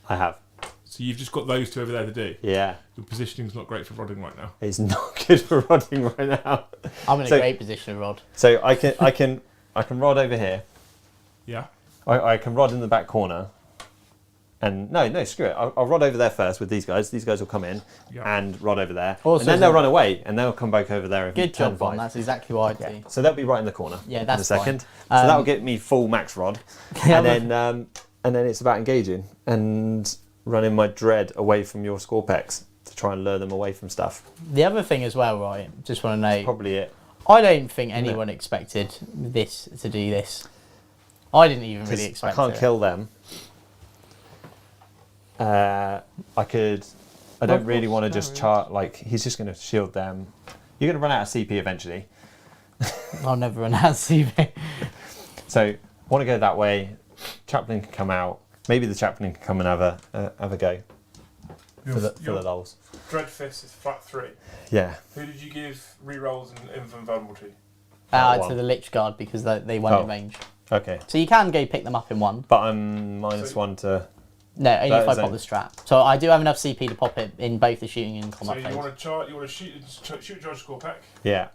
[SPEAKER 3] I have.
[SPEAKER 2] So you've just got those two over there to do.
[SPEAKER 3] Yeah,
[SPEAKER 2] Your positioning's not great for rodding right now.
[SPEAKER 3] it's not good for rodding right now.
[SPEAKER 1] I'm in a
[SPEAKER 3] So-
[SPEAKER 1] great position, Rod.
[SPEAKER 3] So I can rod over here.
[SPEAKER 2] Yeah.
[SPEAKER 3] I can rod in the back corner. And no, screw it. I'll rod over there first with these guys. These guys will come in and rod over there,
[SPEAKER 1] Also,
[SPEAKER 3] and then they'll run away, and they'll come back over there. And
[SPEAKER 1] Good
[SPEAKER 3] turn
[SPEAKER 1] job, Bond.
[SPEAKER 3] 5.
[SPEAKER 1] That's exactly what I'd do.
[SPEAKER 3] So they'll be right in the corner.
[SPEAKER 1] Yeah,
[SPEAKER 3] in
[SPEAKER 1] that's
[SPEAKER 3] a second.
[SPEAKER 1] fine.
[SPEAKER 3] So that'll get me full max rod, and then it's about engaging and running my dread away from your Scorpex to try and lure them away from stuff.
[SPEAKER 1] The other thing as well, right? Just want to know.
[SPEAKER 3] Probably it.
[SPEAKER 1] I don't think anyone expected this to do this. I didn't even really expect
[SPEAKER 3] I can't
[SPEAKER 1] it.
[SPEAKER 3] kill them. I don't really want to just chart, like, he's just going to shield them. You're going to run out of CP eventually.
[SPEAKER 1] I'll never run out of CV.
[SPEAKER 3] So, I want to go that way. Chaplain can come out. Maybe the chaplain can come and have a go for the lulls.
[SPEAKER 2] Dreadfist is flat 3.
[SPEAKER 3] Yeah.
[SPEAKER 2] Who did you give rerolls and invulnerable to?
[SPEAKER 3] One.
[SPEAKER 1] To the Lich Guard because they won't in range.
[SPEAKER 3] Okay.
[SPEAKER 1] So you can go pick them up in one.
[SPEAKER 3] But I'm -1 to...
[SPEAKER 1] No, only
[SPEAKER 3] That
[SPEAKER 1] if I
[SPEAKER 3] is
[SPEAKER 1] pop
[SPEAKER 3] a-
[SPEAKER 1] the strap. So I do have enough CP to pop it in both the shooting and combat phase.
[SPEAKER 2] You want to shoot Judge Scorpec?
[SPEAKER 3] Yeah.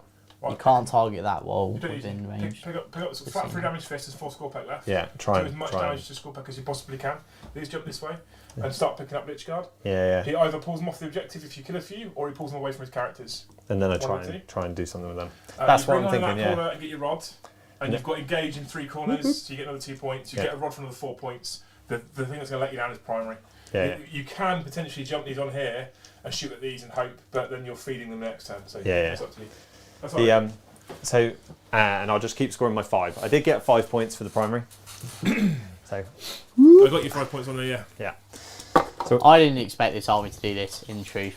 [SPEAKER 1] You can't target that wall
[SPEAKER 2] You don't
[SPEAKER 1] within
[SPEAKER 2] use
[SPEAKER 1] range.
[SPEAKER 2] pick up flat 3 damage fist, there's 4 Scorpec left.
[SPEAKER 3] Yeah,
[SPEAKER 2] Do
[SPEAKER 3] try
[SPEAKER 2] as much damage to Scorpec as you possibly can. Please jump this way and start picking up Lichguard.
[SPEAKER 3] Yeah.
[SPEAKER 2] He either pulls them off the objective if you kill a few, or he pulls them away from his characters.
[SPEAKER 3] And then I
[SPEAKER 2] One or two.
[SPEAKER 3] try and do something with them.
[SPEAKER 2] you
[SPEAKER 3] That's what
[SPEAKER 2] bring
[SPEAKER 3] I'm
[SPEAKER 2] on
[SPEAKER 3] thinking,
[SPEAKER 2] that
[SPEAKER 3] yeah.
[SPEAKER 2] corner and get your rod, and you've got engage in 3 corners, so you get another 2 points. You get a rod for another 4 points. The thing that's going to let you down is primary.
[SPEAKER 3] Yeah.
[SPEAKER 2] You can potentially jump these on here and shoot at these and hope, but then you're feeding them next turn. So
[SPEAKER 3] Yeah.
[SPEAKER 2] it's up to you. That's all right.
[SPEAKER 3] So, and I'll just keep scoring my 5. I did get 5 points for the primary. So,
[SPEAKER 2] I got you 5 points on there, yeah.
[SPEAKER 1] I didn't expect this army to do this, in truth.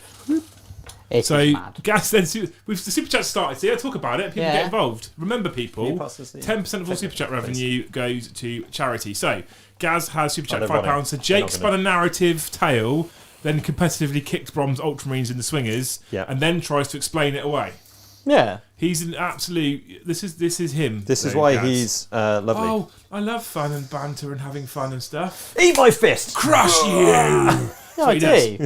[SPEAKER 1] It's
[SPEAKER 2] So,
[SPEAKER 1] mad.
[SPEAKER 2] Gaz then, with the super chat started, so yeah, talk about it. People get involved. Remember, people,
[SPEAKER 3] Can you pass this,
[SPEAKER 2] 10% of all super chat revenue goes to charity. So, Gaz has super chat
[SPEAKER 3] they're
[SPEAKER 2] £5.
[SPEAKER 3] running.
[SPEAKER 2] So,
[SPEAKER 3] They're
[SPEAKER 2] Jake
[SPEAKER 3] not
[SPEAKER 2] spun a narrative tale, then competitively kicked Brom's Ultramarines in the swingers, and then tries to explain it away.
[SPEAKER 1] Yeah.
[SPEAKER 2] He's an absolute. This is him.
[SPEAKER 3] This is
[SPEAKER 2] though,
[SPEAKER 3] why
[SPEAKER 2] Gaz.
[SPEAKER 3] he's lovely.
[SPEAKER 2] Oh, I love fun and banter and having fun and stuff.
[SPEAKER 3] Eat my fist!
[SPEAKER 2] Crush you!
[SPEAKER 1] Yeah, I do.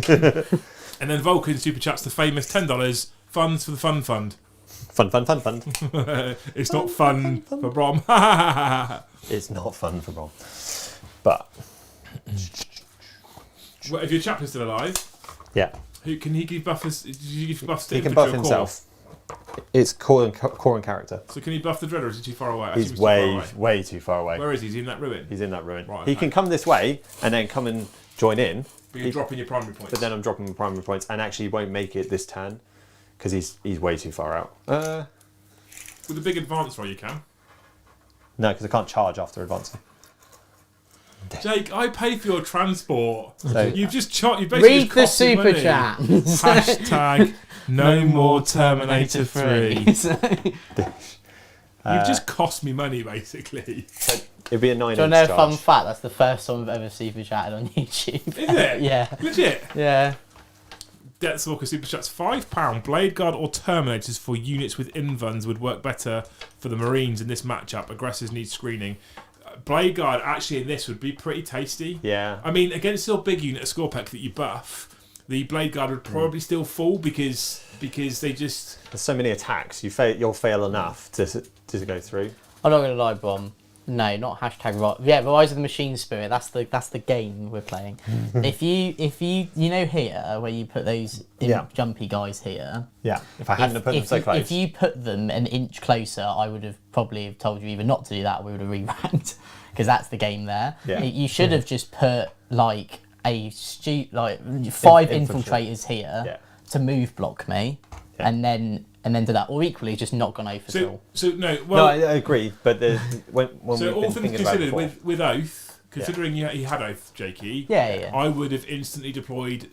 [SPEAKER 2] And then Vulcan super chats the famous $10 funds for the fun fund.
[SPEAKER 3] Fun.
[SPEAKER 2] It's not fun for Brom.
[SPEAKER 3] It's not fun for Brom. But,
[SPEAKER 2] Well, if your chaplain's still alive,
[SPEAKER 3] yeah.
[SPEAKER 2] who can he give buffers? Did you give buffs to
[SPEAKER 3] He can
[SPEAKER 2] infantry
[SPEAKER 3] buff
[SPEAKER 2] or core?
[SPEAKER 3] himself. It's core and character.
[SPEAKER 2] So can he buff the Dread, or is he too far away? I
[SPEAKER 3] He's
[SPEAKER 2] assume too far away.
[SPEAKER 3] way too far away.
[SPEAKER 2] Where is he? Is he in that ruin?
[SPEAKER 3] He's in that ruin.
[SPEAKER 2] Right,
[SPEAKER 3] He
[SPEAKER 2] okay.
[SPEAKER 3] can come this way and then come and join in.
[SPEAKER 2] But you're dropping your primary points.
[SPEAKER 3] But then I'm dropping my primary points and actually won't make it this turn because he's way too far out.
[SPEAKER 2] With a big advance roll, you can.
[SPEAKER 3] No, because I can't charge after advancing.
[SPEAKER 2] Jake, I pay for your transport.
[SPEAKER 3] So-
[SPEAKER 2] You've just you've basically
[SPEAKER 1] Read
[SPEAKER 2] just
[SPEAKER 1] the
[SPEAKER 2] cost me
[SPEAKER 1] super
[SPEAKER 2] money.
[SPEAKER 1] chat.
[SPEAKER 2] Hashtag no more Terminator 3. You've just cost me money, basically.
[SPEAKER 3] It'd be a 9
[SPEAKER 1] Do you
[SPEAKER 3] inch
[SPEAKER 1] know a
[SPEAKER 3] charge.
[SPEAKER 1] fun fact? That's the first time I've ever super chatted on YouTube.
[SPEAKER 2] Is it?
[SPEAKER 1] Yeah.
[SPEAKER 2] Legit.
[SPEAKER 1] Yeah.
[SPEAKER 2] Deathstalker Super Chats, £5. Blade Guard or Terminators for units with invuns would work better for the Marines in this matchup. Aggressors need screening. Blade Guard actually in this would be pretty tasty.
[SPEAKER 3] Yeah.
[SPEAKER 2] I mean, against your big unit of Scorpec that you buff, the Blade Guard would probably still fall because they just...
[SPEAKER 3] There's so many attacks. You'll fail enough to go through.
[SPEAKER 1] I'm not going to lie, Brom. No, not hashtag right. Yeah, Rise of the Machine Spirit. That's the game we're playing. if you know here where you put those jumpy guys here.
[SPEAKER 3] Yeah. If I hadn't have put them so close.
[SPEAKER 1] If you put them an inch closer, I would have probably told you either not to do that, or we would have re-ranked because that's the game there.
[SPEAKER 3] Yeah.
[SPEAKER 1] You should have just put like five infiltrators here to move block me, and then do that, or equally just not gone over
[SPEAKER 2] So no,
[SPEAKER 3] No,
[SPEAKER 2] well,
[SPEAKER 3] I agree, but when
[SPEAKER 2] so
[SPEAKER 3] we've
[SPEAKER 2] all
[SPEAKER 3] been
[SPEAKER 2] things
[SPEAKER 3] thinking about it
[SPEAKER 2] considered,
[SPEAKER 3] before,
[SPEAKER 2] with Oath, considering he had Oath, Jakey,
[SPEAKER 1] Yeah.
[SPEAKER 2] I would have instantly deployed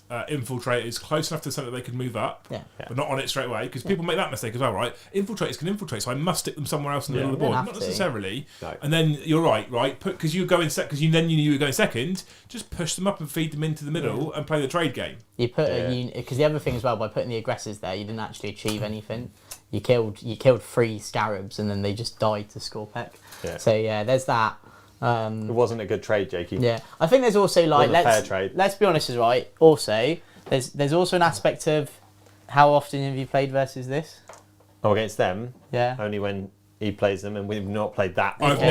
[SPEAKER 2] infiltrators close enough to the centre that they could move up, but not on it straight away, because people make that mistake as well, right? Infiltrators can infiltrate, so I must stick them somewhere else in the middle of the
[SPEAKER 1] You
[SPEAKER 2] board.
[SPEAKER 1] don't
[SPEAKER 2] Not
[SPEAKER 1] have to.
[SPEAKER 2] necessarily.
[SPEAKER 3] No.
[SPEAKER 2] And then you're right, because you go in because you knew you were going second. Just push them up and feed them into the middle and play the trade game.
[SPEAKER 1] You put a unit, because the other thing as well, by putting the aggressors there, you didn't actually achieve anything. You killed 3 scarabs and then they just died to Scorpec.
[SPEAKER 3] Yeah.
[SPEAKER 1] So yeah, there's that.
[SPEAKER 3] it wasn't a good trade, Jakey.
[SPEAKER 1] Yeah, I think there's also like
[SPEAKER 3] Wasn't a fair trade.
[SPEAKER 1] let's be honest, is right. Also, there's also an aspect of how often have you played versus this?
[SPEAKER 3] Oh, against them,
[SPEAKER 1] Yeah.
[SPEAKER 3] only when he plays them, and we've not played that.
[SPEAKER 2] I've
[SPEAKER 3] before.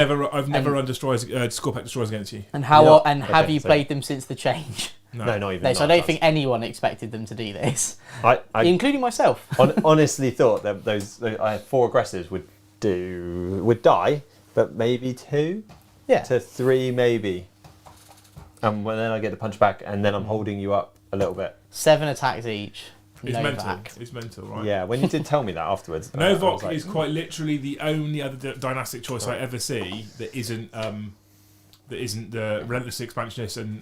[SPEAKER 2] never run Scorpec destroyers against you.
[SPEAKER 1] And
[SPEAKER 3] Yeah.
[SPEAKER 1] have
[SPEAKER 3] Okay,
[SPEAKER 1] you
[SPEAKER 3] so-
[SPEAKER 1] played them since the change?
[SPEAKER 3] No, not even.
[SPEAKER 1] No, so I
[SPEAKER 3] not
[SPEAKER 1] don't
[SPEAKER 3] us.
[SPEAKER 1] think anyone expected them to do this,
[SPEAKER 3] I
[SPEAKER 1] including myself.
[SPEAKER 3] honestly thought that I had 4 aggressors would die, but maybe 2
[SPEAKER 1] Yeah.
[SPEAKER 3] to 3 maybe. And then I get the punch back, and then I'm holding you up a little bit.
[SPEAKER 1] 7 attacks each.
[SPEAKER 2] It's mental.
[SPEAKER 1] Novak.
[SPEAKER 2] It's mental, right?
[SPEAKER 3] Yeah, when you did tell me that afterwards, I
[SPEAKER 2] Novak
[SPEAKER 3] was like,
[SPEAKER 2] is quite literally the only other dynastic choice I ever see that isn't the Relentless Expansionist and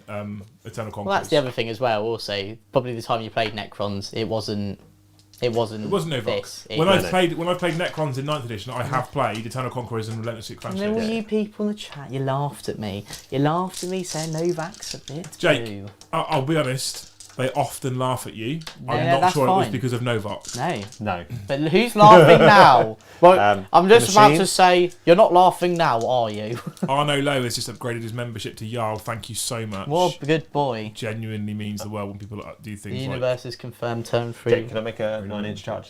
[SPEAKER 2] Eternal Conquerors.
[SPEAKER 1] Well, that's the other thing as well. Also, probably the time you played Necrons, it wasn't
[SPEAKER 2] Novak.
[SPEAKER 1] this.
[SPEAKER 2] When I've played Necrons in 9th edition, I have played Eternal Conquerors and Relentless
[SPEAKER 1] You know,
[SPEAKER 2] Expansionist.
[SPEAKER 1] all you people in the chat, you laughed at me. You laughed at me saying Novak's a bit
[SPEAKER 2] Jake,
[SPEAKER 1] too.
[SPEAKER 2] I'll be honest. They often laugh at you. I'm
[SPEAKER 1] Yeah,
[SPEAKER 2] not
[SPEAKER 1] that's
[SPEAKER 2] sure it was
[SPEAKER 1] fine.
[SPEAKER 2] because of Novak.
[SPEAKER 1] No.
[SPEAKER 3] no.
[SPEAKER 1] But who's laughing now? Well, I'm just
[SPEAKER 3] the
[SPEAKER 1] about
[SPEAKER 3] machine?
[SPEAKER 1] to say, you're not laughing now, are you?
[SPEAKER 2] Arno Lowe has just upgraded his membership to Jarl. Thank you so much.
[SPEAKER 1] What a good boy.
[SPEAKER 2] Genuinely means the world when people do
[SPEAKER 1] The
[SPEAKER 2] things like
[SPEAKER 1] universe is confirmed turn 3.
[SPEAKER 3] Jake, can I make a 9-inch charge?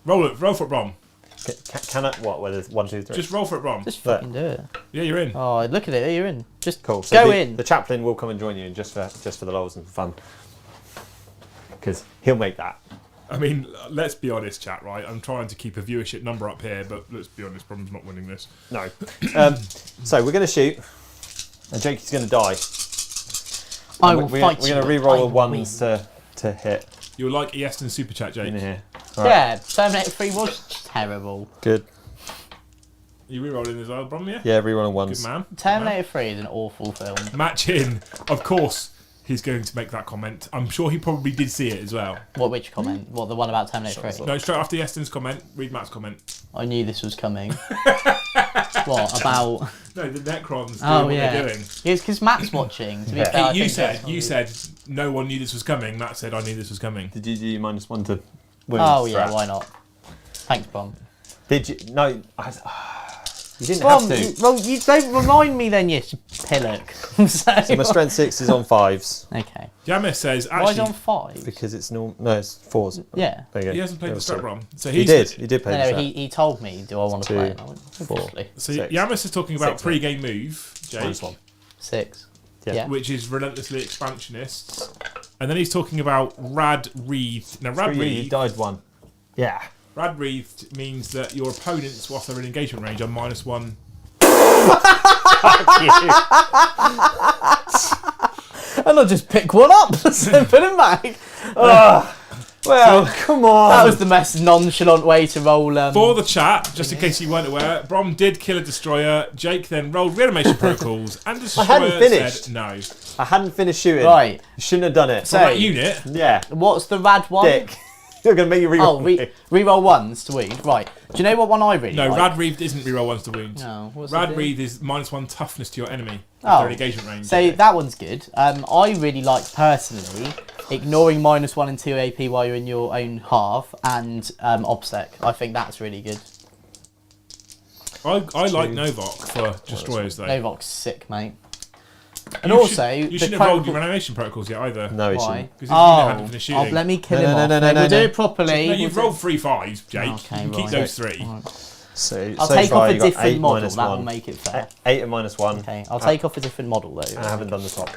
[SPEAKER 2] roll for it, Brom.
[SPEAKER 3] Can I? What? Whether 1, 2, 3.
[SPEAKER 2] Just roll for it, Brom.
[SPEAKER 1] Just fucking do it.
[SPEAKER 2] Yeah, you're in.
[SPEAKER 1] Oh, look at it. There you're in. Just
[SPEAKER 3] Cool. So
[SPEAKER 1] go
[SPEAKER 3] the,
[SPEAKER 1] in.
[SPEAKER 3] The chaplain will come and join you just for the lols and for fun, because he'll make that.
[SPEAKER 2] I mean, let's be honest, chat. Right, I'm trying to keep a viewership number up here, but let's be honest, Brom's not winning this.
[SPEAKER 3] No. So we're going to shoot, and Jakey's going to die.
[SPEAKER 1] I
[SPEAKER 3] And
[SPEAKER 1] will
[SPEAKER 3] we're,
[SPEAKER 1] fight
[SPEAKER 3] We're
[SPEAKER 1] you.
[SPEAKER 3] going to re-roll
[SPEAKER 1] I
[SPEAKER 3] a
[SPEAKER 1] will
[SPEAKER 3] 1s to hit
[SPEAKER 2] You'll like Easton Super Chat, Jake.
[SPEAKER 3] in here.
[SPEAKER 1] Yeah, Terminator 3 was terrible.
[SPEAKER 3] Good.
[SPEAKER 2] You re-rolling as well, Brom, yeah?
[SPEAKER 3] Yeah, re-roll
[SPEAKER 2] Good
[SPEAKER 3] 1s.
[SPEAKER 2] man.
[SPEAKER 1] Terminator 3 is an awful film.
[SPEAKER 2] Match in. Of course, he's going to make that comment. I'm sure he probably did see it as well.
[SPEAKER 1] Which comment? What, the one about Terminator 3?
[SPEAKER 2] No, straight after Easton's comment, read Matt's comment.
[SPEAKER 1] I knew this was coming. What, about...
[SPEAKER 2] No, the Necrons doing
[SPEAKER 1] Oh,
[SPEAKER 2] what
[SPEAKER 1] yeah.
[SPEAKER 2] they're doing.
[SPEAKER 1] It's because Matt's watching. To be
[SPEAKER 3] Yeah.
[SPEAKER 1] fair, I
[SPEAKER 2] You
[SPEAKER 1] think
[SPEAKER 2] said
[SPEAKER 1] that's-
[SPEAKER 2] no one knew this was coming. Matt said I knew this was coming.
[SPEAKER 3] Did you do -1 to wound
[SPEAKER 1] Oh, yeah,
[SPEAKER 3] threat?
[SPEAKER 1] why not? Thanks, Brom.
[SPEAKER 3] Did you? No. You didn't
[SPEAKER 1] Brom,
[SPEAKER 3] have to.
[SPEAKER 1] well, you don't remind me then, you pillock.
[SPEAKER 3] So my strength 6 is on 5s
[SPEAKER 1] Okay.
[SPEAKER 2] Yamis says
[SPEAKER 1] Why is it
[SPEAKER 2] actually
[SPEAKER 1] on 5?
[SPEAKER 3] because it's no, it's 4s.
[SPEAKER 1] Yeah.
[SPEAKER 3] There you go.
[SPEAKER 2] he hasn't played
[SPEAKER 3] There
[SPEAKER 2] the
[SPEAKER 3] was
[SPEAKER 2] strat,
[SPEAKER 3] seven.
[SPEAKER 2] Brom. So
[SPEAKER 3] He
[SPEAKER 2] he's
[SPEAKER 3] did. He did play
[SPEAKER 1] No,
[SPEAKER 3] the
[SPEAKER 1] no,
[SPEAKER 3] strat.
[SPEAKER 1] he told me, do I want to
[SPEAKER 3] Two,
[SPEAKER 1] play it? I went,
[SPEAKER 3] four.
[SPEAKER 1] obviously.
[SPEAKER 2] So
[SPEAKER 3] Six.
[SPEAKER 2] Yamis is talking about
[SPEAKER 3] 6,
[SPEAKER 2] pre-game move, Jake,
[SPEAKER 3] -1.
[SPEAKER 1] 6.
[SPEAKER 3] Yeah.
[SPEAKER 1] Yeah.
[SPEAKER 2] which is relentlessly expansionists, and then he's talking about rad wreathed. Now rad
[SPEAKER 3] You
[SPEAKER 2] wreathed,
[SPEAKER 3] died 1. Yeah.
[SPEAKER 2] rad wreathed means that your opponents, whilst they're in engagement range, are -1.
[SPEAKER 1] And I'll just pick one up and put him back.
[SPEAKER 3] Well, come on.
[SPEAKER 1] That was the most nonchalant way to roll.
[SPEAKER 2] For the chat, just in case you weren't aware, Brom did kill a destroyer. Jake then rolled reanimation protocols, and destroyer
[SPEAKER 3] hadn't finished.
[SPEAKER 2] said no.
[SPEAKER 3] I hadn't finished shooting.
[SPEAKER 1] Right.
[SPEAKER 3] You shouldn't have done it.
[SPEAKER 2] For
[SPEAKER 1] So-
[SPEAKER 2] that unit,
[SPEAKER 3] Yeah.
[SPEAKER 1] What's the rad one?
[SPEAKER 3] Dick. You're going to make you reroll.
[SPEAKER 1] Oh, reroll ones to wound. Right. Do you know what one I really
[SPEAKER 2] No,
[SPEAKER 1] like?
[SPEAKER 2] Rad Reeve isn't reroll ones to wound.
[SPEAKER 1] No. What's
[SPEAKER 2] Rad
[SPEAKER 1] it do?
[SPEAKER 2] Reeve is -1 toughness to your enemy. If
[SPEAKER 1] Oh.
[SPEAKER 2] they're in engagement range.
[SPEAKER 1] So that one's good. I really like personally ignoring -1 and 2 AP while you're in your own half and obsec. I think that's really good.
[SPEAKER 2] I like Novok for destroyers though.
[SPEAKER 1] Novok's sick, mate. And
[SPEAKER 2] You
[SPEAKER 1] also,
[SPEAKER 2] you
[SPEAKER 1] the
[SPEAKER 2] shouldn't have rolled your reanimation protocols yet either.
[SPEAKER 3] No, he
[SPEAKER 1] Why?
[SPEAKER 3] shouldn't.
[SPEAKER 2] Because you hadn't finished shooting.
[SPEAKER 1] let me kill
[SPEAKER 3] No,
[SPEAKER 1] him
[SPEAKER 3] no,
[SPEAKER 1] off.
[SPEAKER 3] no, no,
[SPEAKER 1] We'll
[SPEAKER 3] no,
[SPEAKER 1] do
[SPEAKER 3] no.
[SPEAKER 1] it properly.
[SPEAKER 2] No, you've rolled 3 5s, Jake.
[SPEAKER 1] Okay,
[SPEAKER 2] you keep
[SPEAKER 1] right.
[SPEAKER 2] those 3.
[SPEAKER 3] So,
[SPEAKER 1] I'll
[SPEAKER 3] so
[SPEAKER 1] take
[SPEAKER 3] far
[SPEAKER 1] off a
[SPEAKER 3] you got
[SPEAKER 1] different
[SPEAKER 3] 8
[SPEAKER 1] model.
[SPEAKER 3] minus
[SPEAKER 1] That will
[SPEAKER 3] 1.
[SPEAKER 1] make it fair.
[SPEAKER 3] 8 and -1.
[SPEAKER 1] Okay, I'll take off a different model though.
[SPEAKER 3] And I haven't done the top.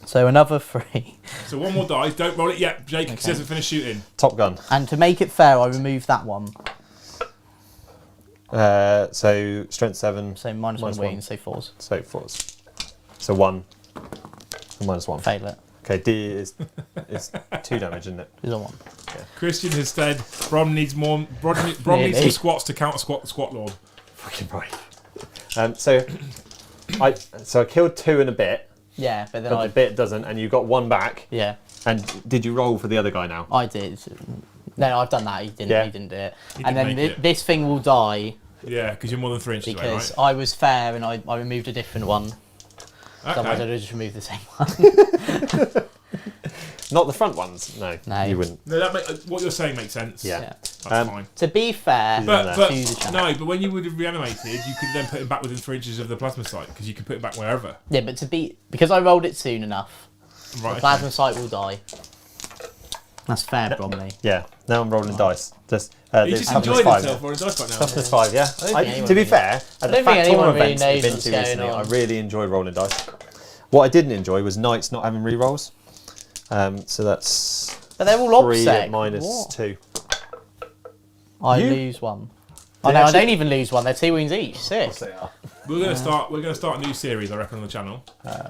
[SPEAKER 1] So another 3.
[SPEAKER 2] So one more die. Don't roll it yet, Jake, because he hasn't finished shooting.
[SPEAKER 3] Top gun.
[SPEAKER 1] And to make it fair, I remove that one.
[SPEAKER 3] So strength 7.
[SPEAKER 1] So -1 wound, so 4s.
[SPEAKER 3] So 4s. So 1. And -1.
[SPEAKER 1] Fail it.
[SPEAKER 3] Okay, D is 2 damage, isn't it?
[SPEAKER 1] Is on 1.
[SPEAKER 2] Christian has said Brom needs more. Brom needs
[SPEAKER 1] Really?
[SPEAKER 2] some squats to counter squat the squat lord.
[SPEAKER 3] Fucking right. So I killed 2 and a bit,
[SPEAKER 1] Yeah, but then
[SPEAKER 3] but the bit doesn't, and you got 1 back.
[SPEAKER 1] Yeah,
[SPEAKER 3] And did you roll for the other guy now?
[SPEAKER 1] I did. No, I've done that. He didn't.
[SPEAKER 3] Yeah.
[SPEAKER 1] He didn't do it.
[SPEAKER 2] He
[SPEAKER 1] And
[SPEAKER 2] didn't
[SPEAKER 1] then
[SPEAKER 2] make it.
[SPEAKER 1] this thing will die
[SPEAKER 2] Yeah, because you're more than 3 inches away,
[SPEAKER 1] because
[SPEAKER 2] right?
[SPEAKER 1] I was fair and I removed a different one. Otherwise,
[SPEAKER 2] Okay.
[SPEAKER 1] I'd have just removed the same one.
[SPEAKER 3] Not the front ones. No,
[SPEAKER 1] No.
[SPEAKER 3] you wouldn't.
[SPEAKER 2] No, what you're saying makes sense.
[SPEAKER 3] Yeah.
[SPEAKER 1] Yeah.
[SPEAKER 2] That's fine.
[SPEAKER 1] To be fair,
[SPEAKER 2] But
[SPEAKER 1] to the channel.
[SPEAKER 2] no, but when you would have reanimated, you could then put him back within 3 inches of the plasma site because you could put him back wherever.
[SPEAKER 1] Yeah, but because I rolled it soon enough,
[SPEAKER 2] Right.
[SPEAKER 1] the plasma site will die. That's fair, Bromley.
[SPEAKER 3] Yeah. Now I'm rolling dice. Just
[SPEAKER 2] He
[SPEAKER 3] there's
[SPEAKER 2] just
[SPEAKER 3] toughness
[SPEAKER 2] enjoyed
[SPEAKER 3] 5.
[SPEAKER 2] himself rolling dice right now.
[SPEAKER 3] Toughness 5, yeah.
[SPEAKER 1] think anyone
[SPEAKER 3] To be
[SPEAKER 1] really-
[SPEAKER 3] fair, at
[SPEAKER 1] I
[SPEAKER 3] the
[SPEAKER 1] don't think
[SPEAKER 3] Factor
[SPEAKER 1] anyone
[SPEAKER 3] events
[SPEAKER 1] really
[SPEAKER 3] we've
[SPEAKER 1] knows
[SPEAKER 3] been
[SPEAKER 1] what's
[SPEAKER 3] to
[SPEAKER 1] going
[SPEAKER 3] recently, I
[SPEAKER 1] on.
[SPEAKER 3] really enjoyed rolling dice. What I didn't enjoy was knights not having rerolls. So that's
[SPEAKER 1] But they're all
[SPEAKER 3] 3
[SPEAKER 1] obsec.
[SPEAKER 3] at minus
[SPEAKER 1] What?
[SPEAKER 3] 2.
[SPEAKER 1] I
[SPEAKER 3] You-
[SPEAKER 1] lose one.
[SPEAKER 3] They
[SPEAKER 1] Oh no,
[SPEAKER 3] actually-
[SPEAKER 1] I don't even lose one. They're 2 wounds each. Sick.
[SPEAKER 2] We're gonna start. We're gonna start a new series, I reckon, on the channel,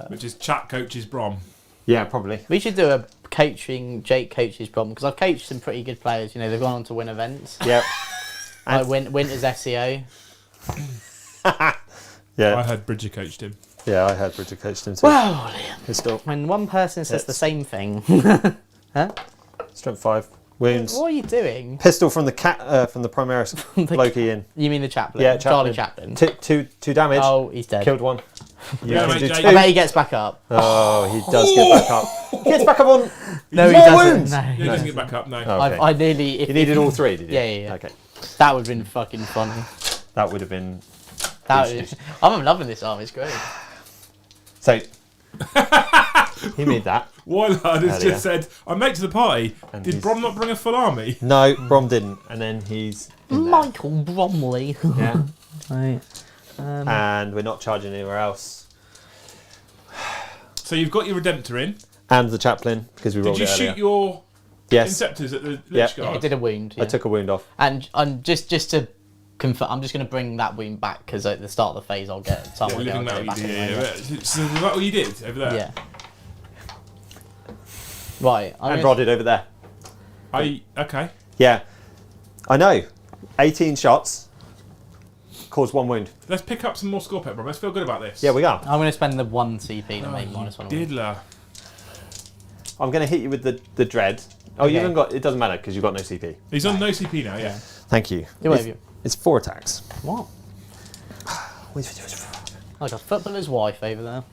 [SPEAKER 2] which is Chat Coaches Brom.
[SPEAKER 3] Yeah, probably.
[SPEAKER 1] We should do a Jake coaches problem because I've coached some pretty good players. You know, they've gone on to win events.
[SPEAKER 3] Yeah.
[SPEAKER 1] Like Winter's SEO.
[SPEAKER 3] Yeah.
[SPEAKER 2] I heard Bridger coached him.
[SPEAKER 3] Yeah, I had Bridget coached him too.
[SPEAKER 1] Well, Liam,
[SPEAKER 3] Pistol.
[SPEAKER 1] when one person says the
[SPEAKER 3] Yes.
[SPEAKER 1] same thing, huh?
[SPEAKER 3] Strength 5. Wounds.
[SPEAKER 1] What are you doing?
[SPEAKER 3] Pistol from the from the Primaris Loki in.
[SPEAKER 1] You mean the chaplain?
[SPEAKER 3] Yeah,
[SPEAKER 1] Charlie
[SPEAKER 3] Chaplain.
[SPEAKER 1] Chaplin.
[SPEAKER 3] Two damage.
[SPEAKER 1] Oh, he's dead.
[SPEAKER 3] Killed 1. You
[SPEAKER 2] Yeah,
[SPEAKER 3] can
[SPEAKER 2] mate,
[SPEAKER 3] do
[SPEAKER 2] Jake.
[SPEAKER 3] 2.
[SPEAKER 1] I bet he gets back up.
[SPEAKER 3] Oh, he does get back up. He gets back up on.
[SPEAKER 1] No, he
[SPEAKER 3] More
[SPEAKER 1] doesn't.
[SPEAKER 3] wounds.
[SPEAKER 1] No,
[SPEAKER 2] Yeah,
[SPEAKER 1] he
[SPEAKER 2] he doesn't
[SPEAKER 1] doesn't.
[SPEAKER 2] get back up. No.
[SPEAKER 3] Oh, okay.
[SPEAKER 1] I nearly. If,
[SPEAKER 3] You needed all 3, did you?
[SPEAKER 1] Yeah, yeah, yeah.
[SPEAKER 3] Okay.
[SPEAKER 1] That would have been fucking funny.
[SPEAKER 3] That would have been.
[SPEAKER 1] I'm loving this arm. It's great.
[SPEAKER 3] So. He made that.
[SPEAKER 2] Warlord has
[SPEAKER 3] Hell
[SPEAKER 2] just
[SPEAKER 3] yeah.
[SPEAKER 2] said, "I'm late to the party."
[SPEAKER 3] And
[SPEAKER 2] Did
[SPEAKER 3] he's-
[SPEAKER 2] Brom not bring a full army?
[SPEAKER 3] No, Brom didn't. And then he's. in there.
[SPEAKER 1] Michael Bromley.
[SPEAKER 3] Yeah.
[SPEAKER 1] Right.
[SPEAKER 3] And we're not charging anywhere else.
[SPEAKER 2] So you've got your Redemptor in.
[SPEAKER 3] And the chaplain, because we
[SPEAKER 2] Did
[SPEAKER 3] rolled
[SPEAKER 2] you
[SPEAKER 3] it earlier.
[SPEAKER 2] shoot your
[SPEAKER 3] Yes.
[SPEAKER 2] Inceptors at the
[SPEAKER 3] Yeah.
[SPEAKER 2] Lich
[SPEAKER 1] I
[SPEAKER 2] Guard?
[SPEAKER 1] did a wound.
[SPEAKER 3] I
[SPEAKER 1] Yeah.
[SPEAKER 3] took a wound off.
[SPEAKER 1] And just to confirm, I'm just going to bring that wound back because at the start of the phase I'll get time.
[SPEAKER 2] Yeah,
[SPEAKER 1] I'll
[SPEAKER 2] living
[SPEAKER 1] get
[SPEAKER 2] metal
[SPEAKER 1] it
[SPEAKER 2] you
[SPEAKER 1] back
[SPEAKER 2] did,
[SPEAKER 1] anyway.
[SPEAKER 2] yeah. So is that what you did over there?
[SPEAKER 1] Yeah. Right. I'm
[SPEAKER 3] And
[SPEAKER 1] gonna-
[SPEAKER 3] rodded over there.
[SPEAKER 2] Okay.
[SPEAKER 3] Yeah. I know. 18 shots. Caused 1 wound.
[SPEAKER 2] Let's pick up some more score pet, Brom. Let's feel good about this.
[SPEAKER 3] Yeah, we are.
[SPEAKER 1] I'm going to spend the 1 CP to
[SPEAKER 2] Oh,
[SPEAKER 1] make
[SPEAKER 2] you
[SPEAKER 1] minus 1.
[SPEAKER 2] diddler.
[SPEAKER 3] I'm going to hit you with the dread. Oh, you
[SPEAKER 1] Okay.
[SPEAKER 3] haven't got. It doesn't matter because you've got no CP.
[SPEAKER 2] He's on no CP now, yeah.
[SPEAKER 3] Thank you.
[SPEAKER 1] You won't
[SPEAKER 3] It's,
[SPEAKER 1] have you.
[SPEAKER 3] it's 4 attacks.
[SPEAKER 1] What? Like a footballer's wife over there.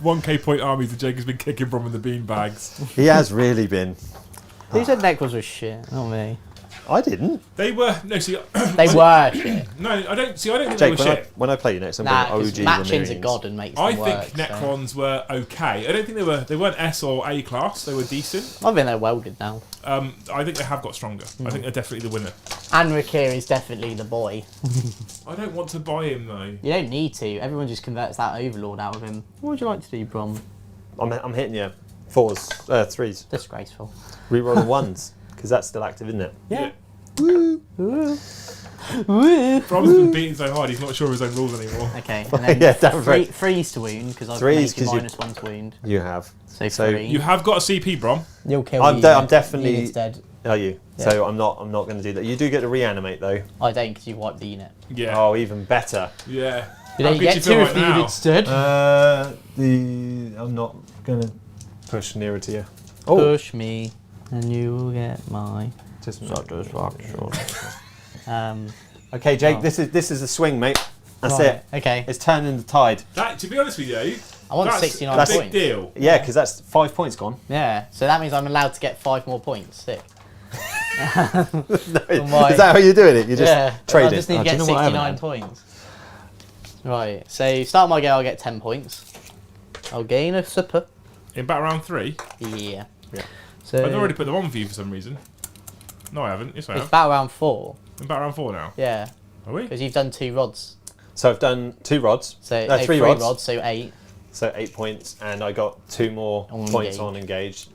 [SPEAKER 2] 1k point armies that Jake has been kicking Brom in the bean bags.
[SPEAKER 3] He has really been.
[SPEAKER 1] Who said Necrons was shit? Not me.
[SPEAKER 3] I didn't.
[SPEAKER 2] They were no see.
[SPEAKER 1] They were shit.
[SPEAKER 2] No, I don't see. I don't think
[SPEAKER 3] Jake,
[SPEAKER 2] they were shit.
[SPEAKER 3] when I play you next, I'm
[SPEAKER 1] Nah,
[SPEAKER 3] going
[SPEAKER 1] 'cause
[SPEAKER 3] OG
[SPEAKER 1] matching's a
[SPEAKER 3] Ramirez.
[SPEAKER 1] god and makes
[SPEAKER 2] I
[SPEAKER 1] them
[SPEAKER 2] think
[SPEAKER 1] work.
[SPEAKER 2] Necrons were okay. I don't think they weren't S or A class. They were decent.
[SPEAKER 1] I think they're welded now.
[SPEAKER 2] I think they have got stronger. I think they're definitely the winner.
[SPEAKER 1] And Rakir is definitely the boy.
[SPEAKER 2] I don't want to buy him though.
[SPEAKER 1] You don't need to. Everyone just converts that overlord out of him. What would you like to do, Brom?
[SPEAKER 3] I'm hitting you. 4s, 3s.
[SPEAKER 1] Disgraceful.
[SPEAKER 3] Reroll the 1s because that's still active, isn't it?
[SPEAKER 1] Yeah.
[SPEAKER 3] Woo.
[SPEAKER 1] Woo.
[SPEAKER 2] Brom's been beaten so hard he's not sure of his own rules anymore.
[SPEAKER 1] Okay. And then
[SPEAKER 3] Yeah, damn right.
[SPEAKER 1] threes to wound because I've
[SPEAKER 3] Threes,
[SPEAKER 1] made
[SPEAKER 3] 'cause you-
[SPEAKER 1] minus 1 to wound.
[SPEAKER 3] You have.
[SPEAKER 1] So,
[SPEAKER 3] So
[SPEAKER 1] 3.
[SPEAKER 2] You have got a CP, Brom.
[SPEAKER 1] You'll kill
[SPEAKER 3] I'm
[SPEAKER 1] you.
[SPEAKER 3] definitely-
[SPEAKER 1] Unit's dead.
[SPEAKER 3] Are you?
[SPEAKER 1] Yeah.
[SPEAKER 3] So I'm not going to do that. You do get to reanimate though.
[SPEAKER 1] I don't because you wiped the unit.
[SPEAKER 2] Yeah.
[SPEAKER 3] Oh, even better.
[SPEAKER 2] Yeah.
[SPEAKER 1] You
[SPEAKER 2] How
[SPEAKER 1] don't
[SPEAKER 2] good
[SPEAKER 1] get
[SPEAKER 2] you
[SPEAKER 1] to
[SPEAKER 2] feel
[SPEAKER 1] if
[SPEAKER 2] right
[SPEAKER 1] the
[SPEAKER 2] now?
[SPEAKER 1] unit's dead.
[SPEAKER 3] I'm not going to push nearer to you. Oh,
[SPEAKER 1] Push me. And you will get my
[SPEAKER 3] Just
[SPEAKER 1] satisfaction.
[SPEAKER 3] Okay, Jake.
[SPEAKER 1] Oh.
[SPEAKER 3] This is a swing, mate. That's
[SPEAKER 1] Right,
[SPEAKER 3] it.
[SPEAKER 1] Okay.
[SPEAKER 3] It's turning the tide.
[SPEAKER 2] That, to be honest with you,
[SPEAKER 1] I want
[SPEAKER 2] that's
[SPEAKER 1] 69
[SPEAKER 2] a
[SPEAKER 1] points.
[SPEAKER 2] big deal.
[SPEAKER 3] Yeah, because that's 5 points gone.
[SPEAKER 1] Yeah, so that means I'm allowed to get 5 more points. Sick.
[SPEAKER 3] No,
[SPEAKER 1] my-
[SPEAKER 3] is that how you're doing it? You're just
[SPEAKER 1] Yeah,
[SPEAKER 3] trading.
[SPEAKER 1] I just need to
[SPEAKER 3] Oh, do you
[SPEAKER 1] get
[SPEAKER 3] know what I
[SPEAKER 1] 69
[SPEAKER 3] haven't
[SPEAKER 1] points. Right, so start my go, I'll get 10 points. I'll gain a supper.
[SPEAKER 2] In back round 3,
[SPEAKER 1] Yeah.
[SPEAKER 3] Yeah.
[SPEAKER 1] So
[SPEAKER 2] I've already put them on for you for some reason. No, I haven't. Yes, I
[SPEAKER 1] it's
[SPEAKER 2] have.
[SPEAKER 1] battle round 4.
[SPEAKER 2] In back round 4 now.
[SPEAKER 1] Yeah,
[SPEAKER 2] Are we?
[SPEAKER 1] because you've done 2 rods.
[SPEAKER 3] So I've done 2 rods.
[SPEAKER 1] So
[SPEAKER 3] No, 3 rods.
[SPEAKER 1] so 8.
[SPEAKER 3] So 8 points, and I got 2 more
[SPEAKER 1] On
[SPEAKER 3] points
[SPEAKER 1] engaged.
[SPEAKER 3] on engaged,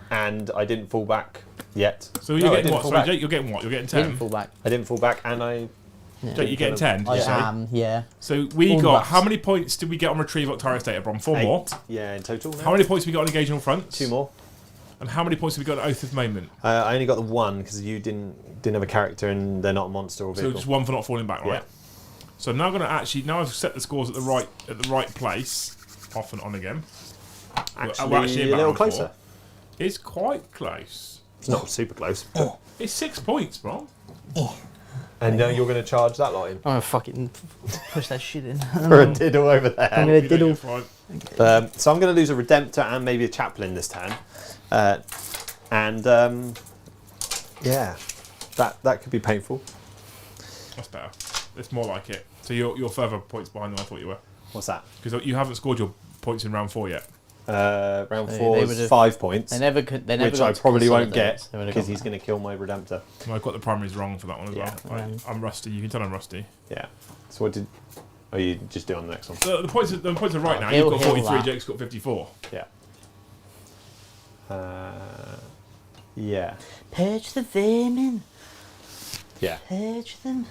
[SPEAKER 3] and I didn't fall back yet.
[SPEAKER 2] So you're
[SPEAKER 3] No, I
[SPEAKER 2] getting
[SPEAKER 3] didn't
[SPEAKER 2] what?
[SPEAKER 3] fall
[SPEAKER 2] Sorry,
[SPEAKER 3] back.
[SPEAKER 2] Jake, you're getting what? You're getting
[SPEAKER 1] Didn't
[SPEAKER 2] 10.
[SPEAKER 1] fall back.
[SPEAKER 3] I didn't fall back, and I.
[SPEAKER 1] Yeah.
[SPEAKER 2] Jake, you're getting 10. Did
[SPEAKER 1] I
[SPEAKER 2] you say?
[SPEAKER 1] am, yeah.
[SPEAKER 2] So we
[SPEAKER 1] All
[SPEAKER 2] got,
[SPEAKER 1] rats.
[SPEAKER 2] how many points did we get on Retrieve Octarius Data, Brom? 4 more.
[SPEAKER 3] 8, yeah, in total. Now.
[SPEAKER 2] How many points did we got on Engaging All Fronts?
[SPEAKER 3] 2 more.
[SPEAKER 2] And how many points have we got on Oath of Moment?
[SPEAKER 3] I only got the 1 because you didn't have a character, and they're not a monster or
[SPEAKER 2] So
[SPEAKER 3] vehicle.
[SPEAKER 2] just 1 for not falling back, right?
[SPEAKER 3] Yeah.
[SPEAKER 2] So now I'm going to actually, now I've set the scores at the right place, off and on again.
[SPEAKER 3] Actually,
[SPEAKER 2] We're actually in
[SPEAKER 3] a little
[SPEAKER 2] round 4.
[SPEAKER 3] closer.
[SPEAKER 2] It's quite close.
[SPEAKER 3] It's not super close. But,
[SPEAKER 2] It's 6 points, bro.
[SPEAKER 3] and you're going to charge that lot in
[SPEAKER 1] I'm gonna fucking push that shit in.
[SPEAKER 3] for a diddle over there.
[SPEAKER 1] I'm gonna diddle.
[SPEAKER 2] Fine.
[SPEAKER 3] So I'm going to lose a Redemptor and maybe a Chaplain this turn. Yeah, that could be painful.
[SPEAKER 2] That's better. It's more like it. So you're further points behind than I thought you were.
[SPEAKER 3] What's that?
[SPEAKER 2] Because you haven't scored your points in round 4 yet.
[SPEAKER 3] Round
[SPEAKER 1] They
[SPEAKER 3] 4 is
[SPEAKER 1] would've-
[SPEAKER 3] 5 points,
[SPEAKER 1] They never could. They never
[SPEAKER 3] which
[SPEAKER 1] got
[SPEAKER 3] I
[SPEAKER 1] to
[SPEAKER 3] probably won't
[SPEAKER 1] consolidate,
[SPEAKER 3] get
[SPEAKER 1] so they would've
[SPEAKER 3] because
[SPEAKER 1] got
[SPEAKER 3] he's
[SPEAKER 1] that.
[SPEAKER 3] going to kill my Redemptor.
[SPEAKER 2] Well, I got the primaries wrong for that one as
[SPEAKER 3] Yeah,
[SPEAKER 2] well. I'm rusty. You can tell I'm rusty.
[SPEAKER 3] Yeah. So what did? Oh, you just do on the next one.
[SPEAKER 2] The points are right now.
[SPEAKER 1] He'll
[SPEAKER 2] You've got
[SPEAKER 1] heal
[SPEAKER 2] 43.
[SPEAKER 1] that.
[SPEAKER 2] Jake's got 54.
[SPEAKER 3] Yeah. Yeah.
[SPEAKER 1] Purge the vermin.
[SPEAKER 3] Yeah.
[SPEAKER 1] Purge them.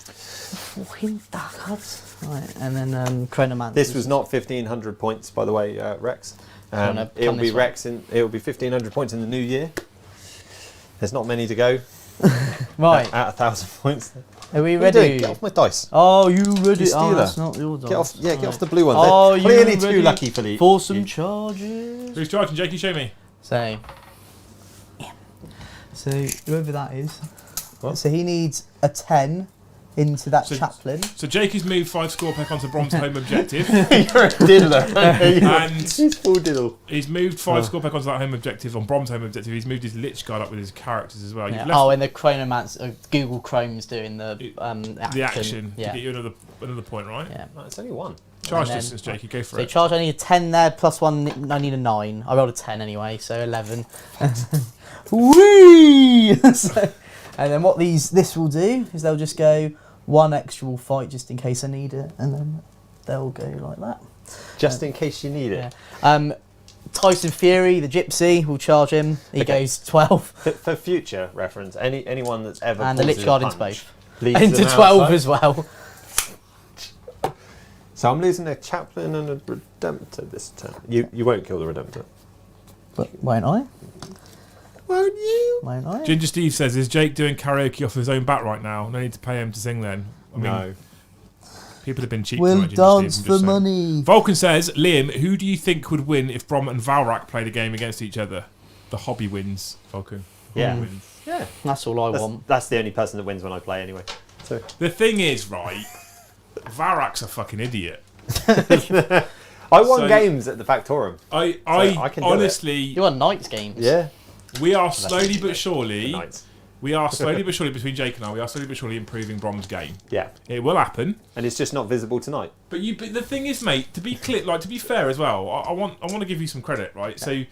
[SPEAKER 1] Fucking darkhards. Right, and then Chronomancer.
[SPEAKER 3] This was not 1,500 points, by the way, Rex.
[SPEAKER 1] Come
[SPEAKER 3] It'll be
[SPEAKER 1] this way.
[SPEAKER 3] Rex in. It'll be 1,500 points in the new year. There's not many to go.
[SPEAKER 1] Right,
[SPEAKER 3] At 1,000 points.
[SPEAKER 1] are we
[SPEAKER 3] What are you doing?
[SPEAKER 1] ready?
[SPEAKER 3] Get off my dice.
[SPEAKER 1] Oh, you ready?
[SPEAKER 3] You
[SPEAKER 1] Oh,
[SPEAKER 3] stealer.
[SPEAKER 1] that's not your dice.
[SPEAKER 3] Get off. Yeah, get
[SPEAKER 1] Right.
[SPEAKER 3] off the blue one.
[SPEAKER 1] Oh,
[SPEAKER 3] They're
[SPEAKER 1] you
[SPEAKER 3] clearly too
[SPEAKER 1] ready
[SPEAKER 3] lucky for the.
[SPEAKER 1] for some charges?
[SPEAKER 2] Who's charging? Jakey, show me.
[SPEAKER 1] So, whoever that is.
[SPEAKER 3] What?
[SPEAKER 1] So he needs a 10 into that
[SPEAKER 2] So-
[SPEAKER 1] chaplain.
[SPEAKER 2] So Jakey's moved 5 score pick onto Brom's home objective.
[SPEAKER 3] You're a diddler.
[SPEAKER 2] And
[SPEAKER 3] He's full diddle.
[SPEAKER 2] he's moved 5 score pick onto that home objective, on Brom's home objective. He's moved his Lich Guard up with his characters as well.
[SPEAKER 1] Yeah.
[SPEAKER 2] You've left
[SPEAKER 1] Oh, and the Chronomancer, Google Chrome's doing the action.
[SPEAKER 2] the action
[SPEAKER 1] Yeah.
[SPEAKER 2] to get you another point, right?
[SPEAKER 1] Yeah.
[SPEAKER 3] No, it's only 1.
[SPEAKER 2] Charge
[SPEAKER 1] And then-
[SPEAKER 2] distance, Jakey, go for
[SPEAKER 1] So
[SPEAKER 2] it.
[SPEAKER 1] charge, I need a 10 there, plus 1, I need a 9. I rolled a 10 anyway, so 11. Whee! So, and then what this will do is they'll just go 1 extra will fight just in case I need it, and then they'll go like that.
[SPEAKER 3] Just in case you need it.
[SPEAKER 1] Yeah. Tyson Fury, the Gypsy, will charge him. He
[SPEAKER 3] Okay.
[SPEAKER 1] goes 12.
[SPEAKER 3] For future reference, anyone that's ever
[SPEAKER 1] And the
[SPEAKER 3] pulls
[SPEAKER 1] Lich
[SPEAKER 3] a
[SPEAKER 1] Guard into
[SPEAKER 3] punch
[SPEAKER 1] both.
[SPEAKER 3] leaves
[SPEAKER 1] Into
[SPEAKER 3] them
[SPEAKER 1] 12
[SPEAKER 3] outside.
[SPEAKER 1] as well.
[SPEAKER 3] So I'm losing a Chaplain and a Redemptor this turn. You won't kill the Redemptor.
[SPEAKER 1] But won't I?
[SPEAKER 3] Won't you?
[SPEAKER 1] Won't I?
[SPEAKER 2] Ginger Steve says, is Jake doing karaoke off his own bat right now? No need to pay him to sing then. I mean,
[SPEAKER 3] No.
[SPEAKER 2] people have been cheap
[SPEAKER 1] We'll
[SPEAKER 2] tonight, Ginger Steve, I'm
[SPEAKER 1] dance
[SPEAKER 2] just
[SPEAKER 1] for
[SPEAKER 2] saying.
[SPEAKER 1] money.
[SPEAKER 2] Vulcan says, Liam, who do you think would win if Brom and Valrak played a game against each other? The hobby wins, Vulcan. The
[SPEAKER 3] Yeah.
[SPEAKER 2] hobby wins.
[SPEAKER 3] Yeah.
[SPEAKER 1] That's all I want.
[SPEAKER 3] That's the only person that wins when I play anyway. So
[SPEAKER 2] The thing is, right, Valrak's a fucking idiot.
[SPEAKER 3] I won
[SPEAKER 2] So-
[SPEAKER 3] games at the Factorum.
[SPEAKER 2] I
[SPEAKER 3] I can do
[SPEAKER 2] honestly,
[SPEAKER 1] You want Knights games?
[SPEAKER 3] Yeah.
[SPEAKER 2] we are slowly but surely,
[SPEAKER 3] Nights.
[SPEAKER 2] between Jake and I, we are slowly but surely improving Brom's game.
[SPEAKER 3] Yeah.
[SPEAKER 2] It will happen.
[SPEAKER 3] And it's just not visible tonight.
[SPEAKER 2] But the thing is, mate, to be fair as well, I want to give you some credit, right? So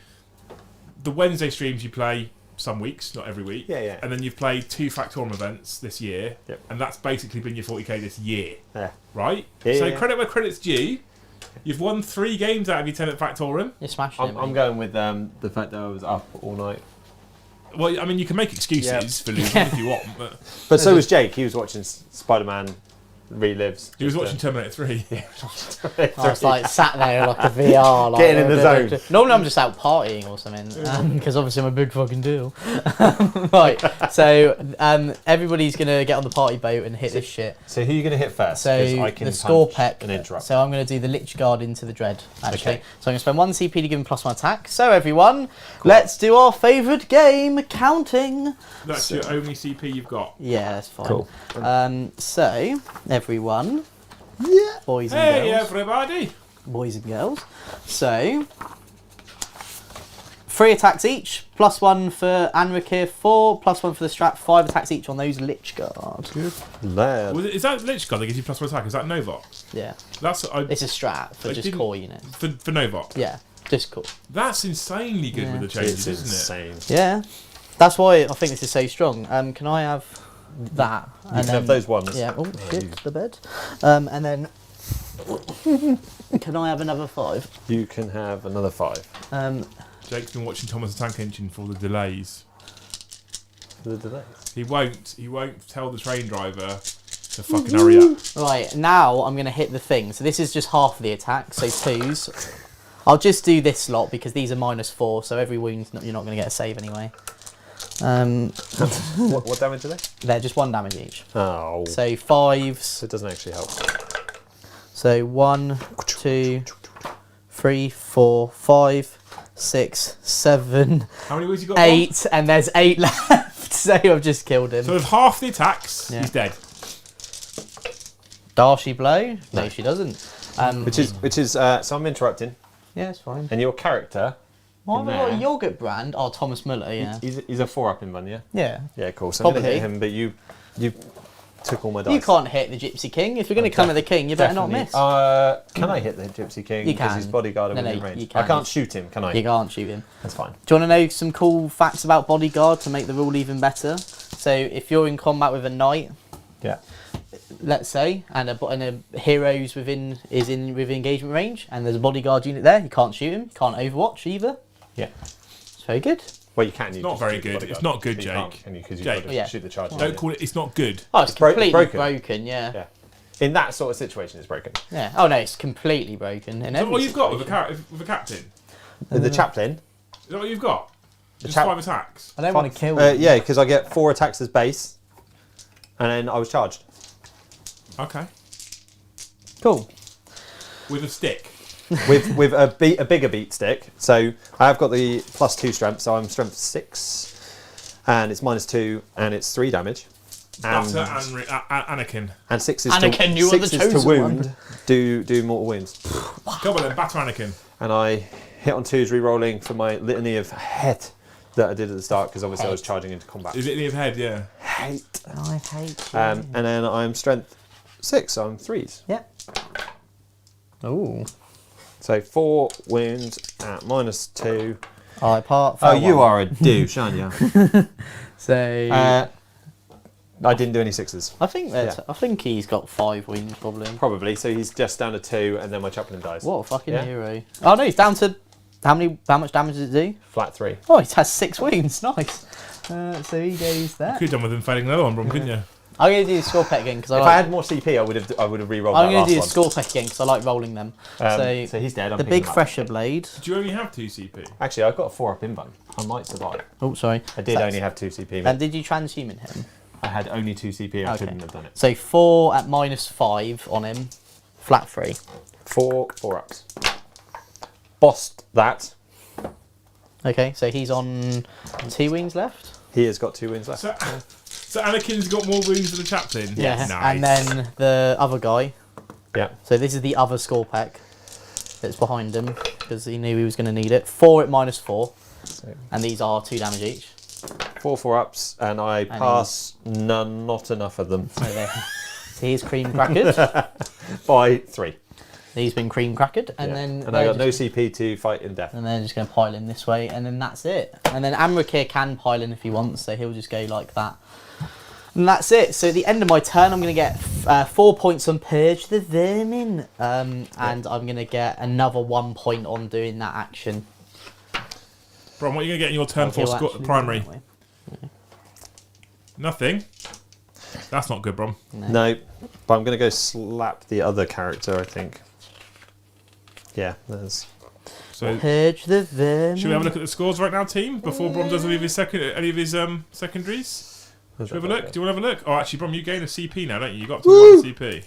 [SPEAKER 2] the Wednesday streams you play some weeks, not every week.
[SPEAKER 3] Yeah, yeah.
[SPEAKER 2] And then you've played 2 Factorum events this year.
[SPEAKER 3] Yep.
[SPEAKER 2] And that's basically been your 40k this year,
[SPEAKER 3] Yeah.
[SPEAKER 2] right?
[SPEAKER 3] Yeah,
[SPEAKER 2] so
[SPEAKER 3] yeah.
[SPEAKER 2] credit where credit's due. You've won 3 games out of your 10 at Factorum.
[SPEAKER 1] You're smashing it,
[SPEAKER 3] I'm
[SPEAKER 1] mate.
[SPEAKER 3] going with the fact that I was up all night.
[SPEAKER 2] Well, I mean, you can make excuses
[SPEAKER 3] Yeah.
[SPEAKER 2] for losing if you want, but
[SPEAKER 3] But so was Jake. He was watching Spider-Man relives.
[SPEAKER 2] He was watching Terminator 3.
[SPEAKER 1] I was like sat there like a VR, like
[SPEAKER 3] Getting in the zone.
[SPEAKER 1] Normally I'm just out partying or something, because obviously I'm a big fucking deal. Right, so everybody's gonna get on the party boat and hit this shit.
[SPEAKER 3] So who are you going to hit first?
[SPEAKER 1] So
[SPEAKER 3] 'Cause I can
[SPEAKER 1] the score
[SPEAKER 3] punch
[SPEAKER 1] peck.
[SPEAKER 3] and interrupt.
[SPEAKER 1] So I'm gonna do the Lich Guard into the Dread. Actually,
[SPEAKER 3] Okay.
[SPEAKER 1] so I'm gonna spend 1 CP to give him +1 attack. So everyone, let's do our favourite game, counting.
[SPEAKER 2] That's your only CP you've got.
[SPEAKER 1] Yeah, that's fine.
[SPEAKER 3] Cool.
[SPEAKER 1] So everyone, boys and
[SPEAKER 2] Hey,
[SPEAKER 1] girls.
[SPEAKER 2] everybody!
[SPEAKER 1] Boys and girls. So 3 attacks each, +1 for Anrakir, 4, +1 for the strap, 5 attacks each on those Lich Guard.
[SPEAKER 3] Lad.
[SPEAKER 2] Is that Lich Guard that gives you +1 attack? Is that Novok?
[SPEAKER 1] Yeah,
[SPEAKER 2] That's
[SPEAKER 1] it's a strat for
[SPEAKER 2] I
[SPEAKER 1] just
[SPEAKER 2] didn't-
[SPEAKER 1] core units.
[SPEAKER 2] for Novok.
[SPEAKER 1] Yeah, just core.
[SPEAKER 2] That's insanely good with the changes,
[SPEAKER 3] It's
[SPEAKER 2] isn't it?
[SPEAKER 3] insane.
[SPEAKER 1] Yeah, that's why I think this is so strong. Can I have that?
[SPEAKER 3] You can have those ones.
[SPEAKER 1] Yeah. Oh
[SPEAKER 3] you-
[SPEAKER 1] shit, the bed. And then can I have another 5?
[SPEAKER 3] You can have another 5.
[SPEAKER 2] Jake's been watching Thomas the Tank Engine for the delays.
[SPEAKER 3] The delays.
[SPEAKER 2] He won't tell the train driver to fucking hurry up.
[SPEAKER 1] Right, now I'm going to hit the thing. So this is just half of the attack, so 2s. I'll just do this lot because these are -4, so every wound you're not going to get a save anyway.
[SPEAKER 3] What damage are they?
[SPEAKER 1] They're just 1 damage each.
[SPEAKER 3] Oh.
[SPEAKER 1] So 5s.
[SPEAKER 3] So it doesn't actually help.
[SPEAKER 1] So 1, 2, 3, 4, 5, 6, 7,
[SPEAKER 2] How many wounds you got?
[SPEAKER 1] 8, and there's 8 left. So I've just killed him.
[SPEAKER 2] So with half the attacks,
[SPEAKER 1] Yeah.
[SPEAKER 2] he's dead.
[SPEAKER 1] Does she blow? No, she doesn't.
[SPEAKER 3] Which is so I'm interrupting,
[SPEAKER 1] Yeah, it's fine.
[SPEAKER 3] and your character,
[SPEAKER 1] Why have I got a
[SPEAKER 3] there.
[SPEAKER 1] yogurt brand? Oh, Thomas Muller, yeah.
[SPEAKER 3] he's a 4-up in one, yeah?
[SPEAKER 1] Yeah.
[SPEAKER 3] Yeah, cool. So I'm going to hit
[SPEAKER 1] Probably.
[SPEAKER 3] him, but you took all my dice.
[SPEAKER 1] You can't hit the Gypsy King. If you're going to come at the King, you better not miss.
[SPEAKER 3] Can I hit the Gypsy King?
[SPEAKER 1] You
[SPEAKER 3] Because
[SPEAKER 1] can.
[SPEAKER 3] he's bodyguard
[SPEAKER 1] No,
[SPEAKER 3] within
[SPEAKER 1] no,
[SPEAKER 3] range.
[SPEAKER 1] you
[SPEAKER 3] I
[SPEAKER 1] can.
[SPEAKER 3] can't shoot him, can I?
[SPEAKER 1] You can't shoot him.
[SPEAKER 3] That's fine.
[SPEAKER 1] Do you want to know some cool facts about Bodyguard to make the rule even better? So if you're in combat with a knight,
[SPEAKER 3] Yeah.
[SPEAKER 1] let's say, and a hero's within engagement range, and there's a bodyguard unit there, you can't shoot him, you can't overwatch either.
[SPEAKER 3] Yeah.
[SPEAKER 1] It's very good.
[SPEAKER 3] Well, you can. You
[SPEAKER 2] Not
[SPEAKER 3] just
[SPEAKER 2] very
[SPEAKER 3] shoot the
[SPEAKER 2] good.
[SPEAKER 3] bodyguard.
[SPEAKER 2] It's not good,
[SPEAKER 3] But you can't,
[SPEAKER 2] Jake.
[SPEAKER 3] can you? Because you've
[SPEAKER 2] Jake.
[SPEAKER 3] got to
[SPEAKER 1] Yeah.
[SPEAKER 3] shoot the charge.
[SPEAKER 2] Don't call it. It's not good.
[SPEAKER 1] Oh, it's
[SPEAKER 3] It's
[SPEAKER 1] completely
[SPEAKER 3] broken.
[SPEAKER 1] broken, yeah.
[SPEAKER 3] Yeah. In that sort of situation, it's broken.
[SPEAKER 1] Yeah. Oh no, it's completely broken. In
[SPEAKER 2] Is that
[SPEAKER 1] every
[SPEAKER 2] what you've got with a,
[SPEAKER 1] situation.
[SPEAKER 2] with a captain?
[SPEAKER 3] The chaplain.
[SPEAKER 2] Is that what you've got? Just
[SPEAKER 3] chap-
[SPEAKER 2] 5 attacks.
[SPEAKER 1] I don't want to kill you.
[SPEAKER 3] Yeah, because I get 4 attacks as base, and then I was charged.
[SPEAKER 2] Okay.
[SPEAKER 1] Cool.
[SPEAKER 2] With a stick.
[SPEAKER 3] with a bigger beat stick. So I have got the +2 strength, so I'm strength 6, and it's -2, and it's 3 damage. And,
[SPEAKER 2] Butter Anakin.
[SPEAKER 3] and 6 is
[SPEAKER 1] Anakin, you are the
[SPEAKER 3] 6 is to
[SPEAKER 1] chosen
[SPEAKER 3] wound.
[SPEAKER 1] one.
[SPEAKER 3] Do mortal wounds.
[SPEAKER 2] Come on then, batter Anakin.
[SPEAKER 3] And I hit on 2s, re-rolling for my litany of head that I did at the start, because obviously I was charging into combat.
[SPEAKER 2] Is it in his head? Yeah.
[SPEAKER 3] Hate.
[SPEAKER 1] I hate you.
[SPEAKER 3] And then I'm strength 6, so I'm 3s.
[SPEAKER 1] Yeah. Ooh.
[SPEAKER 3] So 4 wounds at -2.
[SPEAKER 1] I part.
[SPEAKER 3] Oh, you are a douche, aren't you?
[SPEAKER 1] So
[SPEAKER 3] I didn't do any 6s.
[SPEAKER 1] I think that's.
[SPEAKER 3] yeah.
[SPEAKER 1] I think he's got 5 wins probably.
[SPEAKER 3] Probably. So he's just down to 2, and then my chaplain dies.
[SPEAKER 1] What a fucking
[SPEAKER 3] Yeah.
[SPEAKER 1] hero! Oh no, he's down to how much damage does it do?
[SPEAKER 3] Flat 3.
[SPEAKER 1] Oh, he has 6 wounds. Nice. So he goes there.
[SPEAKER 2] Could have done with him failing another one, Brom, couldn't you?
[SPEAKER 1] I'm gonna do the score peck again because
[SPEAKER 3] If I had more CP, I would have re-rolled
[SPEAKER 1] I'm
[SPEAKER 3] that
[SPEAKER 1] gonna
[SPEAKER 3] last
[SPEAKER 1] do the
[SPEAKER 3] one.
[SPEAKER 1] score peck again because I like rolling them.
[SPEAKER 3] So he's dead. I'm
[SPEAKER 1] the
[SPEAKER 3] picking
[SPEAKER 1] big
[SPEAKER 3] him up.
[SPEAKER 1] Thresher Blade.
[SPEAKER 2] Do you only have 2 CP?
[SPEAKER 3] Actually, I've got a 4-up in one. I might survive.
[SPEAKER 1] Oh, sorry.
[SPEAKER 3] I did only have 2 CP.
[SPEAKER 1] And did you transhuman him?
[SPEAKER 3] I had only 2 CP. I
[SPEAKER 1] Okay.
[SPEAKER 3] couldn't have done it.
[SPEAKER 1] So 4 at -5 on him, flat 3.
[SPEAKER 3] 4-ups. Bossed that.
[SPEAKER 1] Okay, so he's on 2 wings left.
[SPEAKER 3] He has got 2 wins left.
[SPEAKER 2] So Anakin's got more wounds than the chaplain?
[SPEAKER 1] Yeah.
[SPEAKER 2] Nice.
[SPEAKER 1] And then the other guy.
[SPEAKER 3] Yeah.
[SPEAKER 1] So this is the other score pack that's behind him because he knew he was going to need it. 4 at -4,
[SPEAKER 3] So
[SPEAKER 1] and these are 2 damage each.
[SPEAKER 3] 4-4-ups, and I pass not enough of them
[SPEAKER 1] So, so he's cream crackered.
[SPEAKER 3] by 3.
[SPEAKER 1] He's been cream crackered, and
[SPEAKER 3] Yeah.
[SPEAKER 1] then
[SPEAKER 3] and I got no CP to fight in death.
[SPEAKER 1] and they're just going to pile in this way, and then that's it. And then Amrakir can pile in if he wants, so he'll just go like that. And that's it. So at the end of my turn, I'm going to get 4 points on Purge the Vermin, and I'm going to get another 1 point on doing that action.
[SPEAKER 2] Brom, what are you going to get in your turn 4
[SPEAKER 1] He'll actually do it
[SPEAKER 2] primary?
[SPEAKER 1] that way.
[SPEAKER 2] Nothing. That's not good, Brom.
[SPEAKER 3] No, but I'm going to go slap the other character, I think. Yeah, there's...
[SPEAKER 2] So,
[SPEAKER 1] Purge the vermin.
[SPEAKER 2] should we have a look at the scores right now, team? Before Brom does any of his secondaries? Should we have a look? Do you want to have a look? Oh, actually, Brom, you gain a CP now, don't you? You got to 1 CP.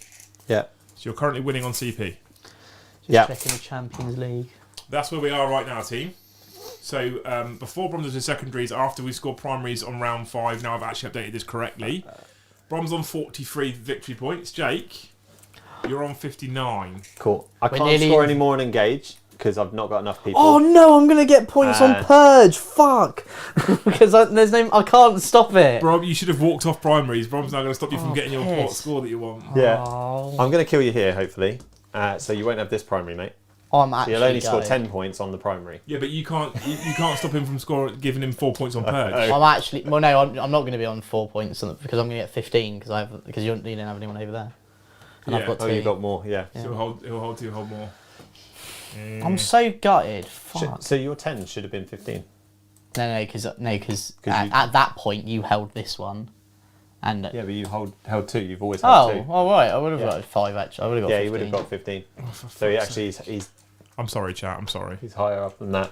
[SPEAKER 3] Yeah.
[SPEAKER 2] So you're currently winning on CP.
[SPEAKER 1] Just checking the Champions League.
[SPEAKER 2] That's where we are right now, team. So before Brom does his secondaries, after we score primaries on round 5, now I've actually updated this correctly. Brom's on 43 victory points. Jake, you're on 59.
[SPEAKER 3] Cool. I
[SPEAKER 1] We're
[SPEAKER 3] can't
[SPEAKER 1] nearly-
[SPEAKER 3] score any more in Engage because I've not got enough people.
[SPEAKER 1] Oh no, I'm gonna get points on Purge. Fuck, because there's no, I can't stop it.
[SPEAKER 2] Brom, you should have walked off primaries. Brom's now going to stop you from
[SPEAKER 1] Oh,
[SPEAKER 2] getting your
[SPEAKER 1] piss.
[SPEAKER 2] score that you want.
[SPEAKER 3] Yeah.
[SPEAKER 1] Oh,
[SPEAKER 3] I'm going to kill you here, hopefully. So you won't have this primary, mate.
[SPEAKER 1] I'm
[SPEAKER 3] So
[SPEAKER 1] actually.
[SPEAKER 3] you'll only score
[SPEAKER 1] gutted.
[SPEAKER 3] 10 points on the primary.
[SPEAKER 2] Yeah, but you can't stop him from giving him 4 points on Purge.
[SPEAKER 3] Oh.
[SPEAKER 1] I'm actually. Well, no, I'm not going to be on 4 points because I'm going to get 15 because you didn't have anyone over there, and
[SPEAKER 2] Yeah.
[SPEAKER 1] I've got 2.
[SPEAKER 3] Oh, you got more, yeah.
[SPEAKER 2] So he'll hold 2, hold more.
[SPEAKER 1] I'm so gutted. Fuck.
[SPEAKER 3] So your 10 should have been 15.
[SPEAKER 1] No, because
[SPEAKER 3] you-
[SPEAKER 1] at that point you held this one, and
[SPEAKER 3] Yeah, but you held 2. You've always held 2.
[SPEAKER 1] all right. I would have
[SPEAKER 3] Yeah.
[SPEAKER 1] got 5 actually. I would have got.
[SPEAKER 3] Yeah,
[SPEAKER 1] 15.
[SPEAKER 3] you would have got 15.
[SPEAKER 2] Oh, for
[SPEAKER 3] So he
[SPEAKER 2] fuck's
[SPEAKER 3] actually
[SPEAKER 2] sake.
[SPEAKER 3] he's
[SPEAKER 2] I'm sorry, chat. I'm sorry.
[SPEAKER 3] higher up than that.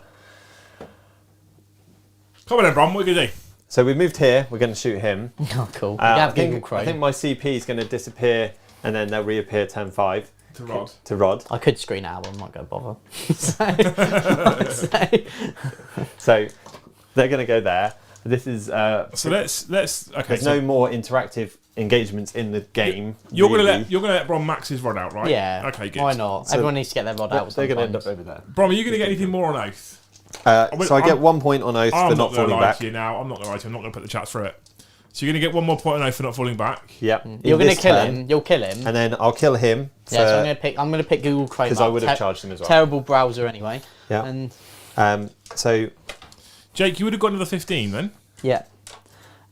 [SPEAKER 2] Come on then, Brom. What are you going to do?
[SPEAKER 3] So we moved here. We're going to shoot him.
[SPEAKER 1] Oh, cool.
[SPEAKER 3] I,
[SPEAKER 1] have Google
[SPEAKER 3] think,
[SPEAKER 1] Chrome.
[SPEAKER 3] I think my CP is going to disappear and then they'll reappear 10-5
[SPEAKER 2] To Rod.
[SPEAKER 3] to Rod.
[SPEAKER 1] I could screen out, but I'm not going to bother.
[SPEAKER 3] So they're going to go there. This is
[SPEAKER 2] So let's okay.
[SPEAKER 3] there's
[SPEAKER 2] So
[SPEAKER 3] no more interactive engagements in the game.
[SPEAKER 2] you're gonna
[SPEAKER 3] really.
[SPEAKER 2] let Brom max his rod out, right?
[SPEAKER 1] Yeah.
[SPEAKER 2] Okay, good.
[SPEAKER 1] Why not?
[SPEAKER 3] So
[SPEAKER 1] Everyone needs to get their rod out.
[SPEAKER 3] They're going to end up
[SPEAKER 1] sometimes.
[SPEAKER 3] over there.
[SPEAKER 2] Brom, are you gonna get anything more on Oath?
[SPEAKER 3] So I get 1 point on Oath
[SPEAKER 2] I'm
[SPEAKER 3] for
[SPEAKER 2] not
[SPEAKER 3] not
[SPEAKER 2] gonna
[SPEAKER 3] falling
[SPEAKER 2] lie
[SPEAKER 3] back.
[SPEAKER 2] to you now. I'm not gonna lie to you. I'm not gonna put the chat through it. So you're gonna get 1 more point on Oath for not falling back.
[SPEAKER 3] Yep.
[SPEAKER 1] You're going to kill him. You'll kill him.
[SPEAKER 3] And then I'll kill him
[SPEAKER 1] Yeah, so I'm going to pick Google Chrome
[SPEAKER 3] because I
[SPEAKER 1] up.
[SPEAKER 3] would have charged him as well.
[SPEAKER 1] Terrible browser anyway.
[SPEAKER 3] Yeah.
[SPEAKER 1] And
[SPEAKER 3] So
[SPEAKER 2] Jake, you would have got another 15 then.
[SPEAKER 1] yeah.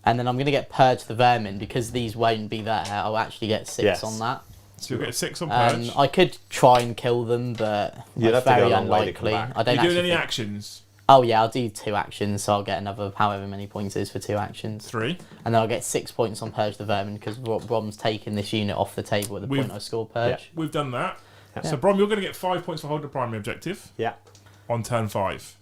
[SPEAKER 1] And then I'm going to get Purge the Vermin because these won't be there. I'll actually get 6
[SPEAKER 3] Yes.
[SPEAKER 1] on that.
[SPEAKER 2] So you'll get 6 on Purge.
[SPEAKER 1] I could try and kill them, but
[SPEAKER 3] You'd
[SPEAKER 1] it's
[SPEAKER 3] have to go
[SPEAKER 1] very
[SPEAKER 3] a long way to come
[SPEAKER 1] unlikely.
[SPEAKER 3] back.
[SPEAKER 1] I don't
[SPEAKER 2] Are you doing
[SPEAKER 1] actually
[SPEAKER 2] any
[SPEAKER 1] think-
[SPEAKER 2] actions?
[SPEAKER 1] Oh yeah, I'll do 2 actions, so I'll get another however many points it is for 2 actions.
[SPEAKER 2] 3.
[SPEAKER 1] And then I'll get 6 points on Purge the Vermin because Brom's taken this unit off the table at the point I scored Purge.
[SPEAKER 2] We've done that.
[SPEAKER 3] Yeah.
[SPEAKER 2] So Brom, you're gonna get 5 points for holding the primary objective
[SPEAKER 3] yeah,
[SPEAKER 2] on turn 5.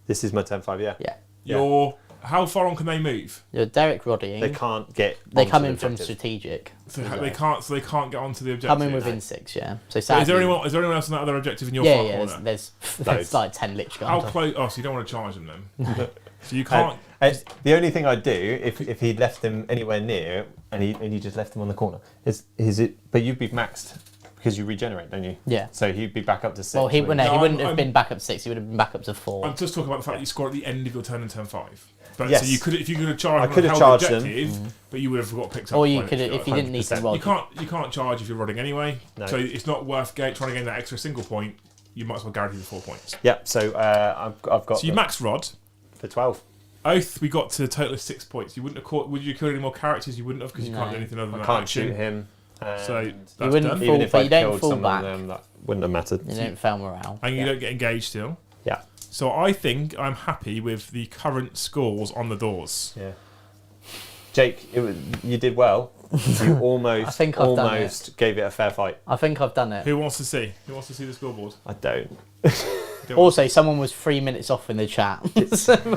[SPEAKER 3] this is my 10-5. Yeah.
[SPEAKER 1] Yeah.
[SPEAKER 2] You're how far on can they move?
[SPEAKER 1] You're Derek Roddying.
[SPEAKER 3] They can't get.
[SPEAKER 1] They
[SPEAKER 3] onto
[SPEAKER 1] come
[SPEAKER 3] the
[SPEAKER 1] in from
[SPEAKER 3] objective.
[SPEAKER 1] strategic.
[SPEAKER 2] So
[SPEAKER 1] as
[SPEAKER 2] they
[SPEAKER 1] well.
[SPEAKER 2] can't get onto the objective.
[SPEAKER 1] Come in within 6, yeah. So
[SPEAKER 2] So is there
[SPEAKER 1] sadly-
[SPEAKER 2] anyone else on that other objective in your
[SPEAKER 1] Yeah,
[SPEAKER 2] far
[SPEAKER 1] yeah.
[SPEAKER 2] corner?
[SPEAKER 1] There's
[SPEAKER 3] Loads.
[SPEAKER 1] like 10 Lich
[SPEAKER 2] How
[SPEAKER 1] Guard.
[SPEAKER 2] close? Oh, so you don't want to charge them then? So you can't.
[SPEAKER 3] The only thing I'd do if he'd left them anywhere near and you just left them on the corner is it. But you'd be maxed because you regenerate, don't you?
[SPEAKER 1] Yeah.
[SPEAKER 3] So he'd be back up to 6.
[SPEAKER 1] Well, he
[SPEAKER 3] wouldn't
[SPEAKER 1] wouldn't
[SPEAKER 2] I'm-
[SPEAKER 1] have been back up to 6. He would have been back up to 4.
[SPEAKER 2] I'm just talking about the fact that you score at the end of your turn in turn 5. But
[SPEAKER 3] Yes.
[SPEAKER 2] so you could, if you could have charged,
[SPEAKER 3] I
[SPEAKER 2] them
[SPEAKER 3] could
[SPEAKER 2] and
[SPEAKER 3] have
[SPEAKER 2] held the
[SPEAKER 3] charged them.
[SPEAKER 2] objective, but you would have got picked up.
[SPEAKER 1] Or you
[SPEAKER 2] by
[SPEAKER 1] could,
[SPEAKER 2] it,
[SPEAKER 1] if you didn't need to
[SPEAKER 3] 100%.
[SPEAKER 1] rod.
[SPEAKER 2] You can't charge if you're rodding anyway.
[SPEAKER 3] No.
[SPEAKER 2] So it's not worth trying to gain that extra single point. You might as well guarantee the 4 points.
[SPEAKER 3] Yeah. So I've got.
[SPEAKER 2] So you max rod.
[SPEAKER 3] for 12.
[SPEAKER 2] Oath, we got to a total of 6 points. You wouldn't have caught. Would you kill any more characters? You wouldn't have because you can't do
[SPEAKER 1] No.
[SPEAKER 2] anything other than
[SPEAKER 3] I
[SPEAKER 2] that
[SPEAKER 3] can't
[SPEAKER 2] action.
[SPEAKER 3] shoot him.
[SPEAKER 2] So that's
[SPEAKER 1] wouldn't
[SPEAKER 2] done.
[SPEAKER 1] fall-
[SPEAKER 3] even if
[SPEAKER 1] but
[SPEAKER 3] I
[SPEAKER 1] you don't
[SPEAKER 3] killed
[SPEAKER 1] fall
[SPEAKER 3] someone
[SPEAKER 1] back.
[SPEAKER 3] of them, that wouldn't have mattered.
[SPEAKER 1] You don't fail morale.
[SPEAKER 2] And you
[SPEAKER 3] Yeah.
[SPEAKER 2] don't get engaged still.
[SPEAKER 3] Yeah.
[SPEAKER 2] So I think I'm happy with the current scores on the doors.
[SPEAKER 3] Yeah. Jake, you did well. You almost,
[SPEAKER 1] I think I've done
[SPEAKER 3] almost gave it a fair fight.
[SPEAKER 1] I think I've done it.
[SPEAKER 2] Who wants to see? Who wants to see the scoreboard?
[SPEAKER 3] I don't.
[SPEAKER 1] Also, someone was 3 minutes off in the chat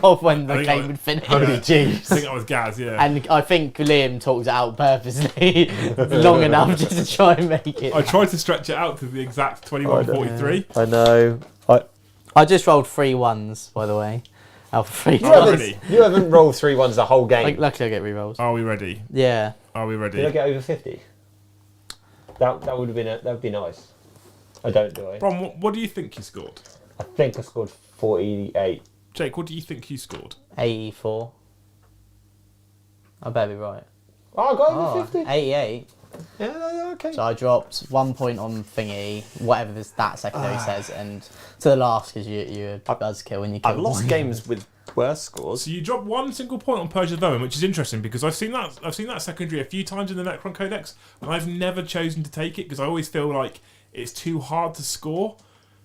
[SPEAKER 1] of when the
[SPEAKER 2] I think
[SPEAKER 1] game
[SPEAKER 2] I-
[SPEAKER 1] would finish.
[SPEAKER 2] I
[SPEAKER 3] jeez.
[SPEAKER 2] think that was Gaz, yeah.
[SPEAKER 1] And I think Liam talked it out purposely long enough just to try and make it.
[SPEAKER 2] I tried to stretch it out to the exact 21:43.
[SPEAKER 3] I know.
[SPEAKER 1] I just rolled 3 1s, by the way. Out of 3
[SPEAKER 2] Oh,
[SPEAKER 1] times.
[SPEAKER 2] really?
[SPEAKER 3] You haven't rolled 3 1s the whole game.
[SPEAKER 1] Luckily, I get rerolls.
[SPEAKER 2] Are we ready?
[SPEAKER 1] Yeah.
[SPEAKER 2] Are we ready?
[SPEAKER 3] Did I get over 50? That would have been that would be nice. I don't do it.
[SPEAKER 2] Brom, what do you think you scored?
[SPEAKER 3] I think I scored 48.
[SPEAKER 2] Jake, what do you think you scored?
[SPEAKER 1] 84. I better be right.
[SPEAKER 3] Oh, I got
[SPEAKER 1] Oh, 88.
[SPEAKER 3] Yeah, okay.
[SPEAKER 1] So I dropped 1 point on thingy, whatever that secondary says, and to the last because you're a buzzkill and you
[SPEAKER 3] I've
[SPEAKER 1] killed
[SPEAKER 3] lost
[SPEAKER 1] one.
[SPEAKER 3] games with worse scores.
[SPEAKER 2] So you dropped 1 single point on Purge of the Vermin, which is interesting because I've seen that secondary a few times in the Necron Codex, and I've never chosen to take it because I always feel like it's too hard to score.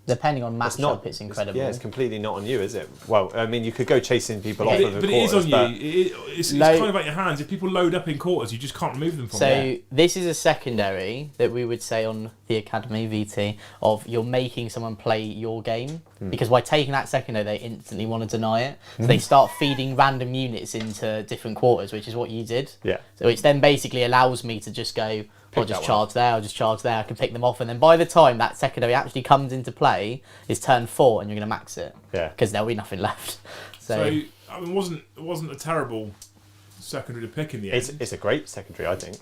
[SPEAKER 1] Depending on
[SPEAKER 3] It's
[SPEAKER 1] matchup,
[SPEAKER 3] not.
[SPEAKER 1] it's incredible.
[SPEAKER 3] Yeah, it's completely not on you, is it? Well, I mean, you could go chasing people off
[SPEAKER 2] But,
[SPEAKER 3] of the
[SPEAKER 2] but it is
[SPEAKER 3] quarters,
[SPEAKER 2] on
[SPEAKER 3] but
[SPEAKER 2] you. It's kind of out your hands. If people load up in quarters, you just can't remove them from
[SPEAKER 1] So
[SPEAKER 2] it.
[SPEAKER 1] this is a secondary that we would say on the Academy VT of you're making someone play your game, because by taking that secondary they instantly want to deny it. So they start feeding random units into different quarters, which is what you did.
[SPEAKER 3] Yeah.
[SPEAKER 1] So which then basically allows me to just go, I'll
[SPEAKER 3] that
[SPEAKER 1] just
[SPEAKER 3] one
[SPEAKER 1] charge there, I'll just charge there, I can pick them off, and then by the time that secondary actually comes into play, is turn 4 and you're going to max it.
[SPEAKER 3] Yeah.
[SPEAKER 1] Because there'll be nothing left.
[SPEAKER 2] So I mean, it wasn't a terrible secondary to pick in the end.
[SPEAKER 3] it's a great secondary, I think.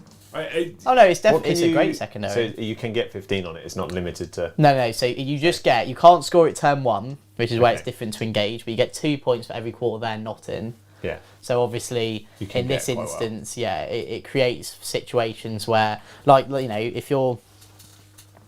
[SPEAKER 1] Oh no, it's
[SPEAKER 3] What
[SPEAKER 1] definitely
[SPEAKER 3] can
[SPEAKER 1] a
[SPEAKER 3] you-
[SPEAKER 1] great secondary.
[SPEAKER 3] So you can get 15 on it. It's not limited to.
[SPEAKER 1] No. So you just get, you can't score it turn 1, which is where it's
[SPEAKER 3] Okay.
[SPEAKER 1] different to engage, but you get 2 points for every quarter they're not in.
[SPEAKER 3] Yeah.
[SPEAKER 1] So obviously,
[SPEAKER 3] You can
[SPEAKER 1] in this
[SPEAKER 3] get quite well.
[SPEAKER 1] instance, it creates situations where, like, you know, if you're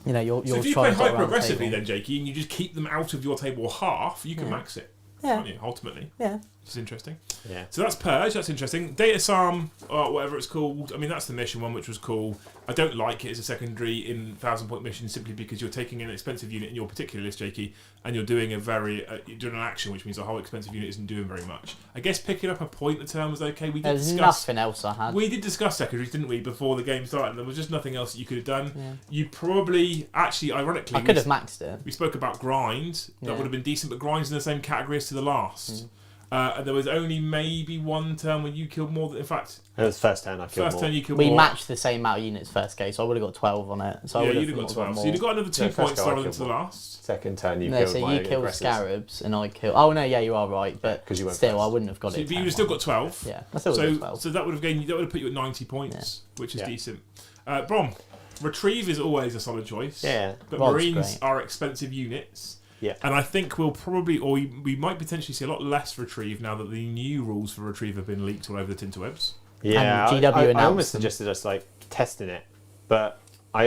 [SPEAKER 2] So
[SPEAKER 1] you're
[SPEAKER 2] if you
[SPEAKER 1] trying
[SPEAKER 2] play
[SPEAKER 1] to get around
[SPEAKER 2] hyper
[SPEAKER 1] the
[SPEAKER 2] aggressively,
[SPEAKER 1] table.
[SPEAKER 2] then Jakey, and you just keep them out of your table half, you can max it.
[SPEAKER 1] Yeah.
[SPEAKER 2] Can't you? Ultimately,
[SPEAKER 1] Yeah.
[SPEAKER 2] which is interesting.
[SPEAKER 3] Yeah.
[SPEAKER 2] So that's Purge, that's interesting. Data Psalm, or whatever it's called, I mean, that's the mission one, which was cool. I don't like it as a secondary in 1,000-point mission simply because you're taking an expensive unit in your particular list, Jakey, and you're doing you're doing an action, which means the whole expensive unit isn't doing very much. I guess picking up a point a turn was okay. We did
[SPEAKER 1] There's
[SPEAKER 2] discuss.
[SPEAKER 1] nothing else I had.
[SPEAKER 2] We did discuss secondaries, didn't we, before the game started? There was just nothing else that you could have done.
[SPEAKER 1] Yeah.
[SPEAKER 2] You probably, actually, ironically,
[SPEAKER 1] I could have maxed it.
[SPEAKER 2] we spoke about grind. That
[SPEAKER 1] Yeah.
[SPEAKER 2] would have been decent, but grind's in the same category as to the last. And there was only maybe one turn when you killed more than, in fact,
[SPEAKER 3] It was first turn I killed
[SPEAKER 2] first
[SPEAKER 3] more.
[SPEAKER 2] turn you killed
[SPEAKER 1] We
[SPEAKER 2] more.
[SPEAKER 1] matched the same amount of units first game, so I would have got 12 on it. So I
[SPEAKER 2] Yeah,
[SPEAKER 1] would
[SPEAKER 2] you'd have got 12. So you'd have got another 2
[SPEAKER 3] No, first
[SPEAKER 2] points
[SPEAKER 3] go I
[SPEAKER 2] rather than
[SPEAKER 3] killed
[SPEAKER 2] to the
[SPEAKER 3] more.
[SPEAKER 2] last.
[SPEAKER 3] Second turn you
[SPEAKER 1] No,
[SPEAKER 3] killed
[SPEAKER 1] so
[SPEAKER 3] my
[SPEAKER 1] you killed
[SPEAKER 3] aggressors.
[SPEAKER 1] Scarabs and I killed. Oh no, yeah, you are right, but
[SPEAKER 3] 'Cause you went
[SPEAKER 1] still,
[SPEAKER 3] first.
[SPEAKER 1] I wouldn't have got
[SPEAKER 2] So,
[SPEAKER 1] it.
[SPEAKER 2] but you would have still got 12.
[SPEAKER 1] Yeah, I still would have got 12.
[SPEAKER 2] So that would have put you at 90 points, which is
[SPEAKER 3] Yeah.
[SPEAKER 2] decent. Brom, Retrieve is always a solid choice.
[SPEAKER 3] Yeah.
[SPEAKER 2] But
[SPEAKER 1] Rod's
[SPEAKER 2] Marines
[SPEAKER 1] great.
[SPEAKER 2] are expensive units.
[SPEAKER 3] Yeah.
[SPEAKER 2] And I think we'll probably, or we might potentially see a lot less Retrieve now that the new rules for Retrieve have been leaked all over the interwebs.
[SPEAKER 3] Yeah,
[SPEAKER 1] And GW
[SPEAKER 3] I
[SPEAKER 1] announced
[SPEAKER 3] almost
[SPEAKER 1] them.
[SPEAKER 3] suggested us like testing it, but I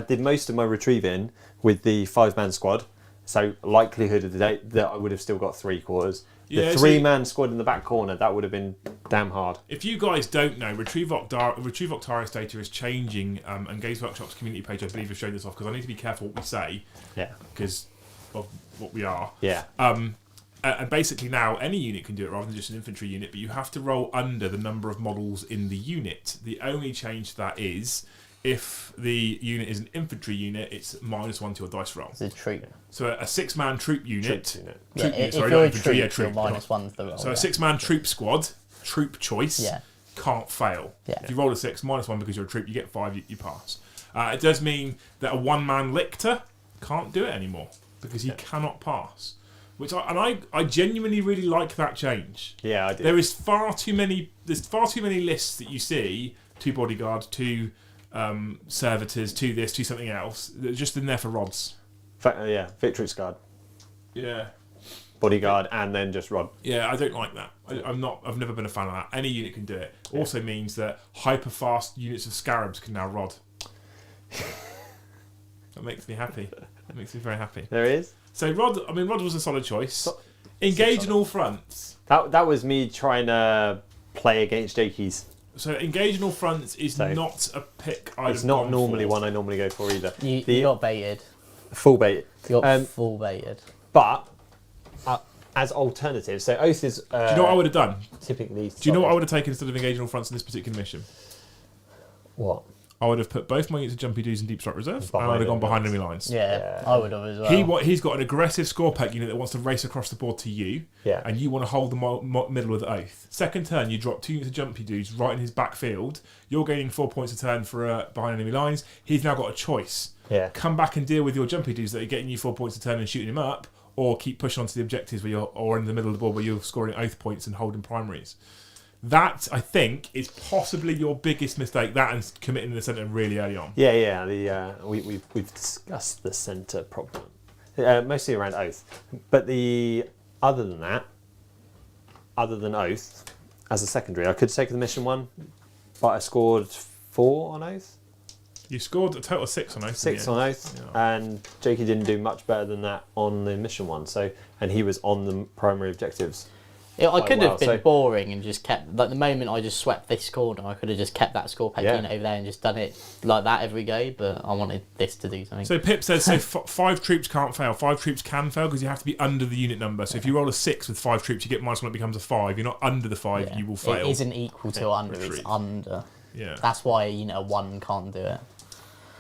[SPEAKER 3] did most of my retrieving with the 5-man squad. So likelihood of the day that I would have still got 3 quarters.
[SPEAKER 2] Yeah,
[SPEAKER 3] The
[SPEAKER 2] so-
[SPEAKER 3] 3-man squad in the back corner, that would have been damn hard.
[SPEAKER 2] If you guys don't know, Retrieve Octarius data is changing, and Games Workshop's community page, I believe, has shown this off because I need to be careful what we say
[SPEAKER 3] Yeah.
[SPEAKER 2] because of what we are.
[SPEAKER 3] Yeah.
[SPEAKER 2] And basically now any unit can do it rather than just an infantry unit, but you have to roll under the number of models in the unit. The only change to that is if the unit is an infantry unit, it's -1 to your dice roll.
[SPEAKER 1] It's a troop.
[SPEAKER 2] So a 6-man troop unit.
[SPEAKER 3] Troop unit.
[SPEAKER 1] Yeah, if
[SPEAKER 2] sorry,
[SPEAKER 1] you're
[SPEAKER 2] not
[SPEAKER 1] a
[SPEAKER 2] infantry,
[SPEAKER 1] troop,
[SPEAKER 2] yeah, troop.
[SPEAKER 1] you're -1 to the roll.
[SPEAKER 2] So a
[SPEAKER 1] yeah.
[SPEAKER 2] 6-man troop squad, troop choice,
[SPEAKER 1] Yeah.
[SPEAKER 2] can't fail.
[SPEAKER 1] Yeah.
[SPEAKER 2] If you roll a 6, -1 because you're a troop, you get 5, you pass. It does mean that a 1-man lictor can't do it anymore because he cannot pass. I genuinely really like that change.
[SPEAKER 3] Yeah, I did.
[SPEAKER 2] There's far too many lists that you see, 2 bodyguard, 2 servitors, 2 this, 2 something else. They're just in there for rods.
[SPEAKER 3] Yeah, Victory Guard,
[SPEAKER 2] Yeah.
[SPEAKER 3] Bodyguard, and then just Rod.
[SPEAKER 2] Yeah, I don't like that. I've never been a fan of that. Any unit can do it. Also means that hyper fast units of scarabs can now rod. That makes me happy. That makes me very happy.
[SPEAKER 3] There he is.
[SPEAKER 2] So Rod was a solid choice. Engage in all fronts.
[SPEAKER 3] That was me trying to play against Jakey's.
[SPEAKER 2] So engage in all fronts is
[SPEAKER 3] So,
[SPEAKER 2] not a pick I'd
[SPEAKER 3] It's
[SPEAKER 2] have
[SPEAKER 3] not
[SPEAKER 2] gone
[SPEAKER 3] normally
[SPEAKER 2] for.
[SPEAKER 3] one I normally go for either.
[SPEAKER 1] You got baited.
[SPEAKER 3] Full bait.
[SPEAKER 1] You got
[SPEAKER 3] Um,
[SPEAKER 1] full baited.
[SPEAKER 3] But as alternatives, so Oath is
[SPEAKER 2] Do you know what I would have done?
[SPEAKER 3] typically.
[SPEAKER 2] Do you know what I would have taken instead of engaging all fronts in this particular mission?
[SPEAKER 3] What?
[SPEAKER 2] I would have put both my units of Jumpy Doos in Deep Strike Reserve, and I would have gone behind enemy lines.
[SPEAKER 1] Yeah,
[SPEAKER 3] Yeah.
[SPEAKER 1] I would have as well.
[SPEAKER 2] He's got an aggressive score pack unit that wants to race across the board to you,
[SPEAKER 3] Yeah.
[SPEAKER 2] and you want to hold the middle with Oath. Second turn, you drop 2 units of Jumpy Dudes right in his backfield. You're gaining 4 points a turn for behind enemy lines. He's now got a choice.
[SPEAKER 3] Yeah.
[SPEAKER 2] Come back and deal with your Jumpy Dudes that are getting you 4 points a turn and shooting him up, or keep pushing onto the objectives or in the middle of the board where you're scoring Oath points and holding primaries. That, I think, is possibly your biggest mistake. That and committing the centre really early on.
[SPEAKER 3] Yeah. We've discussed the centre problem, mostly around Oath. But other than Oath, as a secondary, I could have taken the mission one, but I scored 4 on Oath,
[SPEAKER 2] You scored a total of 6 on Oath.
[SPEAKER 3] 6 on Oath,
[SPEAKER 2] Yeah.
[SPEAKER 3] and Jakey didn't do much better than that on the mission one. And he was on the primary objectives.
[SPEAKER 1] I
[SPEAKER 3] quite
[SPEAKER 1] could
[SPEAKER 3] well,
[SPEAKER 1] have been
[SPEAKER 3] so-
[SPEAKER 1] boring and just kept, like the moment I just swept this corner, I could have just kept that score pack unit over there and just done it like that every go, but I wanted this to do something.
[SPEAKER 2] So Pip says, 5 troops can't fail. 5 troops can fail because you have to be under the unit number. So if you roll a 6 with 5 troops, you get -1, it becomes a 5. You're not under the 5, you will fail.
[SPEAKER 1] It isn't equal to or under,
[SPEAKER 2] Retreat.
[SPEAKER 1] it's under.
[SPEAKER 2] Yeah.
[SPEAKER 1] That's why a 1 can't do it.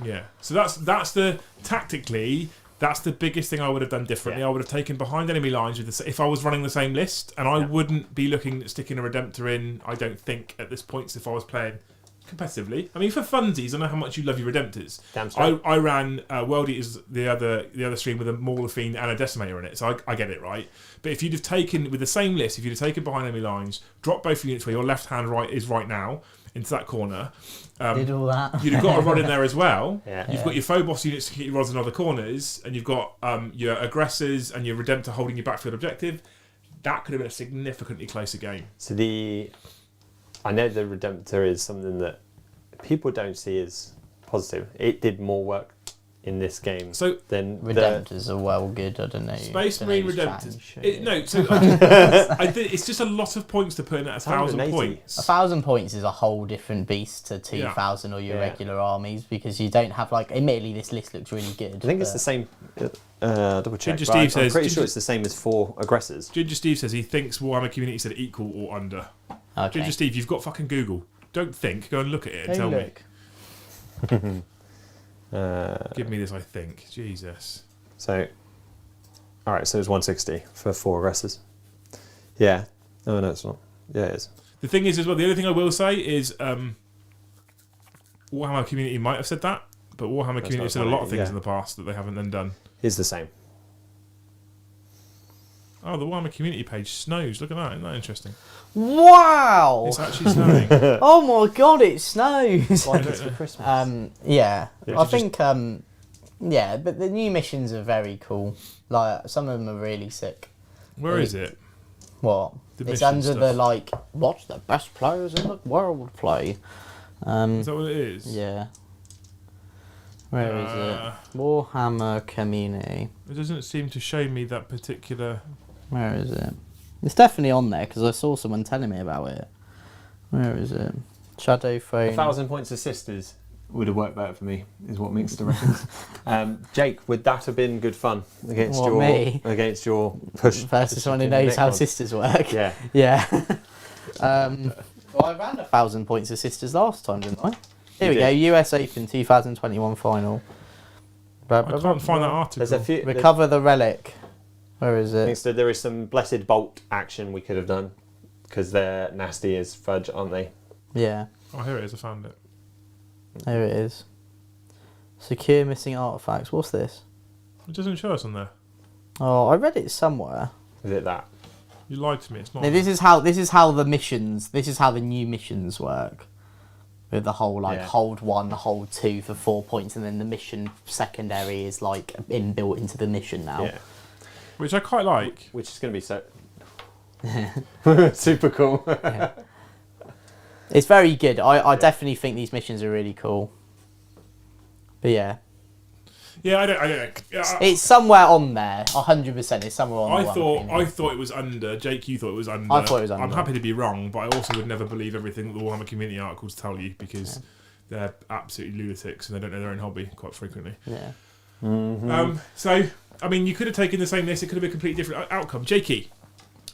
[SPEAKER 2] Yeah. So that's the tactically. That's the biggest thing I would have done differently. I would have taken behind enemy lines with if I was running the same list, and I wouldn't be looking at sticking a Redemptor in. I don't think at this point if I was playing competitively. I mean, for funsies, I know how much you love your Redemptors.
[SPEAKER 3] Damn straight.
[SPEAKER 2] I ran World Eaters the other stream with a Mauler Fiend and a Decimator in it, so I get it right. But if you'd have taken with the same list, if you'd have taken behind enemy lines, dropped both units where your left hand is right now into that corner.
[SPEAKER 1] Did all that.
[SPEAKER 2] You'd have got a rod in there as well.
[SPEAKER 3] Yeah.
[SPEAKER 2] You've got your Phobos units to keep your rods in other corners, and you've got your aggressors and your Redemptor holding your backfield objective. That could have been a significantly closer game.
[SPEAKER 3] So I know the Redemptor is something that people don't see as positive. It did more work in this game than
[SPEAKER 1] Redemptors are well good, I don't know.
[SPEAKER 2] Space
[SPEAKER 1] don't know
[SPEAKER 2] Marine
[SPEAKER 1] who's
[SPEAKER 2] Redemptors.
[SPEAKER 1] chatting shit.
[SPEAKER 2] It's just a lot of points to put in at 1,000 points.
[SPEAKER 1] 1,000 points is a whole different beast to 2,000 or your regular armies, because you don't have, like, admittedly this list looks really good.
[SPEAKER 3] I think it's the same. Double check.
[SPEAKER 2] Ginger Steve
[SPEAKER 3] I'm
[SPEAKER 2] says,
[SPEAKER 3] pretty sure it's the same as 4 aggressors.
[SPEAKER 2] Ginger Steve says he thinks Warhammer Community said equal or under.
[SPEAKER 1] Okay.
[SPEAKER 2] Ginger Steve, you've got fucking Google. Don't think. Go and look at it and tell me. Give me this, I think. Jesus.
[SPEAKER 3] So, alright, so it's 160 for 4 aggressors. Yeah. Oh, no, it's not. Yeah, it is.
[SPEAKER 2] The thing is, as well, the other thing I will say is Warhammer Community might have said that, but Warhammer Community have said a lot of things in the past that they haven't then done.
[SPEAKER 3] It's the same.
[SPEAKER 2] Oh, the Warhammer Community page snows. Look at that. Isn't that interesting?
[SPEAKER 1] Wow!
[SPEAKER 2] It's actually snowing.
[SPEAKER 1] Oh my god, it snows!
[SPEAKER 3] Like it's for Christmas.
[SPEAKER 1] Yeah. I think, yeah, but the new missions are very cool. Like, some of them are really sick.
[SPEAKER 2] Where is it?
[SPEAKER 1] What?
[SPEAKER 2] The
[SPEAKER 1] It's
[SPEAKER 2] mission
[SPEAKER 1] under
[SPEAKER 2] stuff.
[SPEAKER 1] the, like, what's the best players in the world play?
[SPEAKER 2] Is that what it is?
[SPEAKER 1] Yeah. Where is it? Warhammer Community.
[SPEAKER 2] It doesn't seem to show me that particular...
[SPEAKER 1] Where is it? It's definitely on there, because I saw someone telling me about it. Where is it? Shadow Frame.
[SPEAKER 3] 1,000 points of sisters would have worked better for me, is what Minkster reckons. Jake, would that have been good fun against
[SPEAKER 1] What, me?
[SPEAKER 3] against your push
[SPEAKER 1] Versus someone who
[SPEAKER 3] to
[SPEAKER 1] knows how
[SPEAKER 3] Necrons?
[SPEAKER 1] sisters work.
[SPEAKER 3] Yeah.
[SPEAKER 1] Yeah. Well, I ran 1,000 points of sisters last time, didn't I? Here we go. US Open 2021 final.
[SPEAKER 2] I can't find that article.
[SPEAKER 3] There's a few.
[SPEAKER 1] Recover the relic. Where is it?
[SPEAKER 3] Minkster, there is some blessed bolt action we could have done because they're nasty as fudge, aren't they?
[SPEAKER 1] Yeah.
[SPEAKER 2] Oh, here it is. I found it.
[SPEAKER 1] There it is. Secure missing artifacts. What's this?
[SPEAKER 2] It doesn't show us on there.
[SPEAKER 1] Oh, I read it somewhere.
[SPEAKER 3] Is it that?
[SPEAKER 2] You lied to me. It's not.
[SPEAKER 1] No, this is how the missions. This is how the new missions work. With the whole hold 1, hold 2 for 4 points, and then the mission secondary is like inbuilt into the mission now.
[SPEAKER 3] Yeah.
[SPEAKER 2] Which I quite like.
[SPEAKER 3] Which is going to be so super cool.
[SPEAKER 1] Yeah. It's very good. I definitely think these missions are really cool. But yeah.
[SPEAKER 2] Yeah, I don't know.
[SPEAKER 1] It's somewhere on there. 100%. It's somewhere on
[SPEAKER 2] I
[SPEAKER 1] there.
[SPEAKER 2] thought it was under. Jake, you thought it was under.
[SPEAKER 1] I thought it was under.
[SPEAKER 2] I'm happy to be wrong, but I also would never believe everything that the Warhammer Community articles tell you because they're absolutely lunatics and they don't know their own hobby quite frequently.
[SPEAKER 1] Yeah.
[SPEAKER 2] So, I mean, you could have taken the same list. It could have been a completely different outcome. Jakey,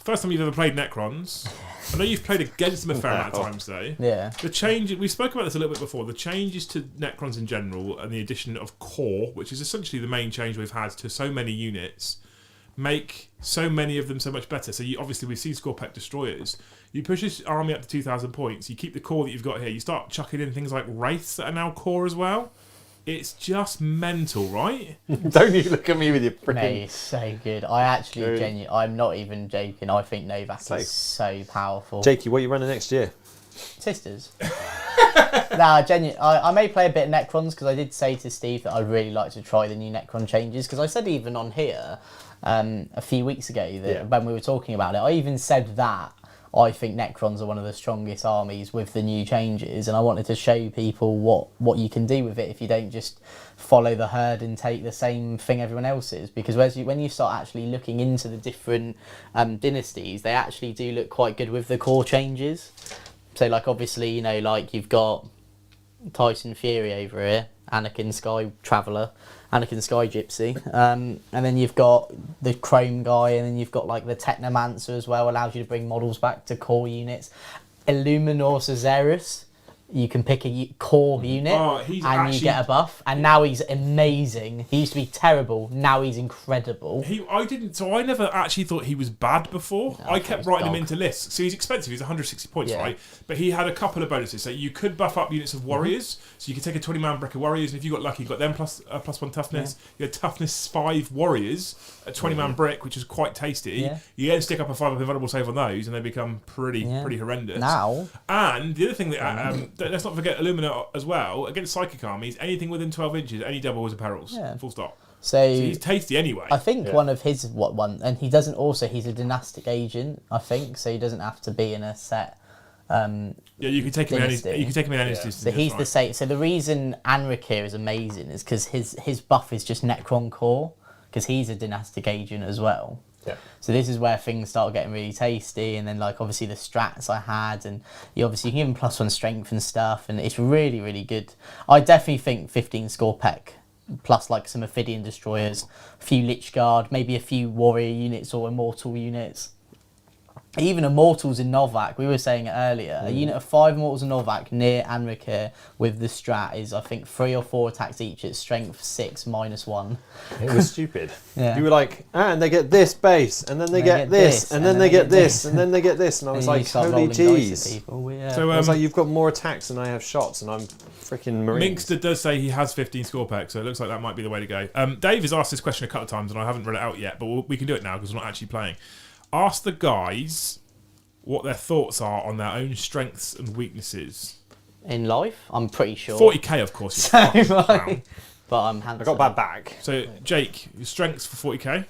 [SPEAKER 2] first time you've ever played Necrons. I know you've played against them a fair amount of times, though.
[SPEAKER 1] Yeah.
[SPEAKER 2] The change, we spoke about this a little bit before, the changes to Necrons in general and the addition of Core, which is essentially the main change we've had to so many units, make so many of them so much better. So obviously we've seen Scorpec Destroyers. You push this army up to 2,000 points, you keep the Core that you've got here, you start chucking in things like Wraiths that are now Core as well. It's just mental, right?
[SPEAKER 3] Don't you look at me with your
[SPEAKER 1] Mate,
[SPEAKER 3] freaking...
[SPEAKER 1] it's so good. I actually I'm not even joking. I think Novak
[SPEAKER 3] Like-
[SPEAKER 1] is so powerful.
[SPEAKER 3] Jakey, what are you running next year?
[SPEAKER 1] Sisters. Nah, genuinely. I may play a bit of Necrons because I did say to Steve that I'd really like to try the new Necron changes because I said even on here a few weeks ago that when we were talking about it, I even said that I think Necrons are one of the strongest armies with the new changes, and I wanted to show people what you can do with it if you don't just follow the herd and take the same thing everyone else is. Because when you start actually looking into the different dynasties, they actually do look quite good with the core changes. So like obviously, you know, like you've got Tyson Fury over here, Anakin Sky Traveller, Anakin Sky Gypsy, and then you've got the Chrome guy, and then you've got like the Technomancer as well, allows you to bring models back to core units. Illuminor Caesarus, you can pick a core unit and you get a buff, and now he's amazing. He used to be terrible, now he's incredible.
[SPEAKER 2] I never actually thought he was bad before.
[SPEAKER 1] No,
[SPEAKER 2] I kept writing him into lists. So he's expensive, he's 160 points, right? But he had a couple of bonuses. So you could buff up units of warriors, so you could take a 20-man brick of warriors, and if you got lucky, you got them plus 1 toughness. You had toughness 5 warriors, a 20-man brick, which is quite tasty. You then stick up a 5 invulnerable save on those, and they become pretty horrendous.
[SPEAKER 1] Now,
[SPEAKER 2] and the other thing that let's not forget Illumina as well. Against psychic armies, anything within 12 inches, any double is a perils. Full stop. So he's tasty anyway.
[SPEAKER 1] I think one of his and he doesn't also, he's a dynastic agent, I think, so he doesn't have to be in a set.
[SPEAKER 2] You can take him in any. You can take him in any dynasty.
[SPEAKER 1] So he's the same. So the reason Anric here is amazing is because his buff is just Necron core, because he's a dynastic agent as well. So this is where things start getting really tasty, and then like obviously the strats I had, and you can give him +1 strength and stuff, and it's really, really good. I definitely think 15 score Peck plus like some Ophidian destroyers, a few Lich Guard, maybe a few warrior units or immortal units. Even Immortals in Novak, we were saying it earlier, a unit of 5 Immortals in Novak near Anric here with the strat is, I think, 3 or 4 attacks each at strength 6 -1.
[SPEAKER 3] It was stupid. You were like, and they get this base, and then they get this, and then they get this, and then they get this, and I was like, holy jeez. So I was like, you've got more attacks than I have shots, and I'm freaking Marines.
[SPEAKER 2] Minkster does say he has 15 score packs, so it looks like that might be the way to go. Dave has asked this question a couple of times, and I haven't read it out yet, but we can do it now because we're not actually playing. Ask the guys what their thoughts are on their own strengths and weaknesses.
[SPEAKER 1] In life, I'm pretty sure.
[SPEAKER 2] 40k, of course.
[SPEAKER 1] But I'm handsome.
[SPEAKER 3] I got bad back.
[SPEAKER 2] So, Jake, your strengths for 40k?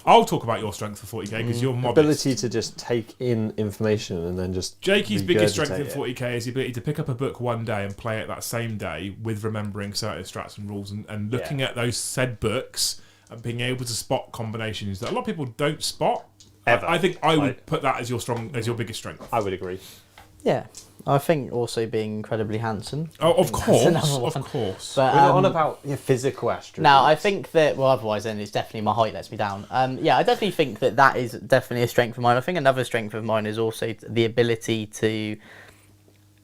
[SPEAKER 2] I'll talk about your strengths for 40k because you're modest.
[SPEAKER 3] Ability to just take in information and then just.
[SPEAKER 2] Jakey's biggest strength in 40k is the ability to pick up a book one day and play it that same day with remembering certain strats and rules and looking at those said books and being able to spot combinations that a lot of people don't spot. Ever. I think I would put that as your biggest strength.
[SPEAKER 3] I would agree.
[SPEAKER 1] Yeah, I think also being incredibly handsome.
[SPEAKER 2] Oh, of course.
[SPEAKER 1] But,
[SPEAKER 3] we're not on about your physical attributes.
[SPEAKER 1] No, I think that, well, otherwise then it's definitely my height lets me down. Yeah, I definitely think that is definitely a strength of mine. I think another strength of mine is also the ability to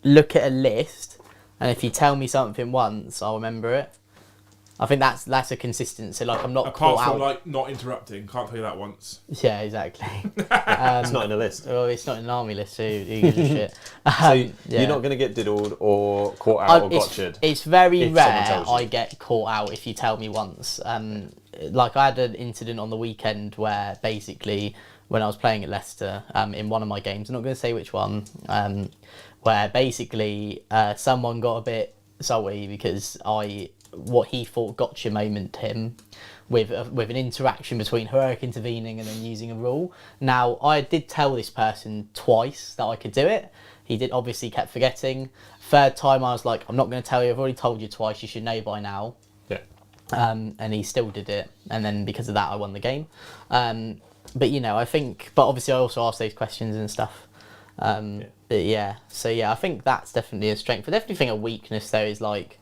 [SPEAKER 1] look at a list, and if you tell me something once, I'll remember it. I think that's a consistency. Like I'm not
[SPEAKER 2] apart from like not interrupting. Can't tell you that once.
[SPEAKER 1] Yeah, exactly.
[SPEAKER 3] It's not in a list.
[SPEAKER 1] Well, it's not in an army list, so who gives a shit?
[SPEAKER 3] So you're not going to get diddled or caught out or gotcha'd.
[SPEAKER 1] It's very rare I get caught out if you tell me once. Like I had an incident on the weekend where basically when I was playing at Leicester in one of my games, I'm not going to say which one, where basically someone got a bit salty because what he thought gotcha moment him with an interaction between heroic intervening and then using a rule. Now, I did tell this person twice that I could do it. He did obviously kept forgetting. Third time I was like, I'm not going to tell you, I've already told you twice, you should know by now.
[SPEAKER 3] Yeah.
[SPEAKER 1] And he still did it. And then because of that, I won the game. But, you know, I think, but obviously I also asked those questions and stuff. But yeah, so yeah, I think that's definitely a strength. I definitely think a weakness though is like,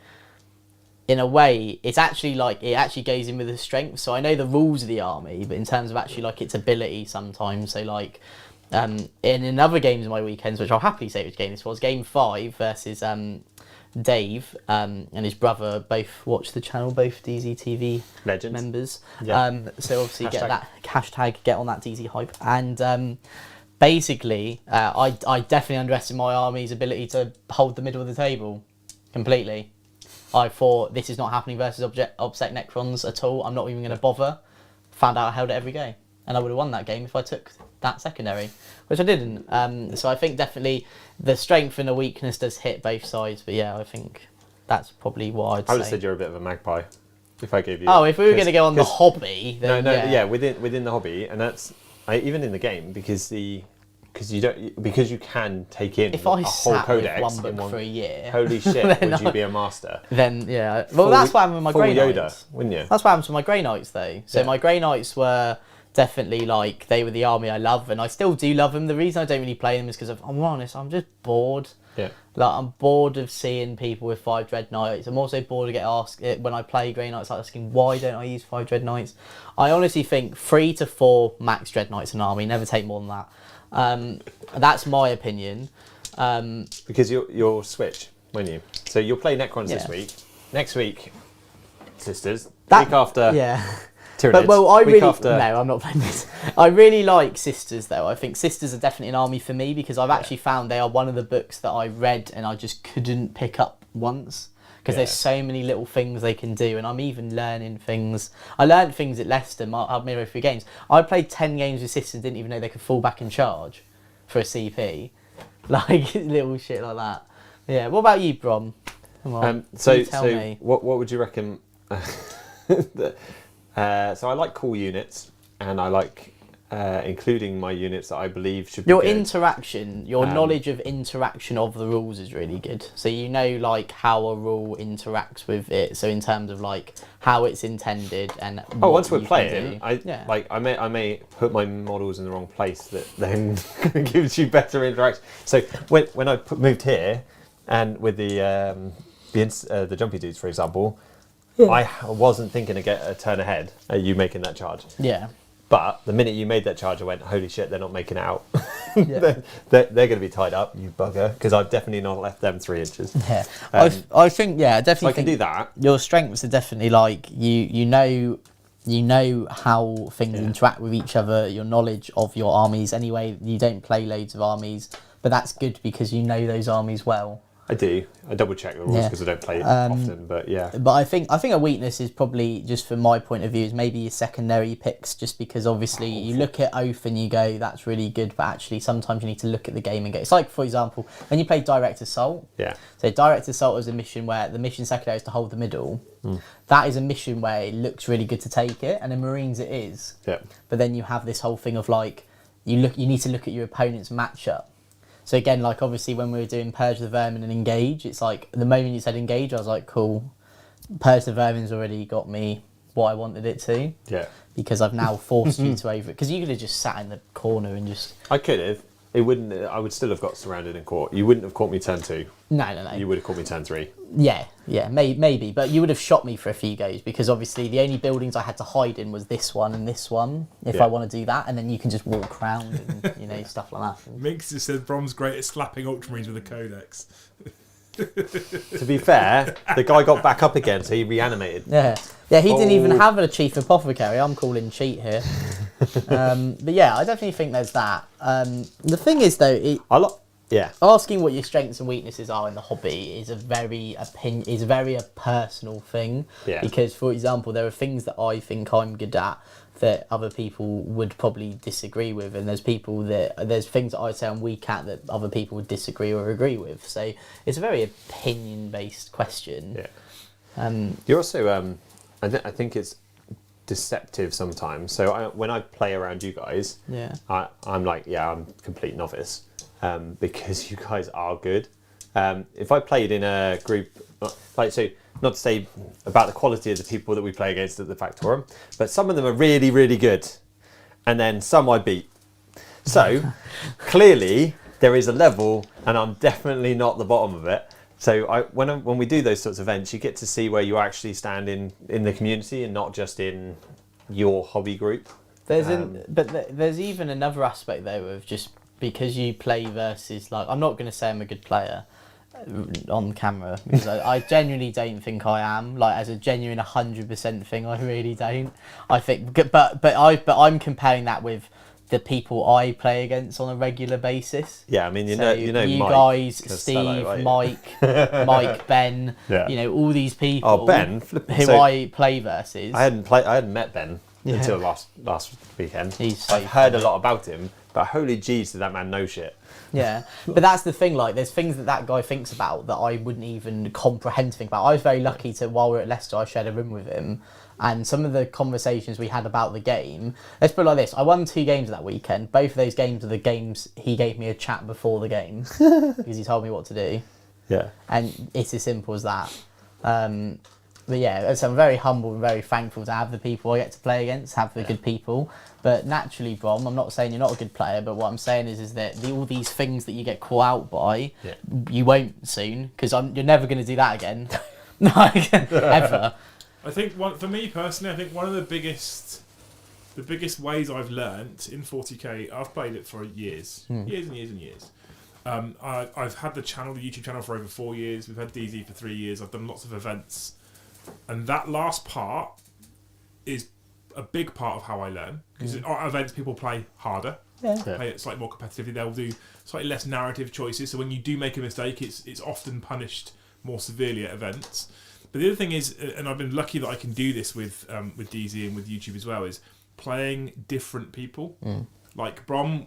[SPEAKER 1] in a way, it's actually like, it actually goes in with the strength. So I know the rules of the army, but in terms of actually like its ability sometimes, so like, in another games of my weekends, which I'll happily say which game this was, game 5 versus Dave and his brother both watch the channel, both DZTV
[SPEAKER 3] Legends.
[SPEAKER 1] members.
[SPEAKER 3] Yeah.
[SPEAKER 1] So obviously get that hashtag, get on that DZ hype. And basically, I definitely underestimated my army's ability to hold the middle of the table completely. I thought this is not happening versus Obsec Necrons at all. I'm not even going to bother. Found out I held it every game. And I would have won that game if I took that secondary, which I didn't. So I think definitely the strength and the weakness does hit both sides. But yeah, I think that's probably what I'd say.
[SPEAKER 3] I would have said you're a bit of a magpie if I gave you...
[SPEAKER 1] Oh, if we were going to go on the hobby, then
[SPEAKER 3] No, within the hobby. And that's even in the game, because the because you can take in
[SPEAKER 1] If
[SPEAKER 3] a
[SPEAKER 1] I
[SPEAKER 3] whole
[SPEAKER 1] sat
[SPEAKER 3] codex
[SPEAKER 1] with one
[SPEAKER 3] in
[SPEAKER 1] book for a year,
[SPEAKER 3] Holy shit! Would you be a master?
[SPEAKER 1] then yeah. Well, that's what happened with my
[SPEAKER 3] Full
[SPEAKER 1] Grey
[SPEAKER 3] Yoda,
[SPEAKER 1] Knights.
[SPEAKER 3] wouldn't you?
[SPEAKER 1] That's what happened to my Grey Knights, though. So
[SPEAKER 3] Yeah.
[SPEAKER 1] my Grey Knights were definitely like, they were the army I love, and I still do love them. The reason I don't really play them is because I'm honest, I'm just bored.
[SPEAKER 3] Yeah.
[SPEAKER 1] Like, I'm bored of seeing people with 5 Dread Knights. I'm also bored to get asked when I play Grey Knights, like asking why don't I use 5 Dread Knights. I honestly think 3 to 4 max Dread Knights an army. Never take more than that. That's my opinion.
[SPEAKER 3] Because you'll switch, won't you? So you'll play Necrons this
[SPEAKER 1] Yeah.
[SPEAKER 3] week. Next week, Sisters.
[SPEAKER 1] That-
[SPEAKER 3] Week after,
[SPEAKER 1] Yeah.
[SPEAKER 3] Tyranids.
[SPEAKER 1] But well, I
[SPEAKER 3] Week
[SPEAKER 1] really
[SPEAKER 3] after,
[SPEAKER 1] no, I'm not playing this. I really like Sisters though. I think Sisters are definitely an army for me because I've actually found they are one of the books that I read and I just couldn't pick up once because
[SPEAKER 3] Yeah.
[SPEAKER 1] there's so many little things they can do, and I'm even learning things. I learned things at Leicester. I've made over 3 games. I played 10 games with Sisters and didn't even know they could fall back and charge for a CP, like little shit like that. Yeah. What about you, Brom? Come on.
[SPEAKER 3] so
[SPEAKER 1] tell me.
[SPEAKER 3] what would you reckon? So I like cool units, and I like including my units that I believe should be
[SPEAKER 1] Your
[SPEAKER 3] good.
[SPEAKER 1] interaction, your knowledge of interaction of the rules is really good. So you know like how a rule interacts with it. So in terms of like how it's intended and what
[SPEAKER 3] Once we're
[SPEAKER 1] you can
[SPEAKER 3] playing,
[SPEAKER 1] do.
[SPEAKER 3] I may put my models in the wrong place that then gives you better interaction. So when I moved here, and with the jumpy dudes, for example, I wasn't thinking to get a turn ahead at you making that charge.
[SPEAKER 1] Yeah.
[SPEAKER 3] But the minute you made that charge, I went, holy shit, they're not making it out.
[SPEAKER 1] Yeah.
[SPEAKER 3] they're going to be tied up, you bugger, because I've definitely not left them 3 inches.
[SPEAKER 1] Yeah. I think I definitely
[SPEAKER 3] So I can
[SPEAKER 1] think
[SPEAKER 3] do that.
[SPEAKER 1] your strengths are definitely like you know how things interact with each other, your knowledge of your armies. Anyway, you don't play loads of armies, but that's good because you know those armies well.
[SPEAKER 3] I do. I double check the rules
[SPEAKER 1] Yeah.
[SPEAKER 3] because I don't play it often, but yeah.
[SPEAKER 1] But I think a weakness is probably, just from my point of view, is maybe your secondary picks, just because obviously you look at Oath and you go, that's really good, but actually sometimes you need to look at the game and go, it's like, for example, when you play Direct Assault.
[SPEAKER 3] Yeah.
[SPEAKER 1] So Direct Assault is a mission where the mission secondary is to hold the middle. That is a mission where it looks really good to take it, and in Marines it is.
[SPEAKER 3] Yeah.
[SPEAKER 1] But then you have this whole thing of like, you need to look at your opponent's matchup. So again, like obviously when we were doing Purge the Vermin and Engage, it's like the moment you said Engage, I was like, cool. Purge the Vermin's already got me what I wanted it to.
[SPEAKER 3] Yeah.
[SPEAKER 1] Because I've now forced you to over it. Because you could have just sat in the corner and just...
[SPEAKER 3] I could have. It wouldn't. I would still have got surrounded and caught. You wouldn't have caught me turn 2.
[SPEAKER 1] No.
[SPEAKER 3] You would have caught me turn 3.
[SPEAKER 1] Yeah, maybe. But you would have shot me for a few goes because obviously the only buildings I had to hide in was this one and this one, if I want to do that. And then you can just walk around and, stuff like that.
[SPEAKER 2] Minx just said Brom's great at slapping Ultramarines with a codex.
[SPEAKER 3] To be fair, the guy got back up again, so he reanimated.
[SPEAKER 1] Yeah, he didn't even have a chief apothecary. I'm calling cheat here. But yeah, I definitely think there's that. The thing is, though, asking what your strengths and weaknesses are in the hobby is a very personal thing.
[SPEAKER 3] Yeah.
[SPEAKER 1] Because, for example, there are things that I think I'm good at that other people would probably disagree with, and there's things that I say I'm weak at that other people would disagree or agree with. So it's a very opinion-based question.
[SPEAKER 3] Yeah. You're also, I think it's deceptive sometimes. So when I play around you guys, I'm like, I'm a complete novice because you guys are good. If I played in a group, not to say about the quality of the people that we play against at the Factorum, but some of them are really, really good, and then some I beat. So clearly there is a level, and I'm definitely not the bottom of it. So when we do those sorts of events, you get to see where you actually stand in the community and not just in your hobby group.
[SPEAKER 1] There's even another aspect though of just because you play versus, like, I'm not going to say I'm a good player on camera because I genuinely don't think I am, like, as a genuine 100% thing. I really don't. I think, but I'm comparing that with the people I play against on a regular basis.
[SPEAKER 3] Yeah, I mean, you
[SPEAKER 1] you
[SPEAKER 3] Mike,
[SPEAKER 1] guys,
[SPEAKER 3] Costello,
[SPEAKER 1] Steve,
[SPEAKER 3] right?
[SPEAKER 1] Mike, Ben, all these people.
[SPEAKER 3] Oh, Ben,
[SPEAKER 1] I play versus.
[SPEAKER 3] I hadn't met Ben until last weekend. I've heard a lot about him, But holy jeez, did that man know shit.
[SPEAKER 1] Yeah, but that's the thing. Like, there's things that guy thinks about that I wouldn't even comprehend to think about. I was very lucky to, while we were at Leicester, I shared a room with him, and some of the conversations we had about the game. Let's put it like this: I won 2 games that weekend. Both of those games are the games he gave me a chat before the game because he told me what to do.
[SPEAKER 3] Yeah.
[SPEAKER 1] And it's as simple as that. But yeah, so I'm very humble and very thankful to have the people I get to play against, have the good people. But naturally, Brom, I'm not saying you're not a good player, but what I'm saying is that all these things that you get caught out by, you won't soon, because you're never going to do that again. Like, ever.
[SPEAKER 2] I think for me personally, I think one of the biggest ways I've learnt in 40k, I've played it for years and years. I've had the YouTube channel for over 4 years. We've had DZ for 3 years. I've done lots of events. And that last part is a big part of how I learn. Because at events, people play harder. Play it slightly more competitively. They'll do slightly less narrative choices. So when you do make a mistake, it's often punished more severely at events. But the other thing is, and I've been lucky that I can do this with DZ and with YouTube as well, is playing different people. Like Brom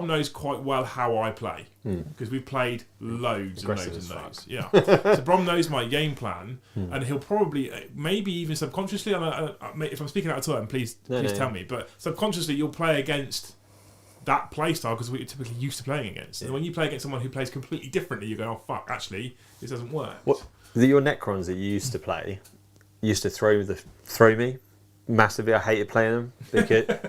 [SPEAKER 2] knows quite well how I play because we've played loads and loads and loads. Yeah, so Brom knows my game plan, and he'll probably, maybe even subconsciously, if I'm speaking out of turn, please tell me. But subconsciously, you'll play against that play style because we're typically used to playing against. And when you play against someone who plays completely differently, you go, "Oh fuck, actually, this doesn't work."
[SPEAKER 3] Your Necrons that you used to play used to throw me massively. I hated playing them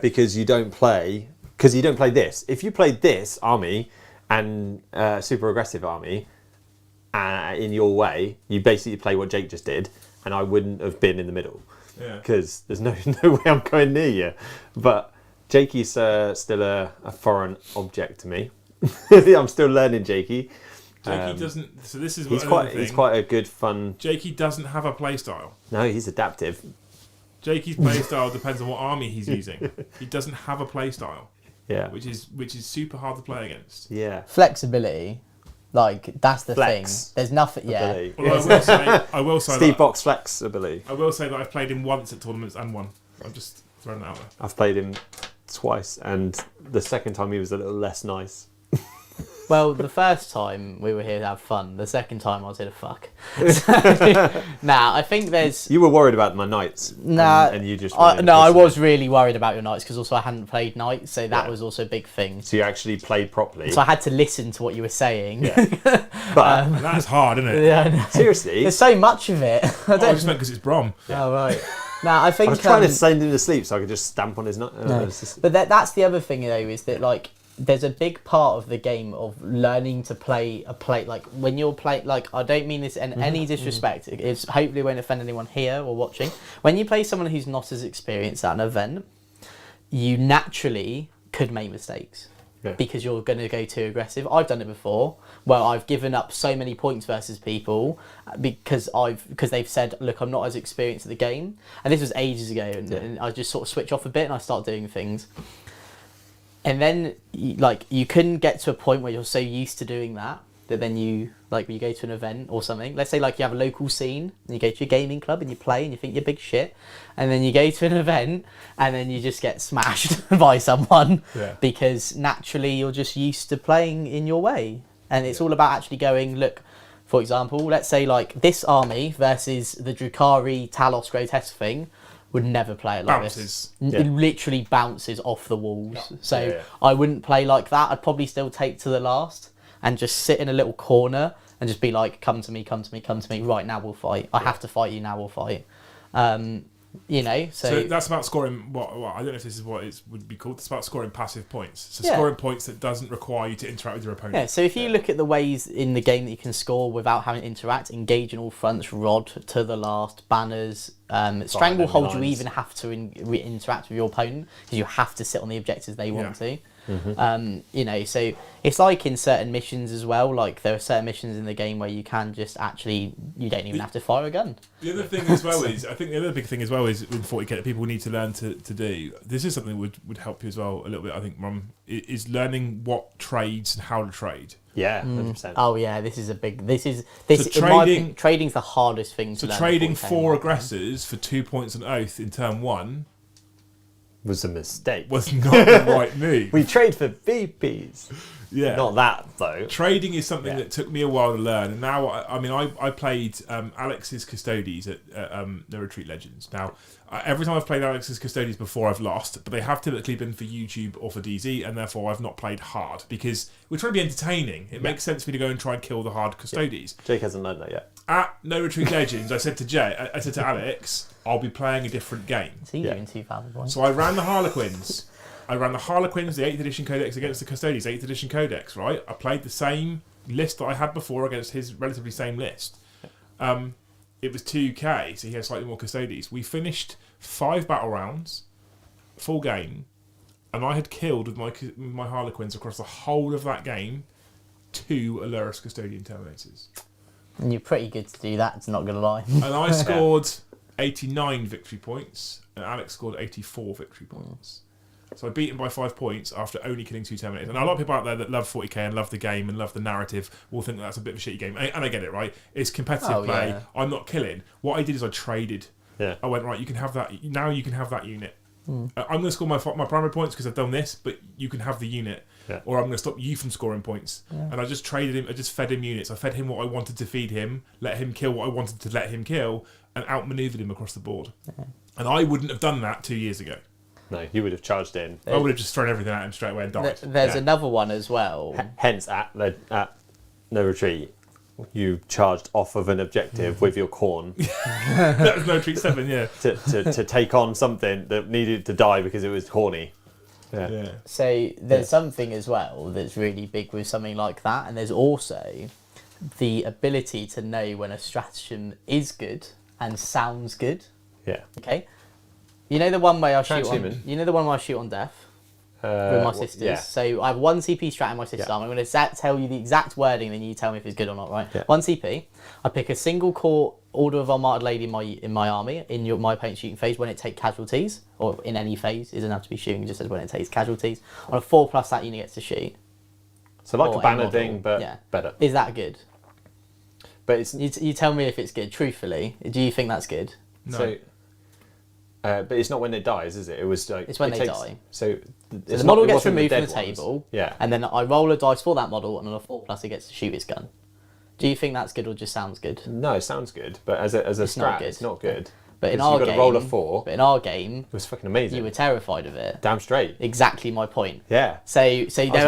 [SPEAKER 3] because you don't play. Because you don't play this. If you played this army and super aggressive army in your way, you basically play what Jake just did, and I wouldn't have been in the middle. Because there's no way I'm going near you. But Jakey's still a foreign object to me. I'm still learning Jakey.
[SPEAKER 2] Jakey doesn't. So this is
[SPEAKER 3] he's quite a good fun.
[SPEAKER 2] Jakey doesn't have a play style.
[SPEAKER 3] No, he's adaptive.
[SPEAKER 2] Jakey's play style depends on what army he's using. He doesn't have a play style.
[SPEAKER 3] Yeah,
[SPEAKER 2] which is super hard to play against.
[SPEAKER 3] Yeah,
[SPEAKER 1] flexibility, like that's the thing. There's nothing. Yeah,
[SPEAKER 2] although I will say
[SPEAKER 3] Steve Box flexibility.
[SPEAKER 2] I will say that I've played him once at tournaments and won. I'm just throwing that out there.
[SPEAKER 3] I've played him twice, and the second time he was a little less nice.
[SPEAKER 1] Well, the first time we were here to have fun. The second time I was here to fuck. So, I think there's...
[SPEAKER 3] You were worried about my knights.
[SPEAKER 1] Nah.
[SPEAKER 3] And you just...
[SPEAKER 1] I was really worried about your knights because also I hadn't played knights, so that was also a big thing.
[SPEAKER 3] So you actually played properly.
[SPEAKER 1] So I had to listen to what you were saying.
[SPEAKER 3] Yeah. But
[SPEAKER 2] that's hard, isn't it?
[SPEAKER 1] Yeah,
[SPEAKER 3] seriously.
[SPEAKER 1] There's so much of it.
[SPEAKER 2] I just meant because it's Brom.
[SPEAKER 1] Oh, right. Now, I think...
[SPEAKER 3] I was trying to send him to sleep so I could just stamp on his nut.
[SPEAKER 1] No. But that's the other thing, though, is that, like, there's a big part of the game of learning to play like when you're playing, like, I don't mean this in any disrespect, it's hopefully won't offend anyone here or watching. When you play someone who's not as experienced at an event, you naturally could make mistakes because you're going to go too aggressive. I've done it before. Well, I've given up so many points versus people because they've said, look, I'm not as experienced at the game, and this was ages ago, and I just sort of switch off a bit and I start doing things. And then, you couldn't get to a point where you're so used to doing that then you, when you go to an event or something, let's say, you have a local scene, and you go to a gaming club and you play and you think you're big shit, and then you go to an event and then you just get smashed by someone because naturally you're just used to playing in your way. And it's all about actually going, look, for example, let's say, this army versus the Drukhari Talos Grotesque thing, would never play it like this. It literally bounces off the walls. So I wouldn't play like that. I'd probably still take to the last and just sit in a little corner and just be like, come to me, come to me, come to me. Right, now we'll fight. I have to fight you, now we'll fight. So
[SPEAKER 2] that's about scoring what I don't know if this is what it would be called. It's about scoring passive points. So scoring points that doesn't require you to interact with your opponent.
[SPEAKER 1] Yeah, so if you look at the ways in the game that you can score without having to interact, engage in all fronts, rod to the last, banners, stranglehold, you even have to interact with your opponent because you have to sit on the objectives they want to. So it's like in certain missions as well, there are certain missions in the game where you can just actually, you don't even have to fire a gun.
[SPEAKER 2] The other thing as well is, I think the other big thing as well is in 40k that people need to learn to do, this is something that would help you as well a little bit, I think, Mum, is learning what trades and how to trade.
[SPEAKER 3] Yeah, 100%.
[SPEAKER 1] Oh yeah, this is trading's the hardest thing to learn.
[SPEAKER 2] So trading 4 aggressors for 2 points on oath in turn 1
[SPEAKER 3] was a mistake.
[SPEAKER 2] Was not the right move.
[SPEAKER 3] We trade for VPs.
[SPEAKER 2] Yeah.
[SPEAKER 3] Not that, though.
[SPEAKER 2] Trading is something that took me a while to learn, and now I played Alex's Custodies at the Retreat Legends. Now, every time I've played Alex's Custodies before, I've lost, but they have typically been for YouTube or for DZ, and therefore I've not played hard because we're trying to be entertaining. It makes sense for me to go and try and kill the hard Custodies.
[SPEAKER 3] Jake hasn't learned that yet.
[SPEAKER 2] At No Retreat Legends, I said to Alex, I'll be playing a different game.
[SPEAKER 1] See you in 2,000 points.
[SPEAKER 2] So I ran the Harlequins. The 8th edition codex against the Custodies 8th edition codex, right? I played the same list that I had before against his relatively same list. It was 2k, so he had slightly more Custodies. We finished 5 battle rounds, full game, and I had killed with my Harlequins across the whole of that game 2 Allurus Custodian Terminators.
[SPEAKER 1] And you're pretty good to do that, not going to lie.
[SPEAKER 2] And I scored 89 victory points, and Alex scored 84 victory points. So I beat him by 5 points after only killing 2 Terminators. And a lot of people out there that love 40k and love the game and love the narrative will think that's a bit of a shitty game. And I get it, right? It's competitive play. Yeah. I'm not killing. What I did is I traded.
[SPEAKER 3] Yeah.
[SPEAKER 2] I went, right, you can have that. Now you can have that unit. I'm going to score my primary points because I've done this, but you can have the unit.
[SPEAKER 3] Yeah.
[SPEAKER 2] Or I'm going to stop you from scoring points. Yeah. And I just traded him. I just fed him units. I fed him what I wanted to feed him, let him kill what I wanted to let him kill, and outmaneuvered him across the board. Yeah. And I wouldn't have done that 2 years ago.
[SPEAKER 3] No, you would have charged in.
[SPEAKER 2] I would have just thrown everything at him straight away and died.
[SPEAKER 1] There's another one as well.
[SPEAKER 3] Hence, at No Retreat, you charged off of an objective with your corn.
[SPEAKER 2] That was No Retreat 7, yeah.
[SPEAKER 3] to take on something that needed to die because it was corny.
[SPEAKER 2] Yeah.
[SPEAKER 1] So there's something as well that's really big with something like that, and there's also the ability to know when a stratagem is good and sounds good.
[SPEAKER 3] Yeah.
[SPEAKER 1] Okay. You know the one where I shoot on. You know the one where I shoot on death with my sisters. Yeah. So I have 1 CP strat in my sister's arm. I'm going to tell you the exact wording, then you tell me if it's good or not. Right?
[SPEAKER 3] Yeah.
[SPEAKER 1] 1 CP. I pick a single core Order of Unmartyred Lady in my army in my opponent's shooting phase when it takes casualties, or in any phase. It doesn't have to be shooting. It just says when it takes casualties. On a 4+, that unit gets to shoot.
[SPEAKER 3] So like a banner thing, but better.
[SPEAKER 1] Is that good?
[SPEAKER 3] But it's
[SPEAKER 1] you tell me if it's good. Truthfully, do you think that's good?
[SPEAKER 2] No.
[SPEAKER 3] So, but it's not when it dies, is it? It was like
[SPEAKER 1] it's when they die.
[SPEAKER 3] So
[SPEAKER 1] the model gets removed from the table.
[SPEAKER 3] Yeah.
[SPEAKER 1] And then I roll a dice for that model, and on a 4+, it gets to shoot its gun. Do you think that's good or just sounds good?
[SPEAKER 3] No, it sounds good, but as a strat, it's not good.
[SPEAKER 1] But in our game,
[SPEAKER 3] roll a 4.
[SPEAKER 1] But in our game,
[SPEAKER 3] it was fucking amazing.
[SPEAKER 1] You were terrified of it.
[SPEAKER 3] Damn straight.
[SPEAKER 1] Exactly my point.
[SPEAKER 3] Yeah.
[SPEAKER 1] So there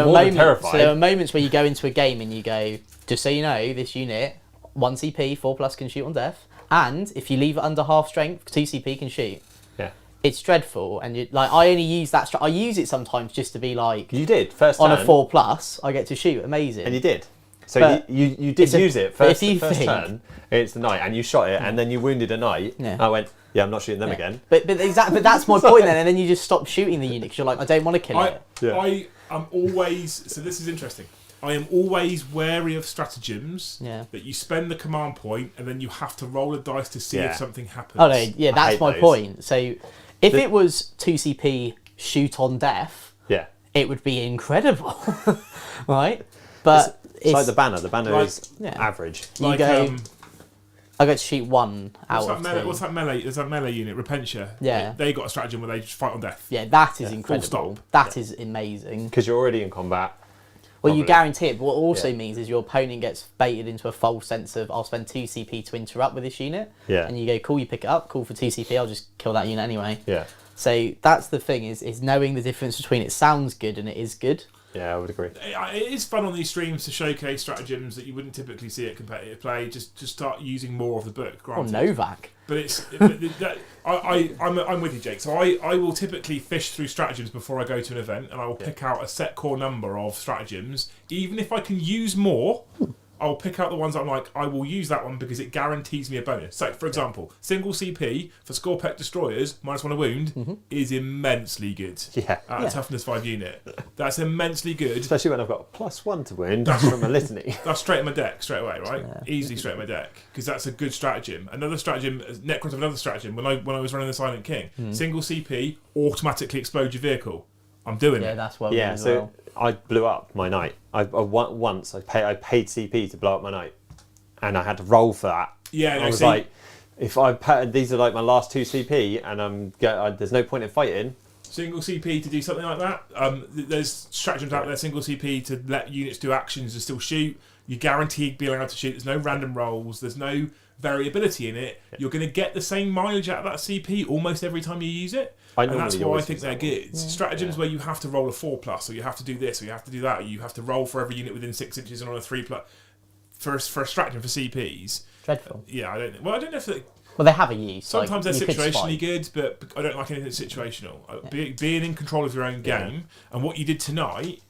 [SPEAKER 1] are moments where you go into a game and you go, just so you know, this unit 1 CP, 4+ can shoot on death, and if you leave it under half strength, 2 CP can shoot.
[SPEAKER 3] Yeah.
[SPEAKER 1] It's dreadful, and I only use that. I use it sometimes just to be like.
[SPEAKER 3] You did first
[SPEAKER 1] on
[SPEAKER 3] turn.
[SPEAKER 1] a 4+, I get to shoot. Amazing.
[SPEAKER 3] And you did. So you did use it first turn. It's the knight, and you shot it, and then you wounded a knight. Yeah. I went, I'm not shooting them again.
[SPEAKER 1] But that's my point then, and then you just stop shooting the unit because you're like, I don't want to kill it.
[SPEAKER 2] I am always. So this is interesting. I am always wary of stratagems that you spend the command point and then you have to roll a dice to see if something happens.
[SPEAKER 1] Oh no, yeah, that's my point. So if it was 2 CP shoot on death, it would be incredible, right? But
[SPEAKER 3] it's like the banner. The banner is average.
[SPEAKER 1] You go. I got to shoot 1 out of 2.
[SPEAKER 2] What's that melee? There's that melee unit, Repentia.
[SPEAKER 1] Yeah.
[SPEAKER 2] They got a stratagem where they just fight on death.
[SPEAKER 1] Yeah, that is incredible.
[SPEAKER 2] Full stop.
[SPEAKER 1] That is amazing.
[SPEAKER 3] Because you're already in combat.
[SPEAKER 1] Well, you guarantee it, but what also means is your opponent gets baited into a false sense of, I'll spend 2 CP to interrupt with this unit.
[SPEAKER 3] Yeah.
[SPEAKER 1] And you go, cool, you pick it up, cool for 2 CP, I'll just kill that unit anyway.
[SPEAKER 3] Yeah.
[SPEAKER 1] So that's the thing, is knowing the difference between it sounds good and it is good.
[SPEAKER 3] Yeah, I would agree.
[SPEAKER 2] It is fun on these streams to showcase stratagems that you wouldn't typically see at competitive play. Just start using more of the book. Granted.
[SPEAKER 1] Or Novak.
[SPEAKER 2] But I'm with you, Jake. So I will typically fish through stratagems before I go to an event, and I will pick out a set core number of stratagems. Even if I can use more, I'll pick out the ones I'm like, I will use that one because it guarantees me a bonus. So, for example, single CP for Scorpec Destroyers, -1 a wound, is immensely good.
[SPEAKER 3] Yeah.
[SPEAKER 2] At a toughness 5 unit. That's immensely good.
[SPEAKER 3] Especially when I've got +1 to wound from a litany.
[SPEAKER 2] That's straight in my deck, straight away, right? Yeah. Easily straight in my deck. Because that's a good stratagem. Another stratagem, Necrons have another stratagem. When I was running the Silent King, single CP, automatically explode your vehicle. I'm doing it.
[SPEAKER 1] Yeah, that's well.
[SPEAKER 3] Yeah, so I blew up my knight. Once I paid CP to blow up my knight, and I had to roll for that.
[SPEAKER 2] Yeah,
[SPEAKER 3] I was like, if these are like my last 2 CP, and there's no point in fighting.
[SPEAKER 2] Single CP to do something like that. There's stratagems out there, single CP to let units do actions and still shoot. You're guaranteed being allowed to shoot. There's no random rolls. There's no variability in it. You're going to get the same mileage out of that CP almost every time you use it. And that's why I think they're good. Stratagems where you have to roll a 4+, or you have to do this, or you have to do that, or you have to roll for every unit within 6 inches and on a 3+. For a stratagem for CPs.
[SPEAKER 1] Dreadful.
[SPEAKER 2] Yeah, I don't know. Well, I don't know if they...
[SPEAKER 1] Well, they have a use.
[SPEAKER 2] Sometimes
[SPEAKER 1] like,
[SPEAKER 2] they're situationally good, but I don't like anything situational. Being in control of your own game, and what you did tonight,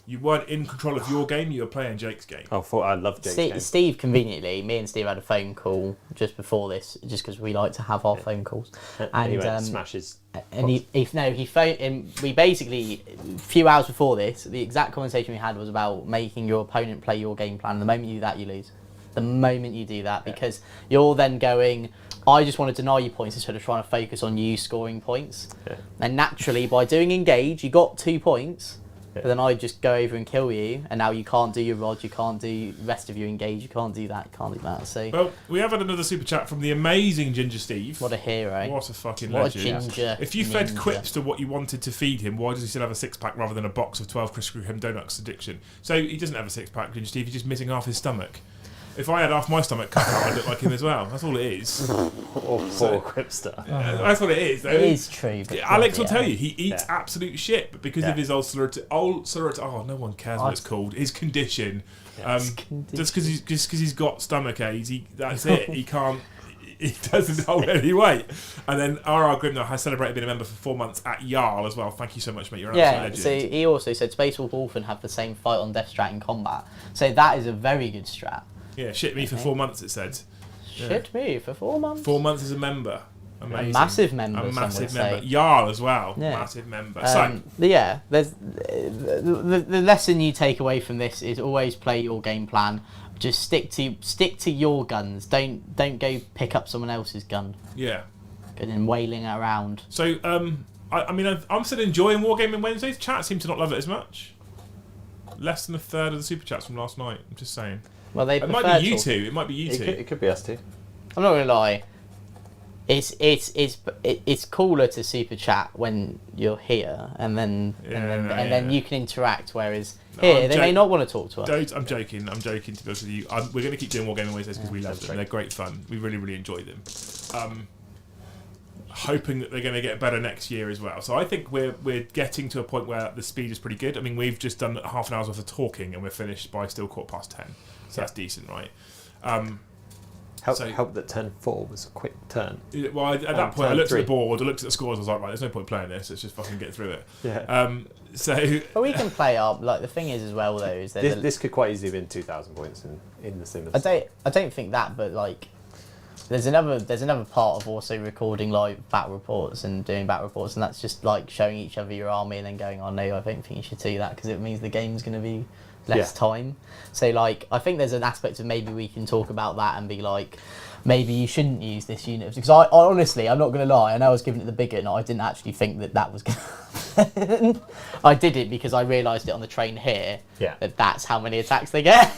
[SPEAKER 2] you weren't in control of your game, you were playing Jake's game.
[SPEAKER 3] Oh, I love Jake's game.
[SPEAKER 1] Steve, conveniently, me and Steve had a phone call just before this, just because we like to have our phone calls.
[SPEAKER 3] And he went, smashes.
[SPEAKER 1] And he phoned, and we basically, a few hours before this, the exact conversation we had was about making your opponent play your game plan. The moment you do that, you lose. The moment you do that, because you're then going, I just want to deny you points instead of trying to focus on you scoring points. Yeah. And naturally, by doing engage, you got 2 points. Yeah. But then I just go over and kill you, and now you can't do your rod, you can't do the rest of your engage, you can't do that, you can't do that. So
[SPEAKER 2] well, we have had another super chat from the amazing Ginger Steve.
[SPEAKER 1] What a hero!
[SPEAKER 2] What a fucking
[SPEAKER 1] what
[SPEAKER 2] legend!
[SPEAKER 1] A ginger
[SPEAKER 2] if you fed quips to what you wanted to feed him, why does he still have a 6-pack rather than a box of 12 Krispy Kreme donuts addiction? So he doesn't have a 6-pack, Ginger Steve. He's just missing half his stomach. If I had half my stomach cut out, I'd look like him as well. That's all it is.
[SPEAKER 3] Poor Quipster.
[SPEAKER 2] That's what it is, though.
[SPEAKER 1] It is true.
[SPEAKER 2] Alex will tell you, he eats absolute shit, but because of his oh, no one cares what it's called, his condition, just because he's got stomach aids, that's it. He doesn't hold any weight. And then R.R. Grimnar has celebrated being a member for 4 months at Jarl as well. Thank you so much, mate. You're an absolute legend.
[SPEAKER 1] So he also said Space Wolf Orphan have the same fight on death strat in combat. So that is a very good strat.
[SPEAKER 2] Yeah, shit me for 4 months, it said.
[SPEAKER 1] Shit me for 4 months?
[SPEAKER 2] 4 months as a member. Amazing.
[SPEAKER 1] A massive member.
[SPEAKER 2] A massive member. Jarl as well. Yeah. Massive member.
[SPEAKER 1] There's the lesson you take away from this is always play your game plan. Just stick to your guns. Don't go pick up someone else's gun.
[SPEAKER 2] Yeah.
[SPEAKER 1] And then wailing it around.
[SPEAKER 2] So I'm still enjoying Wargaming Wednesdays. Chat seem to not love it as much. Less than a third of the super chats from last night. I'm just saying.
[SPEAKER 1] Well,
[SPEAKER 2] it might be you two. It might be you two.
[SPEAKER 3] It could be us too.
[SPEAKER 1] I'm not gonna lie. It's cooler to super chat when you're here, and then you can interact. Whereas here, they may not want to talk to us.
[SPEAKER 2] I'm joking. To be honest with you, we're going to keep doing Wargaming Wednesdays because we love them. They're great fun. We really, really enjoy them. Hoping that they're going to get better next year as well. So I think we're getting to a point where the speed is pretty good. I mean, we've just done half an hour's worth of talking, and we're finished by still 10:15. So that's decent, right?
[SPEAKER 3] Help that turn 4 was a quick turn.
[SPEAKER 2] Well, at that point, I looked at the board, I looked at the scores, I was like, right, there's no point playing this, let's just fucking get through it.
[SPEAKER 3] Yeah.
[SPEAKER 1] But we can play up. Like the thing is, as well, though, is
[SPEAKER 3] this could quite easily have been 2,000 points in the sim.
[SPEAKER 1] I don't think that, but like, there's another part of also recording like battle reports and doing battle reports, and that's just like showing each other your army and then going, oh no, I don't think you should do that because it means the game's going to be less time. So like, I think there's an aspect of maybe we can talk about that and be like, maybe you shouldn't use this unit, because I honestly, I'm not going to lie, I know I was giving it the bigger and I didn't actually think that was going to happen. I did it because I realised it on the train here that that's how many attacks they get.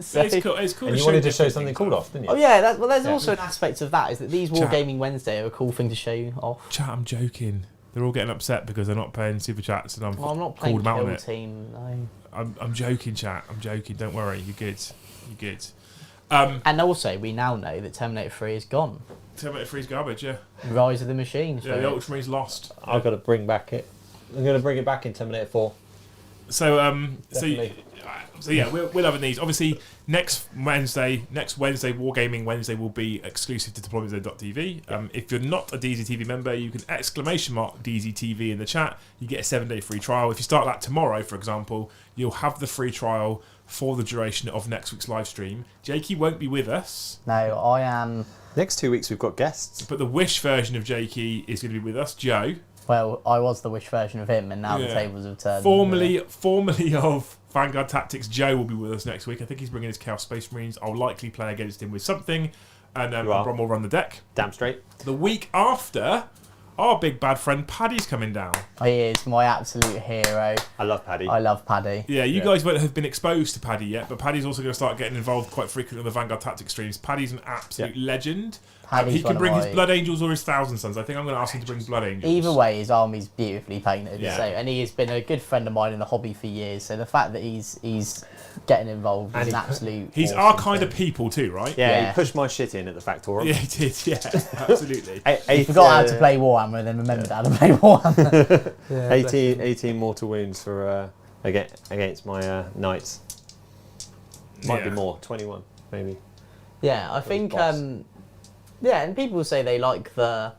[SPEAKER 2] So, it's cool.
[SPEAKER 3] And you wanted to show something cool off, didn't you?
[SPEAKER 1] Oh yeah, there's also an aspect of that, is that these Wargaming Wednesday are a cool thing to show off.
[SPEAKER 2] Chat, I'm joking. They're all getting upset because they're not paying super chats, and
[SPEAKER 1] I'm not playing Kill Team. No.
[SPEAKER 2] I'm joking, chat. I'm joking. Don't worry. You're good. You're good.
[SPEAKER 1] And also, we now know that Terminator 3 is gone.
[SPEAKER 2] Terminator 3 is garbage. Yeah.
[SPEAKER 1] Rise of the Machines.
[SPEAKER 2] Yeah, the Ultramarines lost.
[SPEAKER 3] I've got to bring back it. I'm going to bring it back in Terminator 4.
[SPEAKER 2] So yeah, we're loving these. Obviously, next Wednesday, Wargaming Wednesday will be exclusive to deploymentzone.tv. If you're not a DZTV member, you can ! DZTV in the chat. You get a 7-day free trial. If you start that tomorrow, for example, you'll have the free trial for the duration of next week's live stream. Jakey won't be with us.
[SPEAKER 1] No, I am.
[SPEAKER 3] Next 2 weeks we've got guests.
[SPEAKER 2] But the Wish version of Jakey is going to be with us, Joe.
[SPEAKER 1] Well, I was the Wish version of him, and now the tables have turned.
[SPEAKER 2] Formerly of Vanguard Tactics, Joe will be with us next week. I think he's bringing his Chaos Space Marines. I'll likely play against him with something, and Brom will run the deck.
[SPEAKER 3] Damn straight.
[SPEAKER 2] The week after, our big bad friend Paddy's coming down.
[SPEAKER 1] He is my absolute hero.
[SPEAKER 3] I love Paddy.
[SPEAKER 1] I love Paddy.
[SPEAKER 2] Yeah, you guys won't have been exposed to Paddy yet, but Paddy's also going to start getting involved quite frequently on the Vanguard Tactics streams. Paddy's an absolute legend. He can bring his Blood Angels or his Thousand Sons. I think I'm going to ask him to bring Blood Angels.
[SPEAKER 1] Either way, his army's beautifully painted.
[SPEAKER 2] Yeah.
[SPEAKER 1] So, and he has been a good friend of mine in the hobby for years. So the fact that he's getting involved is an absolute.
[SPEAKER 2] He's
[SPEAKER 1] awesome
[SPEAKER 2] our kind
[SPEAKER 1] thing.
[SPEAKER 2] of people too, right?
[SPEAKER 3] Yeah, he pushed my shit in at the Factorum.
[SPEAKER 2] Yeah, he did. Yeah, absolutely.
[SPEAKER 1] He forgot how to play Warhammer and then remembered how to play Warhammer.
[SPEAKER 3] 18 mortal wounds for against my knights. Might be more, 21 maybe.
[SPEAKER 1] Yeah, I think. And people say they like the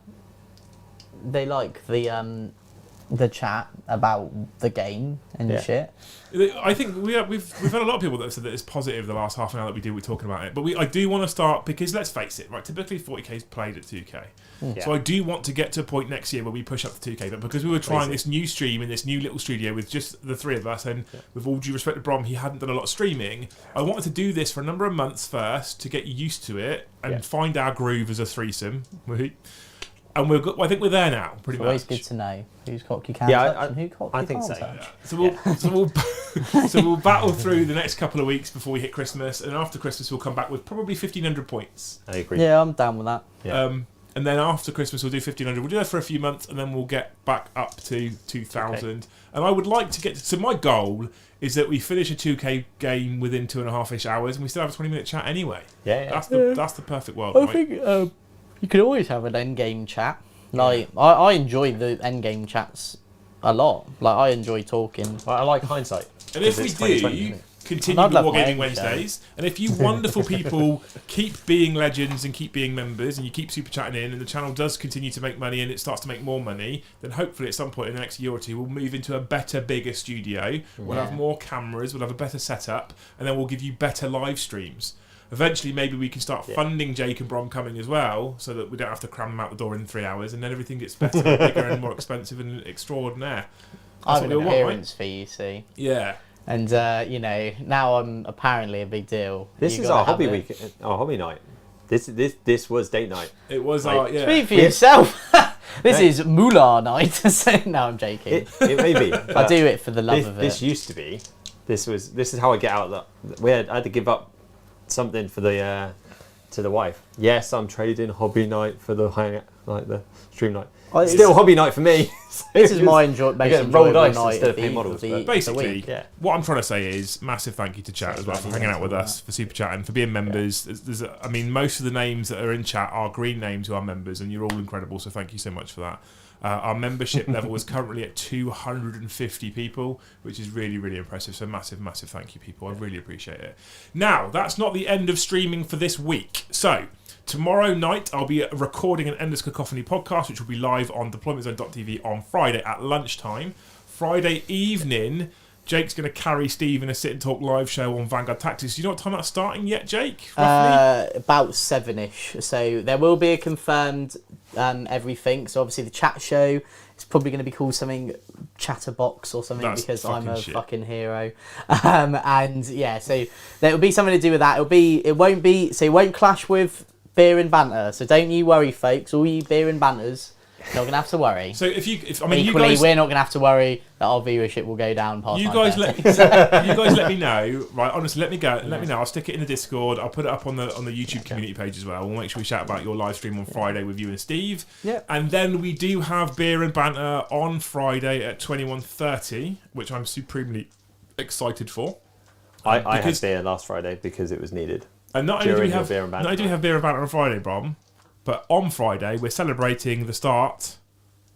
[SPEAKER 1] chat about the game and shit.
[SPEAKER 2] I think we've had a lot of people that have said that it's positive the last half an hour that we're talking about it. But I do want to start, because let's face it, right? Typically 40k is played at 2k.
[SPEAKER 3] Yeah.
[SPEAKER 2] So I do want to get to a point next year where we push up to 2k. But because we were trying this new stream in this new little studio with just the three of us, and with all due respect to Brom, he hadn't done a lot of streaming. I wanted to do this for a number of months first to get used to it and find our groove as a threesome. And I think we're there now, pretty much.
[SPEAKER 1] Always good to know whose cock you can touch and who cock you can't touch.
[SPEAKER 2] Yeah. So we'll battle through the next couple of weeks before we hit Christmas, and after Christmas we'll come back with probably 1,500 points.
[SPEAKER 3] I agree.
[SPEAKER 1] Yeah, I'm down with that.
[SPEAKER 3] Yeah.
[SPEAKER 2] And then after Christmas we'll do 1,500. We'll do that for a few months, and then we'll get back up to 2,000. Okay. And I would like to get so my goal is that we finish a 2k game within 2.5-ish hours, and we still have a 20-minute chat anyway.
[SPEAKER 3] Yeah.
[SPEAKER 2] That's the perfect world.
[SPEAKER 1] I think you could always have an end game chat. Like I enjoy the end game chats a lot. Like I enjoy talking.
[SPEAKER 3] I like hindsight.
[SPEAKER 2] And if we do continue with Wargaming Wednesdays, and if you wonderful people keep being legends and keep being members, and you keep super chatting in, and the channel does continue to make money and it starts to make more money, then hopefully at some point in the next year or two we'll move into a better, bigger studio. We'll have more cameras, we'll have a better setup, and then we'll give you better live streams. Eventually, maybe we can start funding Jake and Brom coming as well, so that we don't have to cram them out the door in 3 hours, and then everything gets better, and bigger, and more expensive and extraordinaire.
[SPEAKER 1] I have an appearance fee, you see.
[SPEAKER 2] Yeah.
[SPEAKER 1] And now I'm apparently a big deal.
[SPEAKER 3] This is our hobby week, our hobby night. This was date night.
[SPEAKER 2] It was
[SPEAKER 1] Speak for yourself. This is Moolah night. So no, I'm joking.
[SPEAKER 3] It may be.
[SPEAKER 1] I do it for the love of it.
[SPEAKER 3] This used to be. This is how I get out of that. I had to give up something for the to the wife. Yes, I'm trading hobby night for the the stream night. Still hobby night for me.
[SPEAKER 1] This is my most enjoyable night
[SPEAKER 3] instead of paying models.
[SPEAKER 2] Basically, what I'm trying to say is massive thank you to chat as well for hanging out with us, for super chatting, for being members. Most of the names that are in chat are green names who are members, and you're all incredible. So thank you so much for that. Our membership level is currently at 250 people, which is really, really impressive. So massive, massive thank you, people. I really appreciate it. Now, that's not the end of streaming for this week. So tomorrow night, I'll be recording an Endless Cacophony podcast, which will be live on deploymentzone.tv on Friday at lunchtime. Friday evening, Jake's going to carry Steve in a sit and talk live show on Vanguard Tactics. Do you know what time that's starting yet, Jake? Roughly?
[SPEAKER 1] About 7-ish. So there will be a confirmed everything. So obviously the chat show is probably going to be called something Chatterbox or something, because I'm a fucking hero. And yeah, so there will be something to do with that. It won't clash with beer and banter. So don't you worry, folks. All you beer and banters. Not gonna have to worry.
[SPEAKER 2] So equally,
[SPEAKER 1] you guys, we're not gonna have to worry that our viewership will go down past.
[SPEAKER 2] You guys let me know, right? Honestly, let me know. I'll stick it in the Discord. I'll put it up on the YouTube community page as well. We'll make sure we shout about your live stream on Friday with you and Steve.
[SPEAKER 1] Yeah.
[SPEAKER 2] And then we do have beer and banter on Friday at 21:30, which I'm supremely excited for.
[SPEAKER 3] I had beer last Friday because it was needed.
[SPEAKER 2] And not only do we have beer and banter on Friday, Brom, but on Friday, we're celebrating the start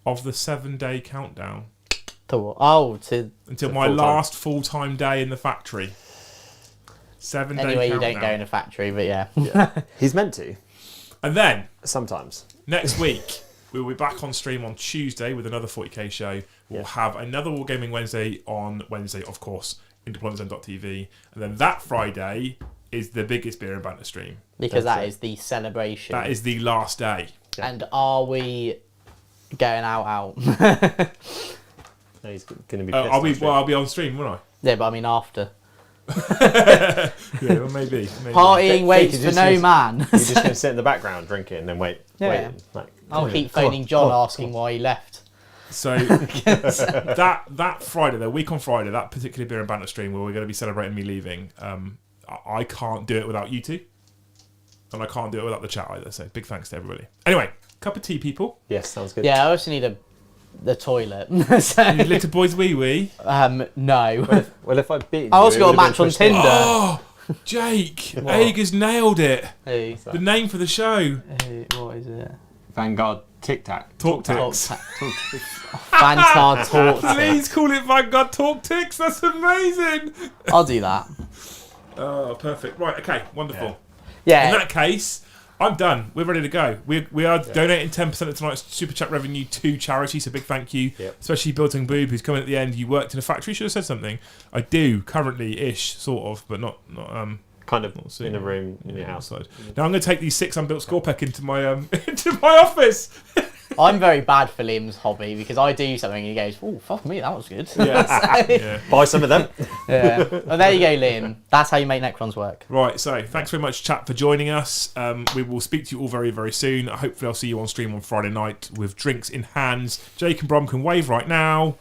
[SPEAKER 2] of the 7-day countdown. Until my last full-time day in the factory. 7-day countdown.
[SPEAKER 1] Anyway, you don't go in a factory, but yeah.
[SPEAKER 3] He's meant to.
[SPEAKER 2] And then,
[SPEAKER 3] sometimes.
[SPEAKER 2] Next week, we'll be back on stream on Tuesday with another 40k show. We'll have another Wargaming Wednesday on Wednesday, of course, in deploymentzone.tv. And then that Friday is the biggest beer and banter stream.
[SPEAKER 1] Because that is the celebration.
[SPEAKER 2] That is the last day.
[SPEAKER 1] Yeah. And are we going out?
[SPEAKER 3] No, he's going to be pissed
[SPEAKER 2] I'll be on stream, won't I?
[SPEAKER 1] Yeah, but I mean after.
[SPEAKER 2] Yeah, well, maybe.
[SPEAKER 1] Partying waits
[SPEAKER 3] You're
[SPEAKER 1] for
[SPEAKER 3] just
[SPEAKER 1] no
[SPEAKER 3] gonna-
[SPEAKER 1] man.
[SPEAKER 3] You're just going to sit in the background drinking and then wait.
[SPEAKER 1] Yeah.
[SPEAKER 3] Like,
[SPEAKER 1] I'll keep phoning John asking why he left.
[SPEAKER 2] So that Friday, the week on Friday, that particular beer and banter stream where we're going to be celebrating me leaving, I can't do it without you two, and I can't do it without the chat either. So big thanks to everybody. Anyway, cup of tea, people.
[SPEAKER 3] Yes, sounds good.
[SPEAKER 1] Yeah, I also need the toilet. So,
[SPEAKER 2] You little boys, wee.
[SPEAKER 1] no.
[SPEAKER 3] Well, if I beat you,
[SPEAKER 1] I also
[SPEAKER 3] it
[SPEAKER 1] got a
[SPEAKER 3] would've been
[SPEAKER 1] match on
[SPEAKER 3] pushed in.
[SPEAKER 1] Tinder.
[SPEAKER 2] Oh, Jake, Ager's nailed it.
[SPEAKER 1] Who?
[SPEAKER 2] The name for the show.
[SPEAKER 1] What is it?
[SPEAKER 3] Vanguard Tic Tac.
[SPEAKER 2] Talk
[SPEAKER 1] Talk
[SPEAKER 2] Ticks.
[SPEAKER 1] Vanguard Talk.
[SPEAKER 2] Please call it Vanguard Talk Ticks. That's amazing.
[SPEAKER 1] I'll do that.
[SPEAKER 2] Oh, perfect. Right, okay, wonderful. In
[SPEAKER 1] Yeah.
[SPEAKER 2] that case, I'm done. We're ready to go. We are donating 10% of tonight's Super Chat revenue to charity, so big thank you.
[SPEAKER 3] Yep.
[SPEAKER 2] Especially Building Boob, who's coming at the end. You worked in a factory, should have said something. I do, currently-ish, sort of, but not
[SPEAKER 3] Kind of
[SPEAKER 2] soon.
[SPEAKER 3] in a room in your house.
[SPEAKER 2] outside. Now I'm going to take these 6 unbuilt Scorpec into my into my office.
[SPEAKER 1] I'm very bad for Liam's hobby because I do something and he goes, "Oh, fuck me, that was good."
[SPEAKER 2] Yeah.
[SPEAKER 3] Buy some of them.
[SPEAKER 1] Yeah. Well, there you go, Liam. That's how you make Necrons work.
[SPEAKER 2] Right, so thanks very much, chat, for joining us. We will speak to you all very, very soon. Hopefully I'll see you on stream on Friday night with drinks in hands. Jake and Brom can wave right now.